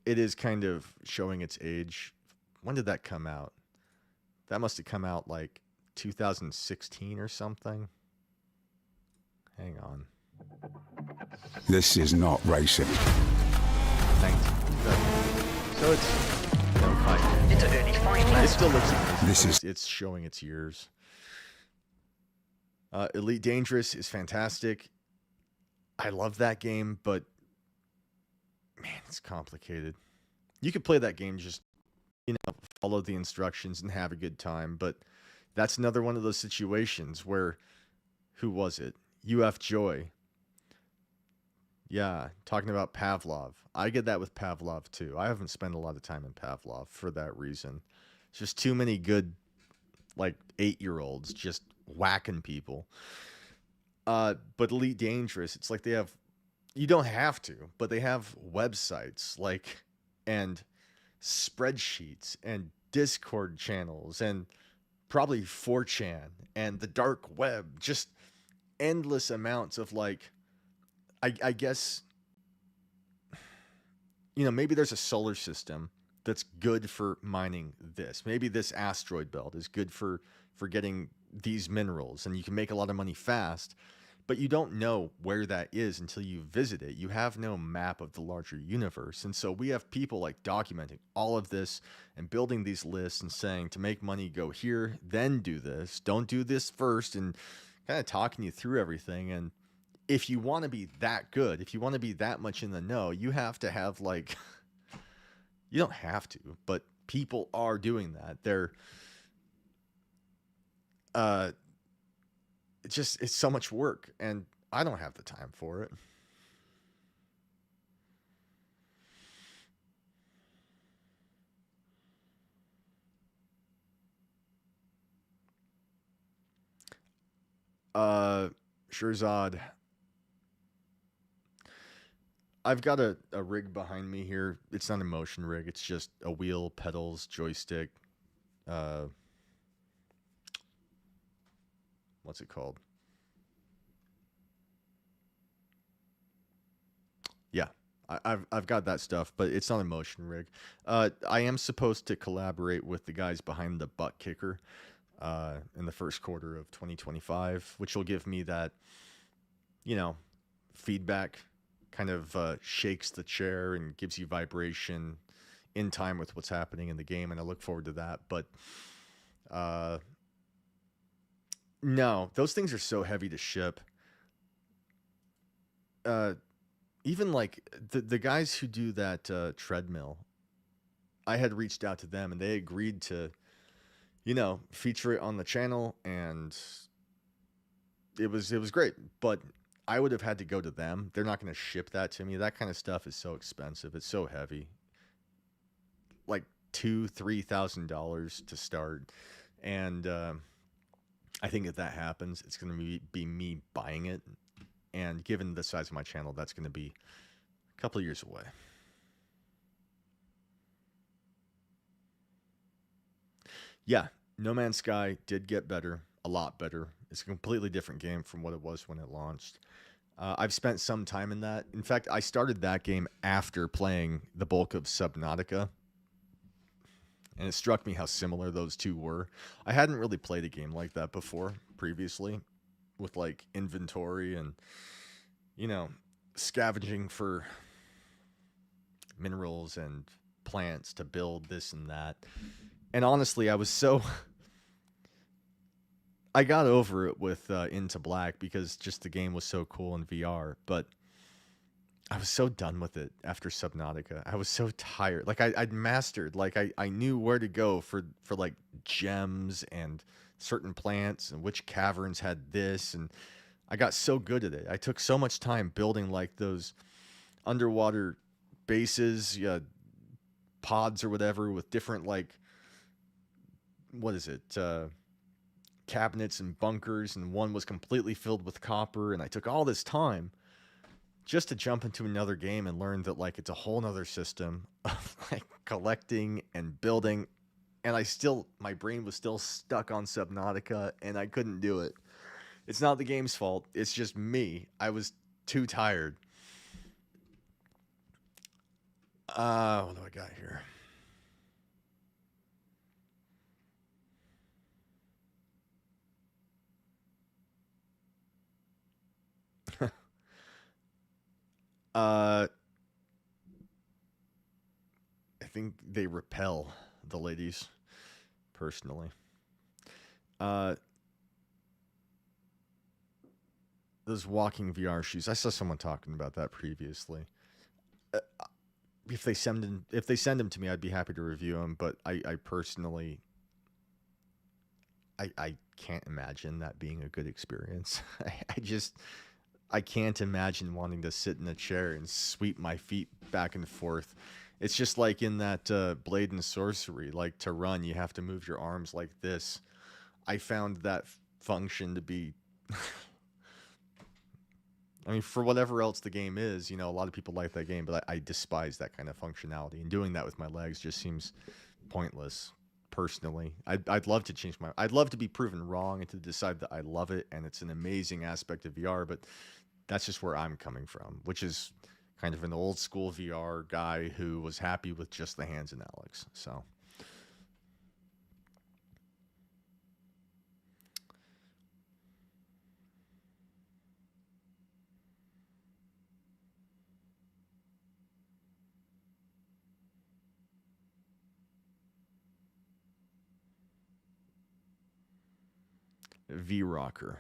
it is kind of showing its age. When did that come out? That must have come out like 2016 or something. Hang on. This is not racing. 19. So it's fine. It's a early fight. It still looks amazing. This is It's showing its years. Elite Dangerous is fantastic. I love that game, but man, it's complicated. You could play that game just, follow the instructions and have a good time, but that's another one of those situations where, who was it? UF Joy. Yeah, talking about Pavlov. I get that with Pavlov too. I haven't spent a lot of time in Pavlov for that reason. It's just too many good, 8-year-olds just whacking people. But Elite Dangerous, it's like they have, you don't have to, but they have websites and spreadsheets and Discord channels and probably 4chan and the dark web, just endless amounts of I guess, maybe there's a solar system that's good for mining this. Maybe this asteroid belt is good for getting these minerals, and you can make a lot of money fast, but you don't know where that is until you visit it. You have no map of the larger universe. And so we have people documenting all of this and building these lists and saying, to make money, go here, then do this. Don't do this first, and kind of talking you through everything. And if you want to be that good, if you want to be that much in the know, you have to have you don't have to, but people are doing that. They're, it's so much work, and I don't have the time for it. Shirzad. I've got a rig behind me here. It's not a motion rig. It's just a wheel, pedals, joystick. What's it called? Yeah, I've got that stuff, but it's not a motion rig. I am supposed to collaborate with the guys behind the Butt Kicker in the first quarter of 2025, which will give me that, feedback. Kind of shakes the chair and gives you vibration in time with what's happening in the game, and I look forward to that. But no, those things are so heavy to ship. Even the guys who do that treadmill, I had reached out to them, and they agreed to, feature it on the channel, and it was great. But I would have had to go to them. They're not going to ship that to me. That kind of stuff is so expensive. It's so heavy. $2,000-$3,000 to start. And I think if that happens, it's going to be me buying it. And given the size of my channel, that's going to be a couple of years away. Yeah, No Man's Sky did get better, a lot better. It's a completely different game from what it was when it launched. I've spent some time in that. In fact, I started that game after playing the bulk of Subnautica. And it struck me how similar those two were. I hadn't really played a game like that before previously, with like inventory and, you know, scavenging for minerals and plants to build this and that. And honestly, I got over it with Into Black because just the game was so cool in VR, but I was so done with it after Subnautica. I was so tired. Like I'd mastered, like I knew where to go for like gems and certain plants and which caverns had this, and I got so good at it. I took so much time building like those underwater bases, pods or whatever with different like, what is it? Cabinets and bunkers, and one was completely filled with copper, and I took all this time just to jump into another game and learn that like it's a whole nother system of like collecting and building, and my brain was still stuck on Subnautica and I couldn't do it. It's not the game's fault, it's just me. I was too tired. What do I got here? I think they repel the ladies, personally. Those walking VR shoes. I saw someone talking about that previously. If they send them to me, I'd be happy to review them. But I personally, I can't imagine that being a good experience. I can't imagine wanting to sit in a chair and sweep my feet back and forth. It's just like in that Blade and Sorcery, like to run, you have to move your arms like this. I found that function to be, I mean, for whatever else the game is, you know, a lot of people like that game, but I despise that kind of functionality. And doing that with my legs just seems pointless, personally. I'd love to change I'd love to be proven wrong and to decide that I love it and it's an amazing aspect of VR, but that's just where I'm coming from, which is kind of an old school VR guy who was happy with just the hands and Alex. So V-Rocker.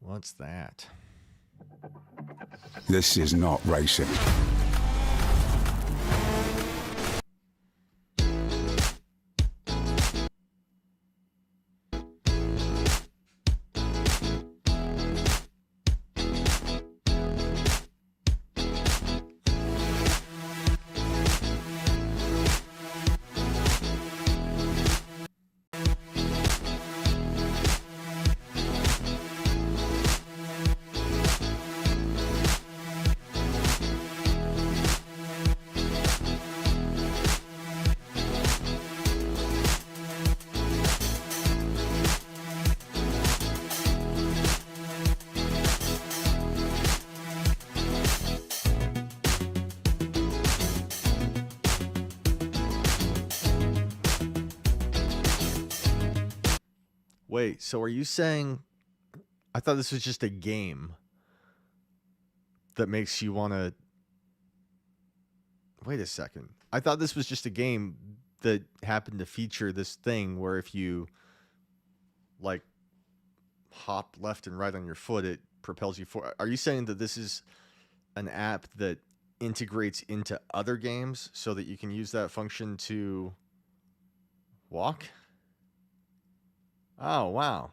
What's that? This is not racing. Wait, so are you saying, I thought this was just a game that makes you want to, wait a second. I thought this was just a game that happened to feature this thing where if you like hop left and right on your foot, it propels you forward. Are you saying that this is an app that integrates into other games so that you can use that function to walk? Oh, wow.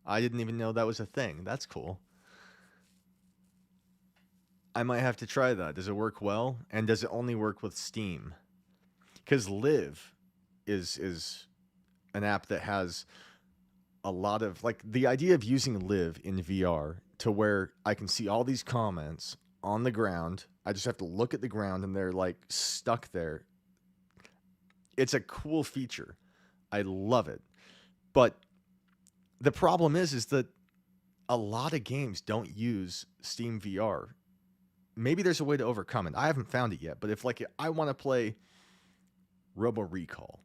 I didn't even know that was a thing. That's cool. I might have to try that. Does it work well? And does it only work with Steam? Because Live is an app that has a lot of, like, the idea of using Live in VR to where I can see all these comments on the ground. I just have to look at the ground and they're like stuck there. It's a cool feature. I love it. But the problem is that a lot of games don't use Steam VR. Maybe there's a way to overcome it. I haven't found it yet, but if like I want to play Robo Recall.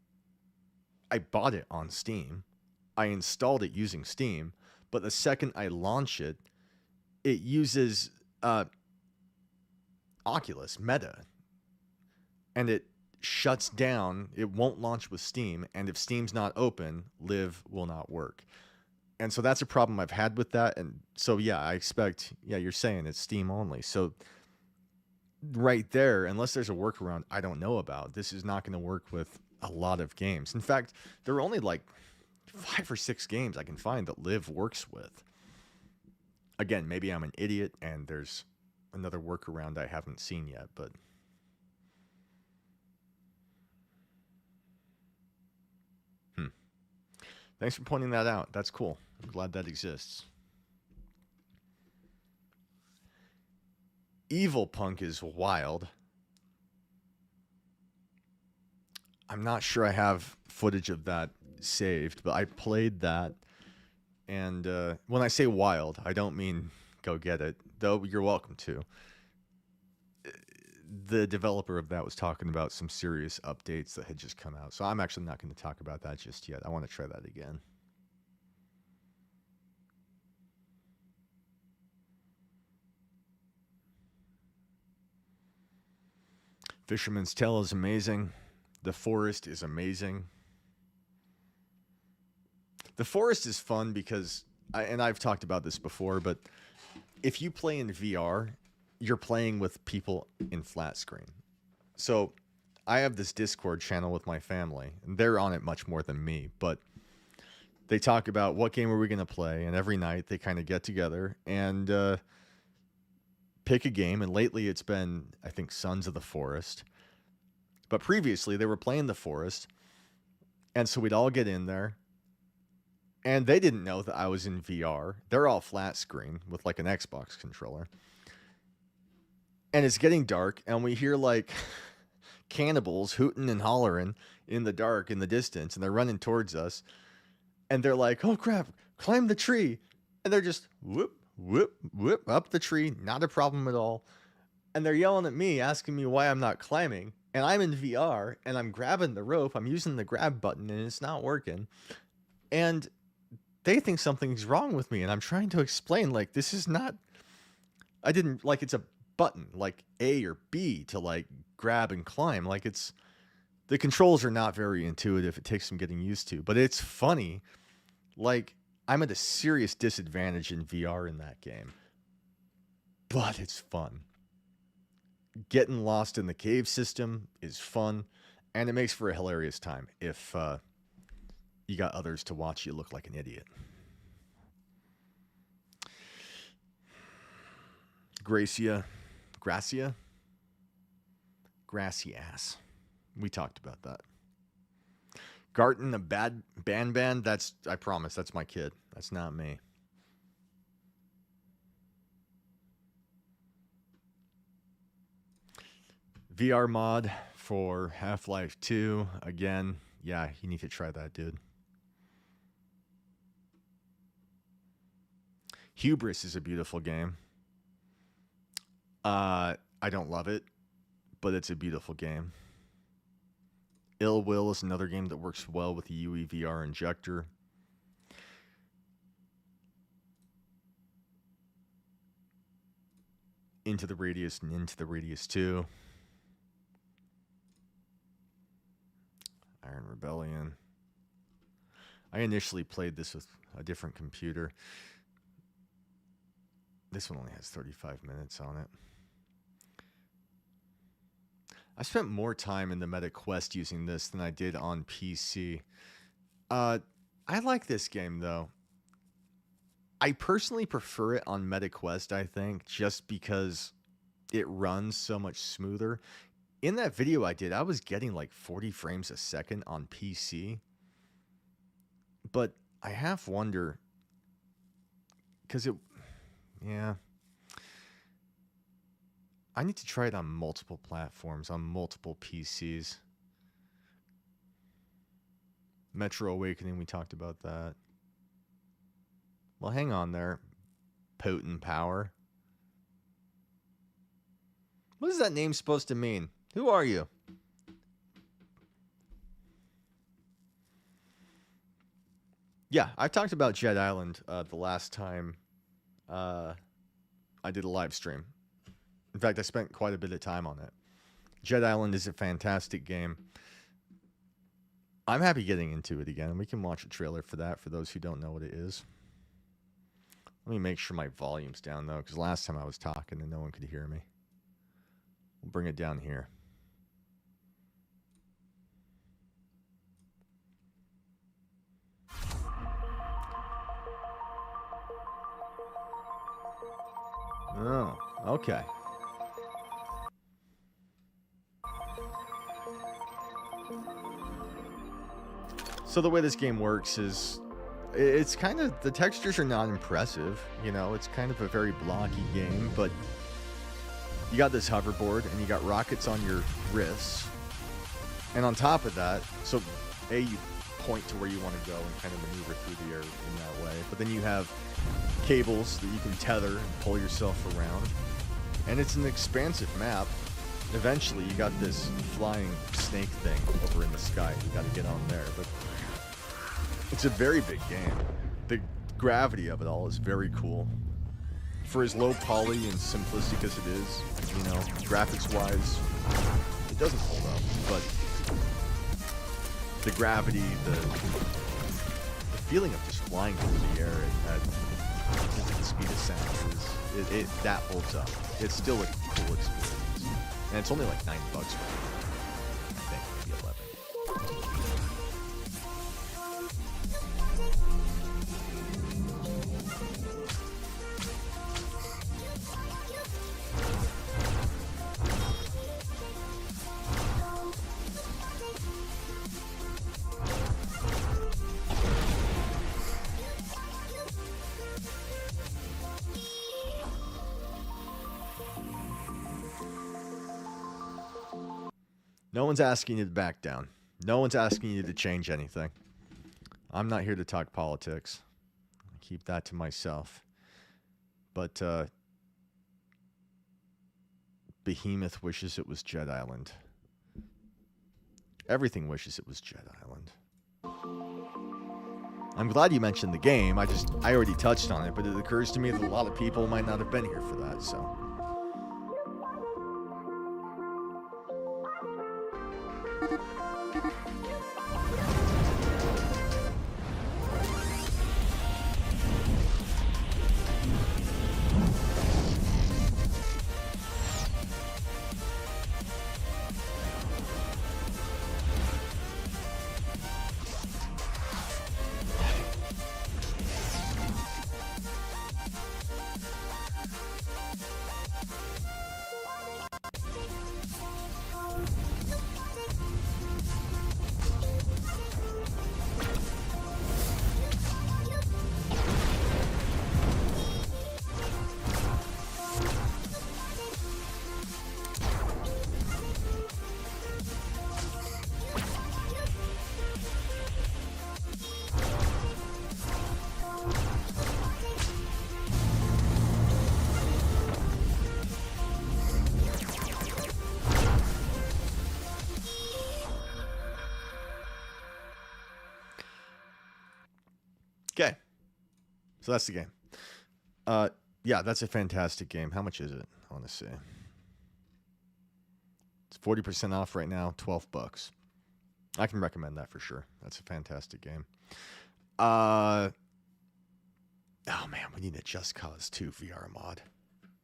I bought it on Steam. I installed it using Steam, but the second I launch it, it uses Oculus Meta, and it shuts down. It won't launch with Steam, and if Steam's not open, Live will not work. And so that's a problem I've had with that. And so, yeah, I expect, yeah, you're saying it's Steam only. So right there, unless there's a workaround I don't know about, this is not going to work with a lot of games. In fact, there are only like 5 or 6 games I can find that Live works with. Again, maybe I'm an idiot and there's another workaround I haven't seen yet, but thanks for pointing that out. That's cool. I'm glad that exists. Evil Punk is wild. I'm not sure I have footage of that saved, but I played that. And when I say wild, I don't mean go get it, though you're welcome to. The developer of that was talking about some serious updates that had just come out. So I'm actually not going to talk about that just yet. I want to try that again. Fisherman's Tale is amazing. The Forest is amazing. The Forest is fun because, I've talked about this before, but if you play in VR, you're playing with people in flat screen. So I have this Discord channel with my family, and they're on it much more than me, but they talk about what game are we going to play, and every night they kind of get together and pick a game, and lately it's been, I think, Sons of the Forest. But previously they were playing the Forest, and so we'd all get in there, and they didn't know that I was in VR. They're all flat screen with like an Xbox controller. And it's getting dark, and we hear like cannibals hooting and hollering in the dark in the distance, and they're running towards us. And they're like, oh crap, climb the tree. And they're just whoop, whoop, whoop up the tree. Not a problem at all. And they're yelling at me, asking me why I'm not climbing. And I'm in VR, and I'm grabbing the rope. I'm using the grab button, and it's not working. And they think something's wrong with me, and I'm trying to explain, like, this is not... I didn't... Like, it's a button, like A or B to, like, grab and climb. Like, it's... The controls are not very intuitive. It takes some getting used to. But it's funny. Like, I'm at a serious disadvantage in VR in that game. But it's fun. Getting lost in the cave system is fun, and it makes for a hilarious time if you got others to watch you look like an idiot. Gracia. Gracias. We talked about that. Garten, a bad band. That's, I promise, that's my kid. That's not me. VR mod for Half-Life 2. Again, yeah, you need to try that, dude. Hubris is a beautiful game. I don't love it, but it's a beautiful game. Ill Will is another game that works well with the UE VR injector. Into the Radius and Into the Radius 2. Iron Rebellion. I initially played this with a different computer. This one only has 35 minutes on it. I spent more time in the Meta Quest using this than I did on PC. I like this game, though. I personally prefer it on Meta Quest, I think, just because it runs so much smoother. In that video I did, I was getting like 40 frames a second on PC. But I half wonder, because it, yeah. I need to try it on multiple platforms, on multiple PCs. Metro Awakening, we talked about that. Well, hang on there. Potent Power. What is that name supposed to mean? Who are you? Yeah, I talked about Jet Island the last time I did a live stream. In fact, I spent quite a bit of time on it. Jet Island is a fantastic game. I'm happy getting into it again. We can watch a trailer for that for those who don't know what it is. Let me make sure my volume's down, though, because last time I was talking and no one could hear me. We'll bring it down here. Oh, okay. So the way this game works is it's kind of, the textures are not impressive, you know, it's kind of a very blocky game, but you got this hoverboard and you got rockets on your wrists. And on top of that, so you point to where you want to go and kind of maneuver through the air in that way. But then you have cables that you can tether and pull yourself around. And it's an expansive map. Eventually, you got this flying snake thing over in the sky. You got to get on there. But it's a very big game. The gravity of it all is very cool. For as low poly and simplistic as it is, you know, graphics-wise, it doesn't hold up. But the gravity, the feeling of just flying through the air at the speed of sound is that holds up. It's still a cool experience, and it's only like $9 for me. I think maybe 11. No one's asking you to back down. No one's asking you to change anything. I'm not here to talk politics. I keep that to myself. But Behemoth wishes it was Jet Island. Everything wishes it was Jet Island. I'm glad you mentioned the game. I already touched on it, but it occurs to me that a lot of people might not have been here for that, so. Okay. So that's the game. Yeah, that's a fantastic game. How much is it? I want to see. It's 40% off right now, $12. I can recommend that for sure. That's a fantastic game. Oh man, we need a Just Cause 2 VR mod.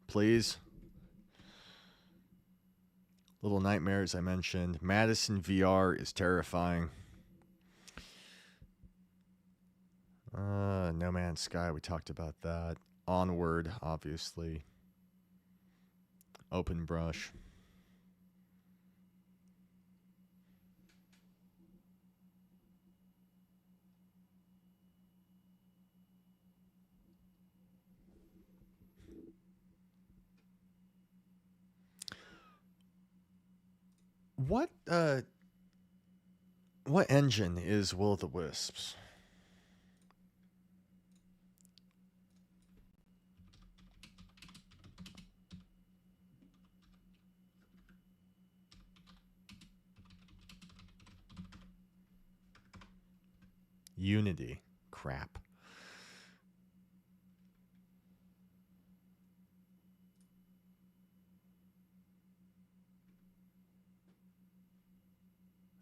Please. Little Nightmares I mentioned. Madison VR is terrifying. No Man's Sky, we talked about that. Onward, obviously. Open Brush. What engine is Will o' the Wisps? Unity. crap.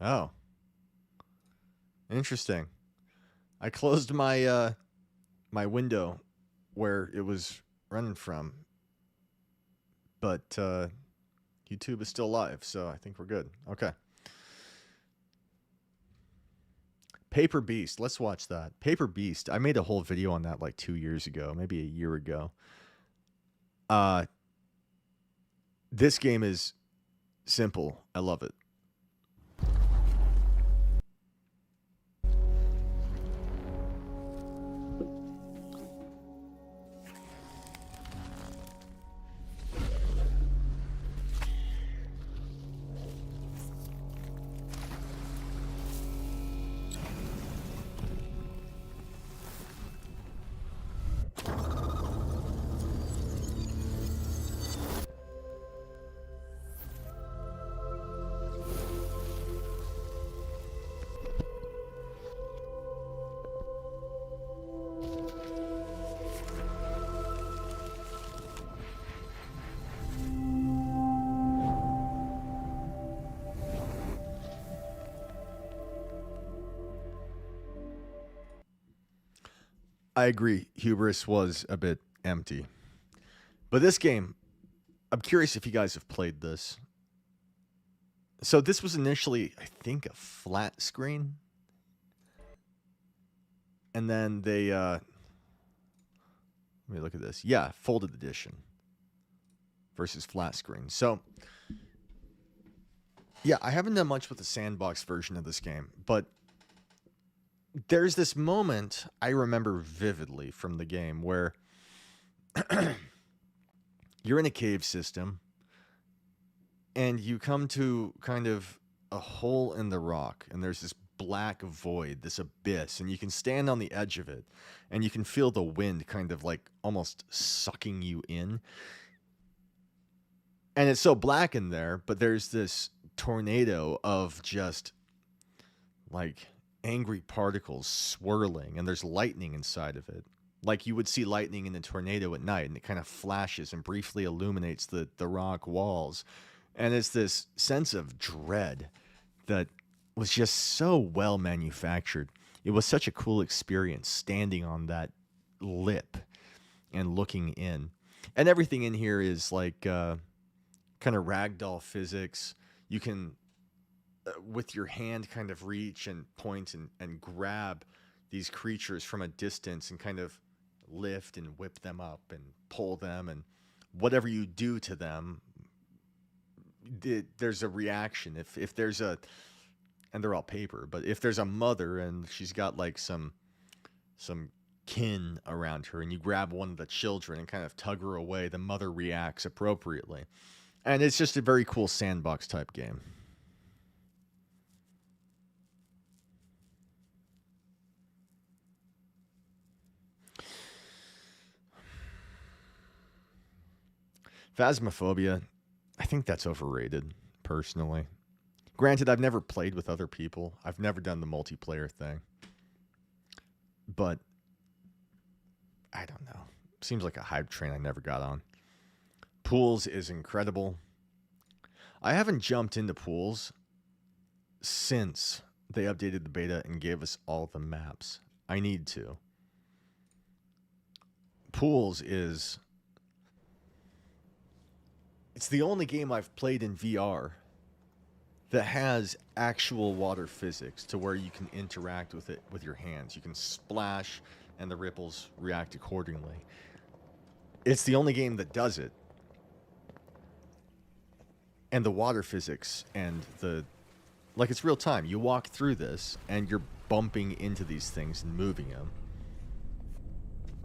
Oh. Interesting. I closed my my window where it was running from, but YouTube is still live, so I think we're good. Okay. Paper Beast. Let's watch that. Paper Beast. I made a whole video on that like 2 years ago, maybe a year ago. This game is simple. I love it. I agree. Hubris was a bit empty. But this game, I'm curious if you guys have played this. So this was initially, I think, a flat screen. And then they, let me look at this. Yeah, folded edition versus flat screen. So, yeah, I haven't done much with the sandbox version of this game, but there's this moment I remember vividly from the game where you're in a cave system and you come to kind of a hole in the rock, and there's this black void, this abyss, and you can stand on the edge of it and you can feel the wind kind of like almost sucking you in. And it's so black in there, but there's this tornado of just like angry particles swirling, and there's lightning inside of it. Like you would see lightning in a tornado at night, and it kind of flashes and briefly illuminates the rock walls. And it's this sense of dread that was just so well manufactured. It was such a cool experience standing on that lip and looking in. And everything in here is like kind of ragdoll physics. You can with your hand kind of reach and point and grab these creatures from a distance and kind of lift and whip them up and pull them, and whatever you do to them, there's a reaction. If there's a, and they're all paper, but if there's a mother and she's got like some kin around her and you grab one of the children and kind of tug her away, the mother reacts appropriately. And it's just a very cool sandbox type game. Phasmophobia, I think that's overrated, personally. Granted, I've never played with other people. I've never done the multiplayer thing. But, I don't know. Seems like a hype train I never got on. Pools is incredible. I haven't jumped into Pools since they updated the beta and gave us all the maps. I need to. Pools is... It's the only game I've played in VR that has actual water physics to where you can interact with it with your hands. You can splash and the ripples react accordingly. It's the only game that does it. And the water physics and the... Like, it's real time. You walk through this and you're bumping into these things and moving them.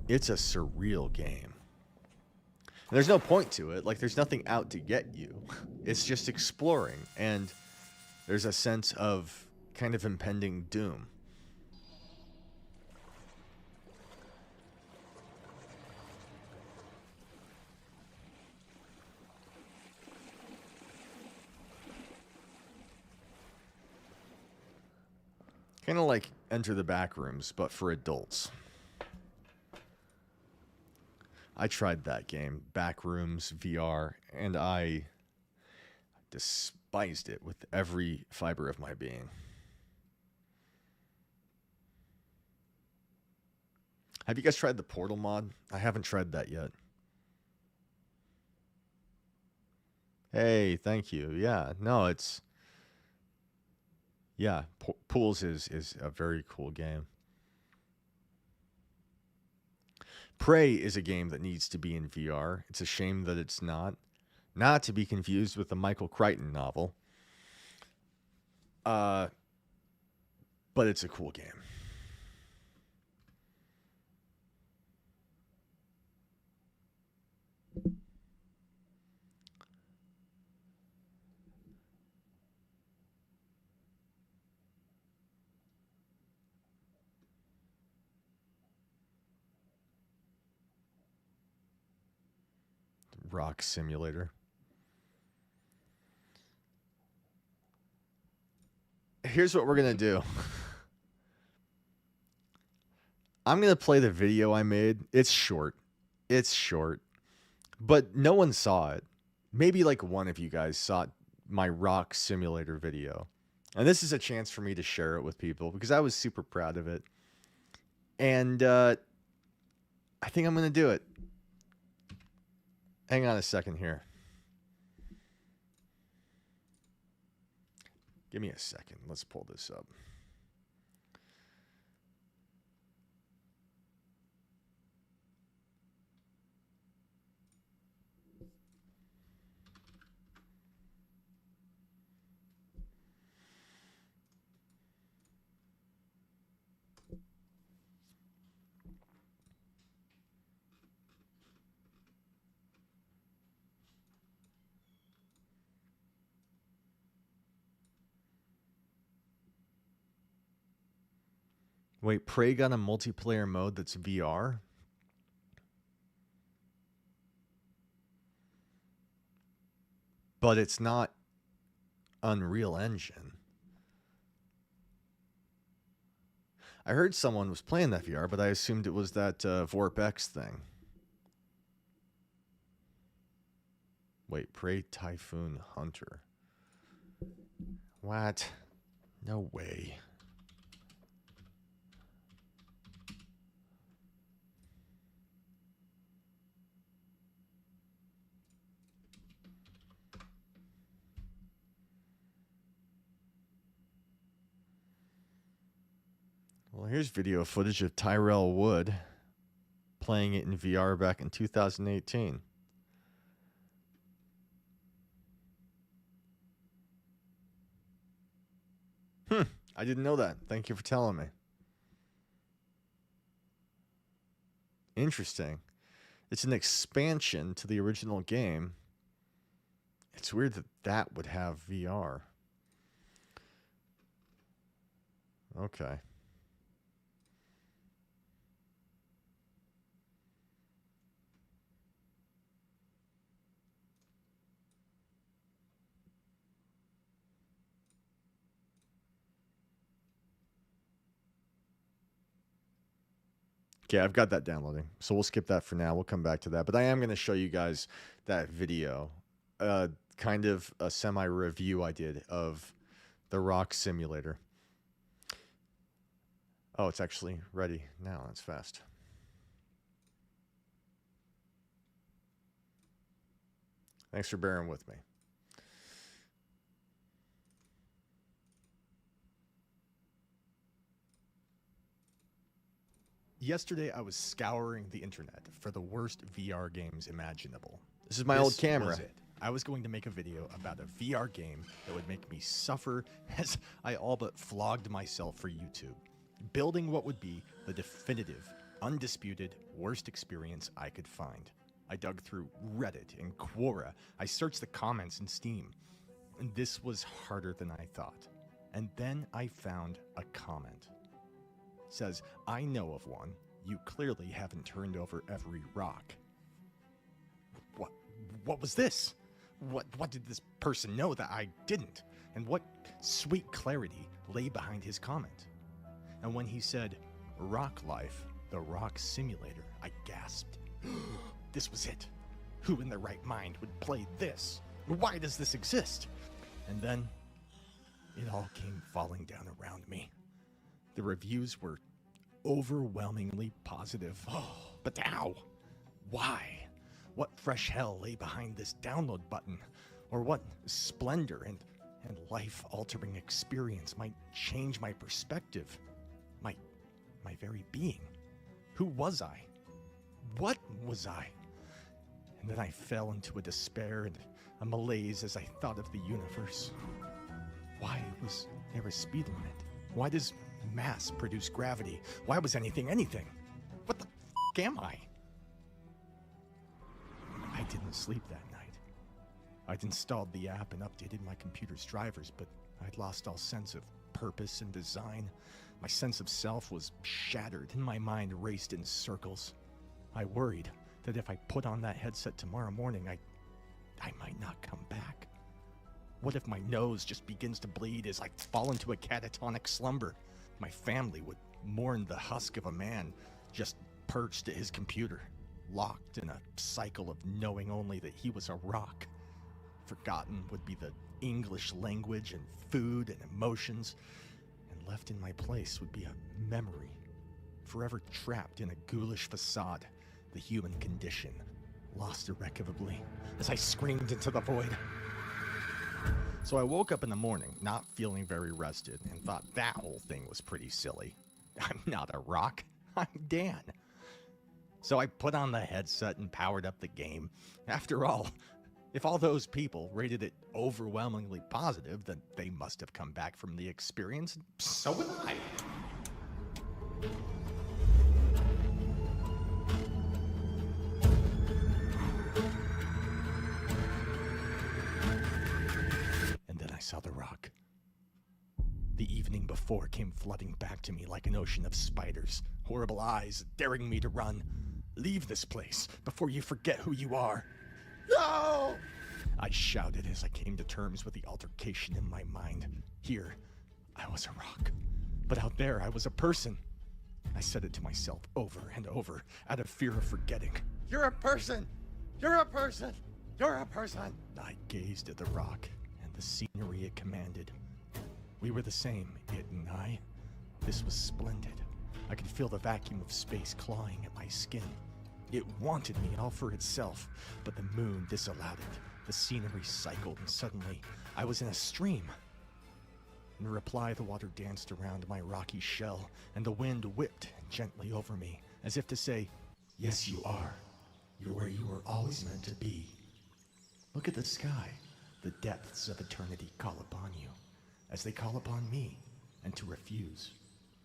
It's a surreal game. And there's no point to it. Like, there's nothing out to get you. It's just exploring. And there's a sense of kind of impending doom. Kind of like Enter the Backrooms, but for adults. I tried that game, Backrooms VR, and I despised it with every fiber of my being. Have you guys tried the Portal mod? I haven't tried that yet. Hey, thank you. Yeah, no, it's... Yeah, Pools is a very cool game. Prey is a game that needs to be in VR. It's a shame that it's not. Not to be confused with the Michael Crichton novel. But it's a cool game. Rock Simulator. Here's what we're going to do. I'm going to play the video I made. It's short. It's short. But no one saw it. Maybe like one of you guys saw my Rock Simulator video. And this is a chance for me to share it with people because I was super proud of it. And I think I'm going to do it. Hang on a second here. Give me a second. Let's pull this up. Wait, Prey got a multiplayer mode that's VR? But it's not Unreal Engine. I heard someone was playing that VR, but I assumed it was that VorpX thing. Wait, Prey Typhoon Hunter. What? No way. Well, here's video footage of Tyrell Wood playing it in VR back in 2018. I didn't know that. Thank you for telling me. Interesting. It's an expansion to the original game. It's weird that that would have VR. Okay. Okay, I've got that downloading, so we'll skip that for now. We'll come back to that, but I am going to show you guys that video, kind of a semi-review I did of the Rock Simulator. Oh, it's actually ready now. That's fast. Thanks for bearing with me. Yesterday, I was scouring the internet for the worst VR games imaginable. This is my old camera. Was it. I was going to make a video about a VR game that would make me suffer as I all but flogged myself for YouTube, building what would be the definitive, undisputed worst experience I could find. I dug through Reddit and Quora. I searched the comments in Steam, and this was harder than I thought. And then I found a comment. Says, I know of one. You clearly haven't turned over every rock. What was this? What did this person know that I didn't? And what sweet clarity lay behind his comment? And when he said, Rock Life, the Rock Simulator, I gasped. This was it. Who in their right mind would play this? Why does this exist? And then it all came falling down around me. The reviews were overwhelmingly positive. But how? Why? What fresh hell lay behind this download button? Or what splendor and life-altering experience might change my perspective? My very being? Who was I? What was I? And then I fell into a despair and a malaise as I thought of the universe. Why was there a speed limit? Why does mass produce gravity? Why was anything anything? What the f*** am I? I didn't sleep that night. I'd installed the app and updated my computer's drivers, but I'd lost all sense of purpose and design. My sense of self was shattered and my mind raced in circles. I worried that if I put on that headset tomorrow morning, I might not come back. What if my nose just begins to bleed as I fall into a catatonic slumber? My family would mourn the husk of a man just perched at his computer, locked in a cycle of knowing only that he was a rock. Forgotten would be the English language and food and emotions, and left in my place would be a memory, forever trapped in a ghoulish facade, the human condition, lost irrevocably as I screamed into the void. So I woke up in the morning, not feeling very rested, and thought that whole thing was pretty silly. I'm not a rock, I'm Dan. So I put on the headset and powered up the game. After all, if all those people rated it overwhelmingly positive, then they must have come back from the experience, and so would I. And then I saw the rock. The evening before came flooding back to me like an ocean of spiders, horrible eyes daring me to run. Leave this place before you forget who you are. No! I shouted as I came to terms with the altercation in my mind. Here, I was a rock, but out there I was a person. I said it to myself over and over out of fear of forgetting. You're a person! You're a person! You're a person! I gazed at the rock and the scenery it commanded. We were the same, it and I. This was splendid. I could feel the vacuum of space clawing at my skin. It wanted me all for itself, but the moon disallowed it. The scenery cycled, and suddenly I was in a stream. In reply, the water danced around my rocky shell, and the wind whipped gently over me, as if to say, yes, you are. You're where you were always meant to be. Look at the sky. The depths of eternity call upon you, as they call upon me, and to refuse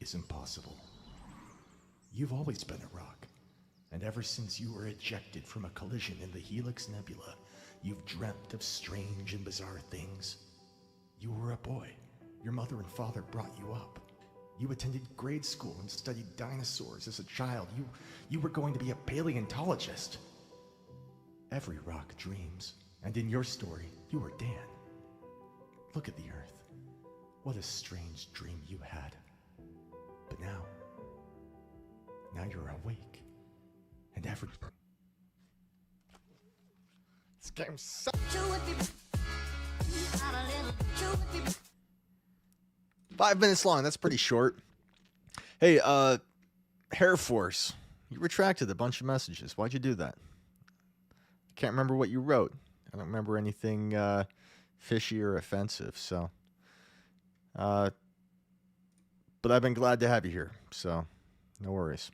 is impossible. You've always been a rock, and ever since you were ejected from a collision in the Helix Nebula, you've dreamt of strange and bizarre things. You were a boy. Your mother and father brought you up. You attended grade school and studied dinosaurs as a child. You were going to be a paleontologist. Every rock dreams, and in your story, you were Dan. Look at the Earth. What a strange dream you had. But now you're awake. And every... This game sucks. 5 minutes long, that's pretty short. Hey, Hair Force, you retracted a bunch of messages. Why'd you do that? I can't remember what you wrote. I don't remember anything fishy or offensive, so... but I've been glad to have you here, so no worries.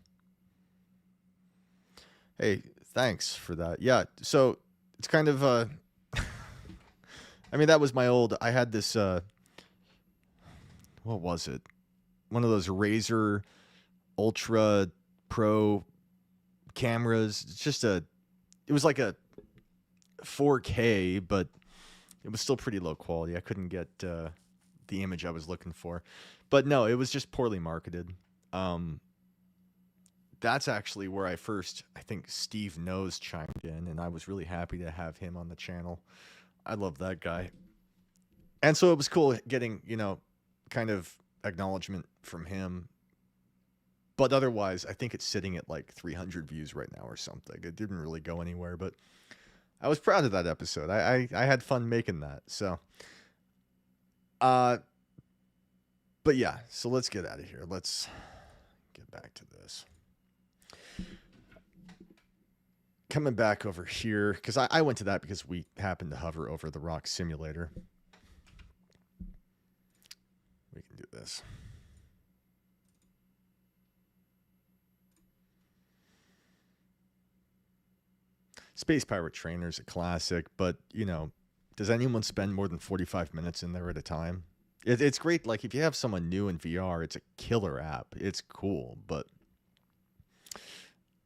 Hey, thanks for that. Yeah, so it's kind of... I mean, that was my old... I had this... what was it? One of those Razer Ultra Pro cameras. It's just a... It was like a 4K, but it was still pretty low quality. I couldn't get the image I was looking for. But no, it was just poorly marketed. That's actually where I first, I think Steve Knows chimed in, and I was really happy to have him on the channel. I love that guy. And so it was cool getting, you know, kind of acknowledgement from him But otherwise, I think it's sitting at like 300 views right now or something. It didn't really go anywhere, but I was proud of that episode. I had fun making that. So, but yeah, so let's get out of here. Let's get back to this. Coming back over here, because I went to that because we happened to hover over the rock simulator. We can do this. Space Pirate Trainer's a classic, but, you know, does anyone spend more than 45 minutes in there at a time? It's great. Like, if you have someone new in VR, it's a killer app. It's cool, but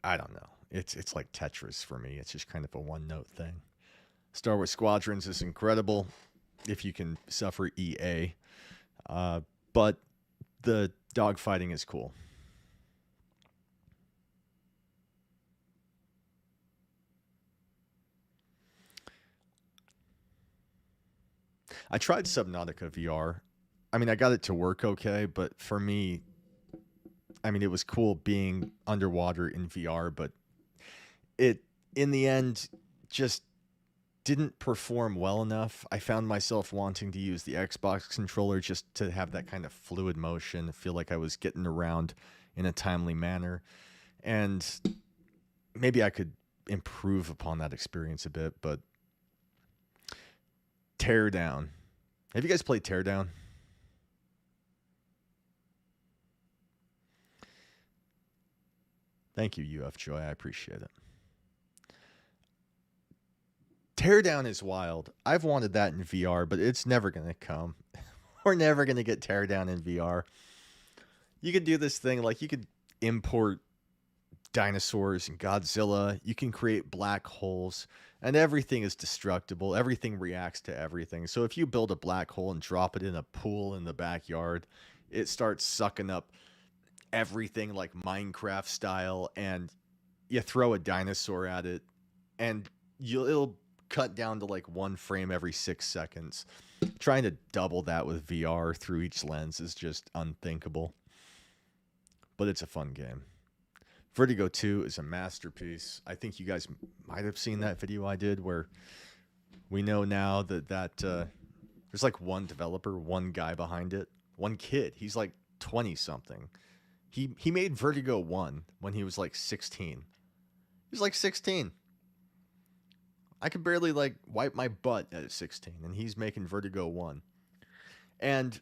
I don't know. It's like Tetris for me. It's just kind of a one-note thing. Star Wars Squadrons is incredible if you can suffer EA, but the dogfighting is cool. I tried Subnautica VR. I mean, I got it to work okay, but for me, I mean, it was cool being underwater in VR, but it, in the end, just didn't perform well enough. I found myself wanting to use the Xbox controller just to have that kind of fluid motion, feel like I was getting around in a timely manner. And maybe I could improve upon that experience a bit, but Teardown. Have you guys played Teardown? Thank you, UF Joy. I appreciate it. Teardown is wild. I've wanted that in VR, but it's never going to come. We're never going to get Teardown in VR. You could do this thing, like you could import dinosaurs and Godzilla. You can create black holes, and everything is destructible. Everything reacts to everything. So if you build a black hole and drop it in a pool in the backyard, it starts sucking up everything like Minecraft style, and you throw a dinosaur at it, and it'll cut down to like 1 frame every 6 seconds. Trying to double that with VR through each lens is just unthinkable. But it's a fun game. Vertigo 2 is a masterpiece. I think you guys might have seen that video I did where we know now that there's like one developer, one guy behind it, one kid. He's like 20 something. He made Vertigo 1 when he was like 16. He was like 16. I could barely like wipe my butt at 16, and he's making Vertigo 1. And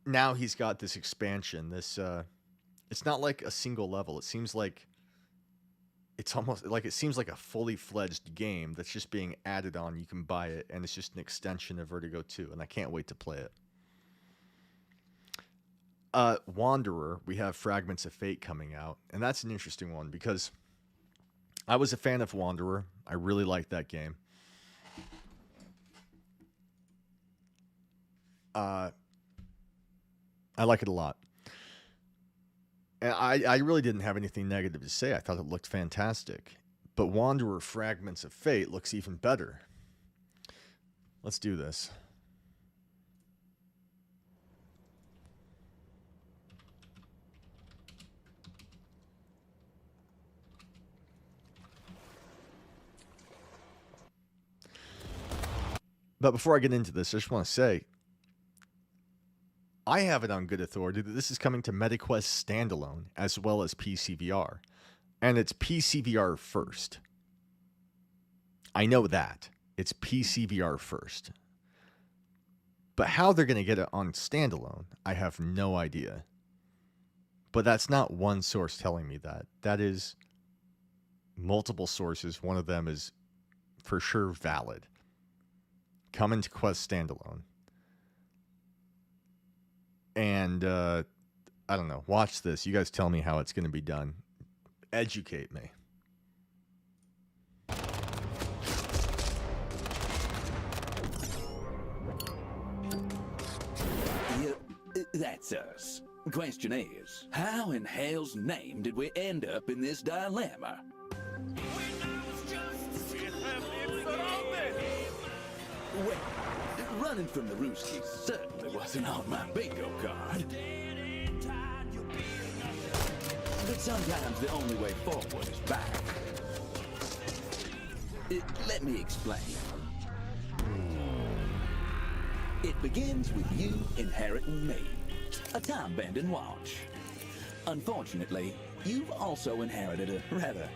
now he's got this expansion, this it's not like a single level. It seems like it's almost like it seems like a fully fledged game that's just being added on. You can buy it, and it's just an extension of Vertigo 2, and I can't wait to play it. Wanderer, we have Fragments of Fate coming out, and that's an interesting one because I was a fan of Wanderer. I really liked that game. I like it a lot. And I really didn't have anything negative to say. I thought it looked fantastic. But Wanderer Fragments of Fate looks even better. Let's do this. But before I get into this, I just want to say, I have it on good authority that this is coming to MetaQuest standalone as well as PCVR. And it's PCVR first. I know that. It's PCVR first. But how they're going to get it on standalone, I have no idea. But that's not one source telling me that. That is multiple sources. One of them is for sure valid. Coming to Quest standalone. And, I don't know. Watch this. You guys tell me how it's going to be done. Educate me. That's us. Question is, how in hell's name did we end up in this dilemma? Well, running from the Rooskies certainly wasn't on my bingo card. Sometimes the only way forward is back. Let me explain. It begins with you inheriting me, a time-bending watch. Unfortunately, you've also inherited a rather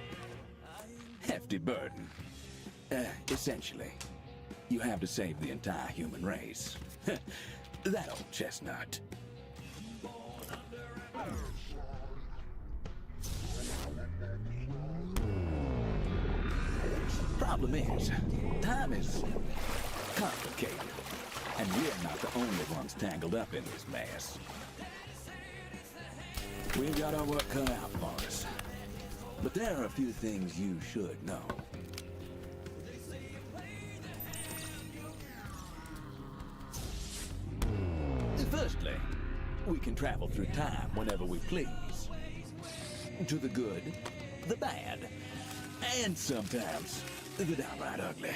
hefty burden. Essentially, you have to save the entire human race. That old chestnut. Problem is, time is complicated, and we're not the only ones tangled up in this mess. We've got our work cut out for us, but there are a few things you should know. Firstly, we can travel through time whenever we please. To the good, the bad, and sometimes the downright ugly.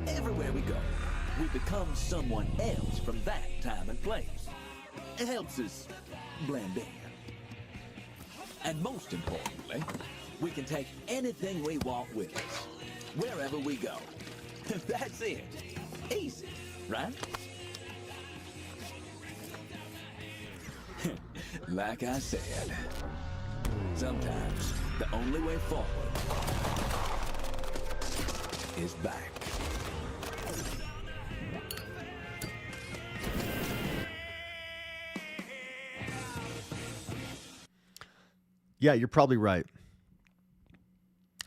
Everywhere we go, we become someone else from that time and place. It helps us blend in. And most importantly, we can take anything we want with us, wherever we go. That's it. Easy, right? Like I said, sometimes the only way forward is back. Yeah, you're probably right.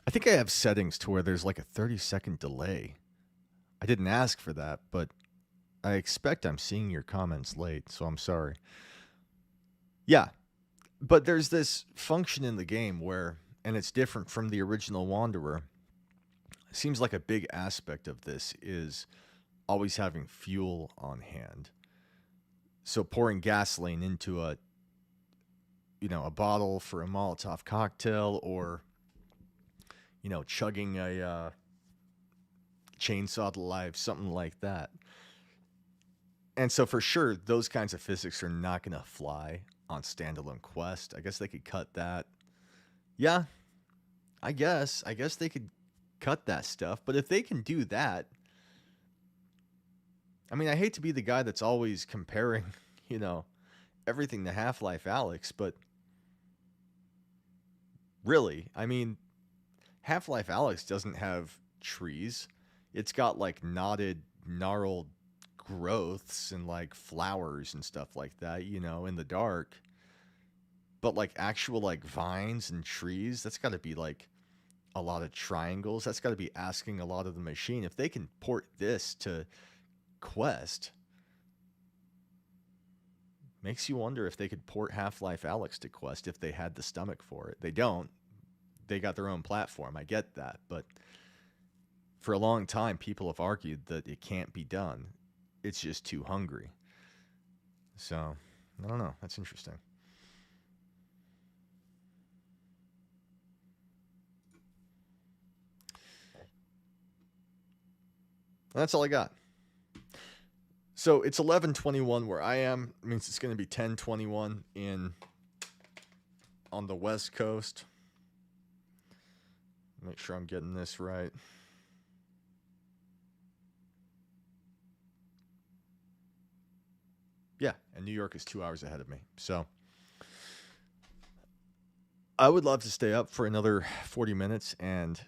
I think I have settings to where there's like a 30-second delay. I didn't ask for that, but I expect I'm seeing your comments late, so I'm sorry. Yeah, but there's this function in the game where, and it's different from the original Wanderer, it seems like a big aspect of this is always having fuel on hand. So pouring gasoline into a bottle for a Molotov cocktail, or, chugging a chainsaw to life, something like that. And so for sure, those kinds of physics are not going to fly on standalone Quest. I guess they could cut that. Yeah, I guess they could cut that stuff. But if they can do that, I mean, I hate to be the guy that's always comparing, everything to Half-Life Alyx, but really, I mean, Half-Life Alyx doesn't have trees. It's got like knotted, gnarled growths and like flowers and stuff like that, in the dark. But like actual like vines and trees, that's got to be like a lot of triangles. That's got to be asking a lot of the machine. If they can port this to Quest, makes you wonder if they could port Half-Life Alyx to Quest if they had the stomach for it. They don't. They got their own platform. I get that. But for a long time, people have argued that it can't be done. It's just too hungry. So, I don't know. That's interesting. That's all I got. So it's 11:21 where I am. It means it's going to be 10:21 on the West Coast. Make sure I'm getting this right. Yeah, and New York is 2 hours ahead of me. So I would love to stay up for another 40 minutes and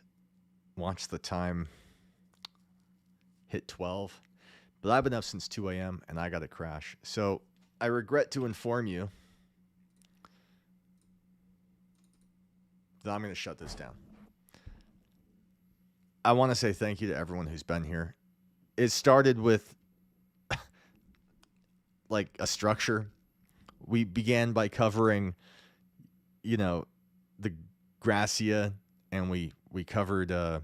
watch the time hit 12. But I've been up since 2 a.m. and I got to crash. So I regret to inform you that I'm going to shut this down. I want to say thank you to everyone who's been here. It started with like a structure. We began by covering, the Gracia, and we covered, the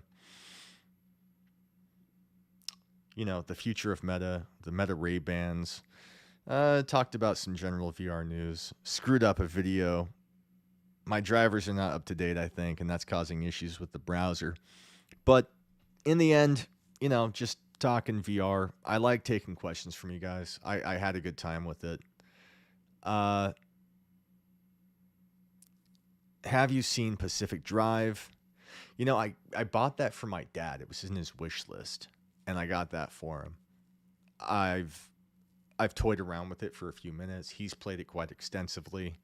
future of Meta, the Meta Raybans. Talked about some general VR news. Screwed up a video. My drivers are not up to date, I think, and that's causing issues with the browser. But in the end, just talking VR. I like taking questions from you guys. I had a good time with it. Have you seen Pacific Drive? You know, I bought that for my dad. It was in his wish list, and I got that for him. I've toyed around with it for a few minutes. He's played it quite extensively.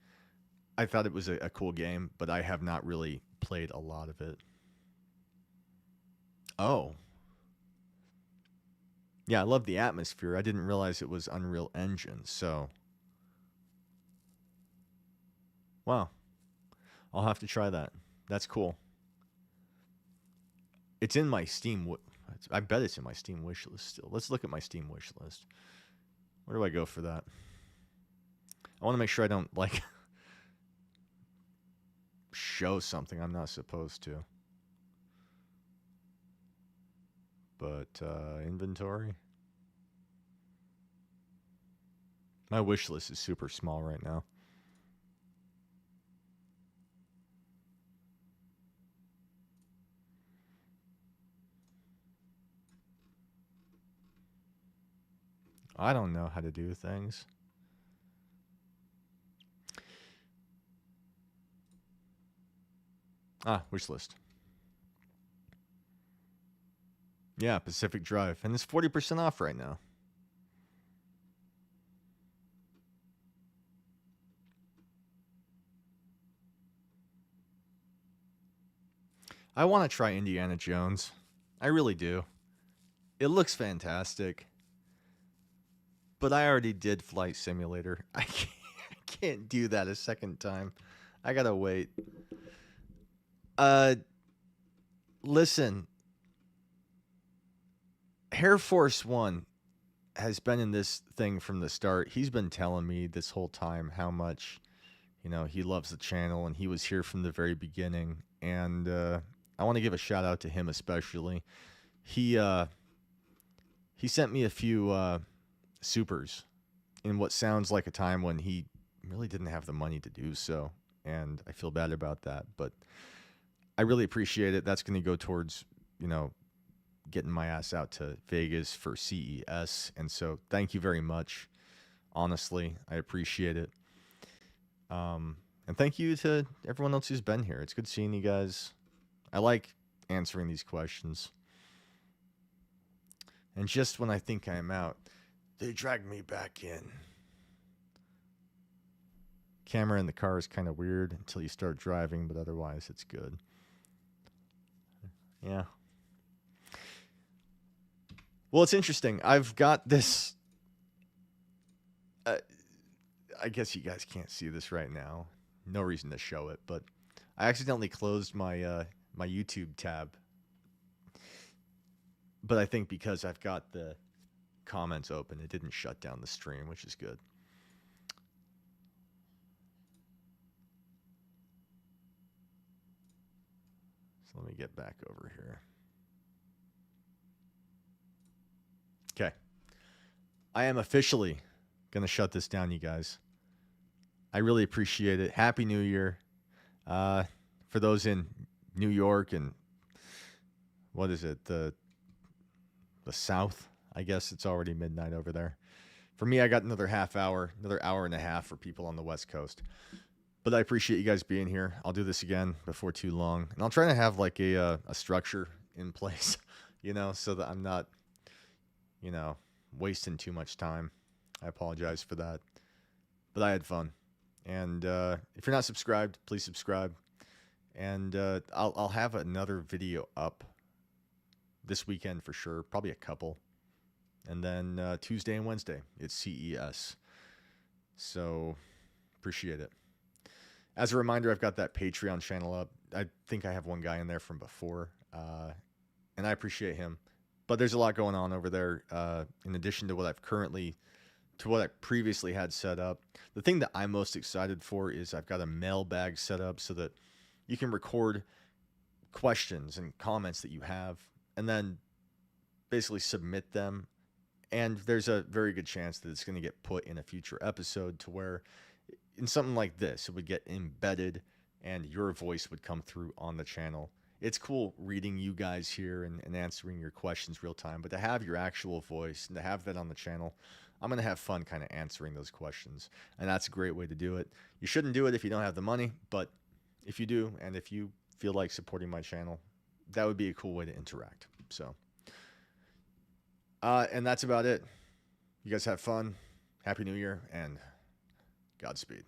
I thought it was a cool game, but I have not really played a lot of it. Oh. Yeah, I love the atmosphere. I didn't realize it was Unreal Engine, so... Wow. I'll have to try that. That's cool. It's in my Steam... I bet it's in my Steam wish list still. Let's look at my Steam wish list. Where do I go for that? I want to make sure I don't, like... show something I'm not supposed to. But, inventory. My wish list is super small right now. I don't know how to do things. Wish list. Yeah, Pacific Drive. And it's 40% off right now. I want to try Indiana Jones. I really do. It looks fantastic. But I already did Flight Simulator. I can't do that a second time. I gotta wait. Listen. Air Force One has been in this thing from the start. He's been telling me this whole time how much, you know, he loves the channel, and he was here from the very beginning. And I want to give a shout out to him especially. He sent me a few supers in what sounds like a time when he really didn't have the money to do so, and I feel bad about that, but I really appreciate it. That's going to go towards, you know, getting my ass out to Vegas for CES, and so thank you very much. Honestly, I appreciate it. And thank you to everyone else who's been here. It's good seeing you guys. I like answering these questions. And just when I think I'm out, they drag me back in. Camera in the car is kind of weird until you start driving, but otherwise it's good. Yeah. Well, it's interesting. I've got this... I guess you guys can't see this right now. No reason to show it, but I accidentally closed my my YouTube tab. But I think because I've got the comments open, it didn't shut down the stream, which is good. So let me get back over here. Okay. I am officially going to shut this down, you guys. I really appreciate it. Happy New Year. For those in New York and what is it? The South. I guess it's already midnight over there. For me, I got another half hour, another hour and a half for people on the West Coast. But I appreciate you guys being here. I'll do this again before too long. And I'll try to have like a structure in place, you know, so that I'm not, you know, wasting too much time. I apologize for that. But I had fun. And if you're not subscribed, please subscribe. And I'll have another video up this weekend for sure. Probably a couple. And then Tuesday and Wednesday, it's CES. So appreciate it. As a reminder, I've got that Patreon channel up. I think I have one guy in there from before. And I appreciate him. But there's a lot going on over there. In addition to what I previously had set up. The thing that I'm most excited for is I've got a mailbag set up so that you can record questions and comments that you have and then basically submit them. And there's a very good chance that it's going to get put in a future episode to where in something like this, it would get embedded and your voice would come through on the channel. It's cool reading you guys here and answering your questions real time, but to have your actual voice and to have that on the channel, I'm going to have fun kind of answering those questions. And that's a great way to do it. You shouldn't do it if you don't have the money, but if you do, and if you feel like supporting my channel, that would be a cool way to interact. So, and that's about it. You guys have fun. Happy New Year, and Godspeed.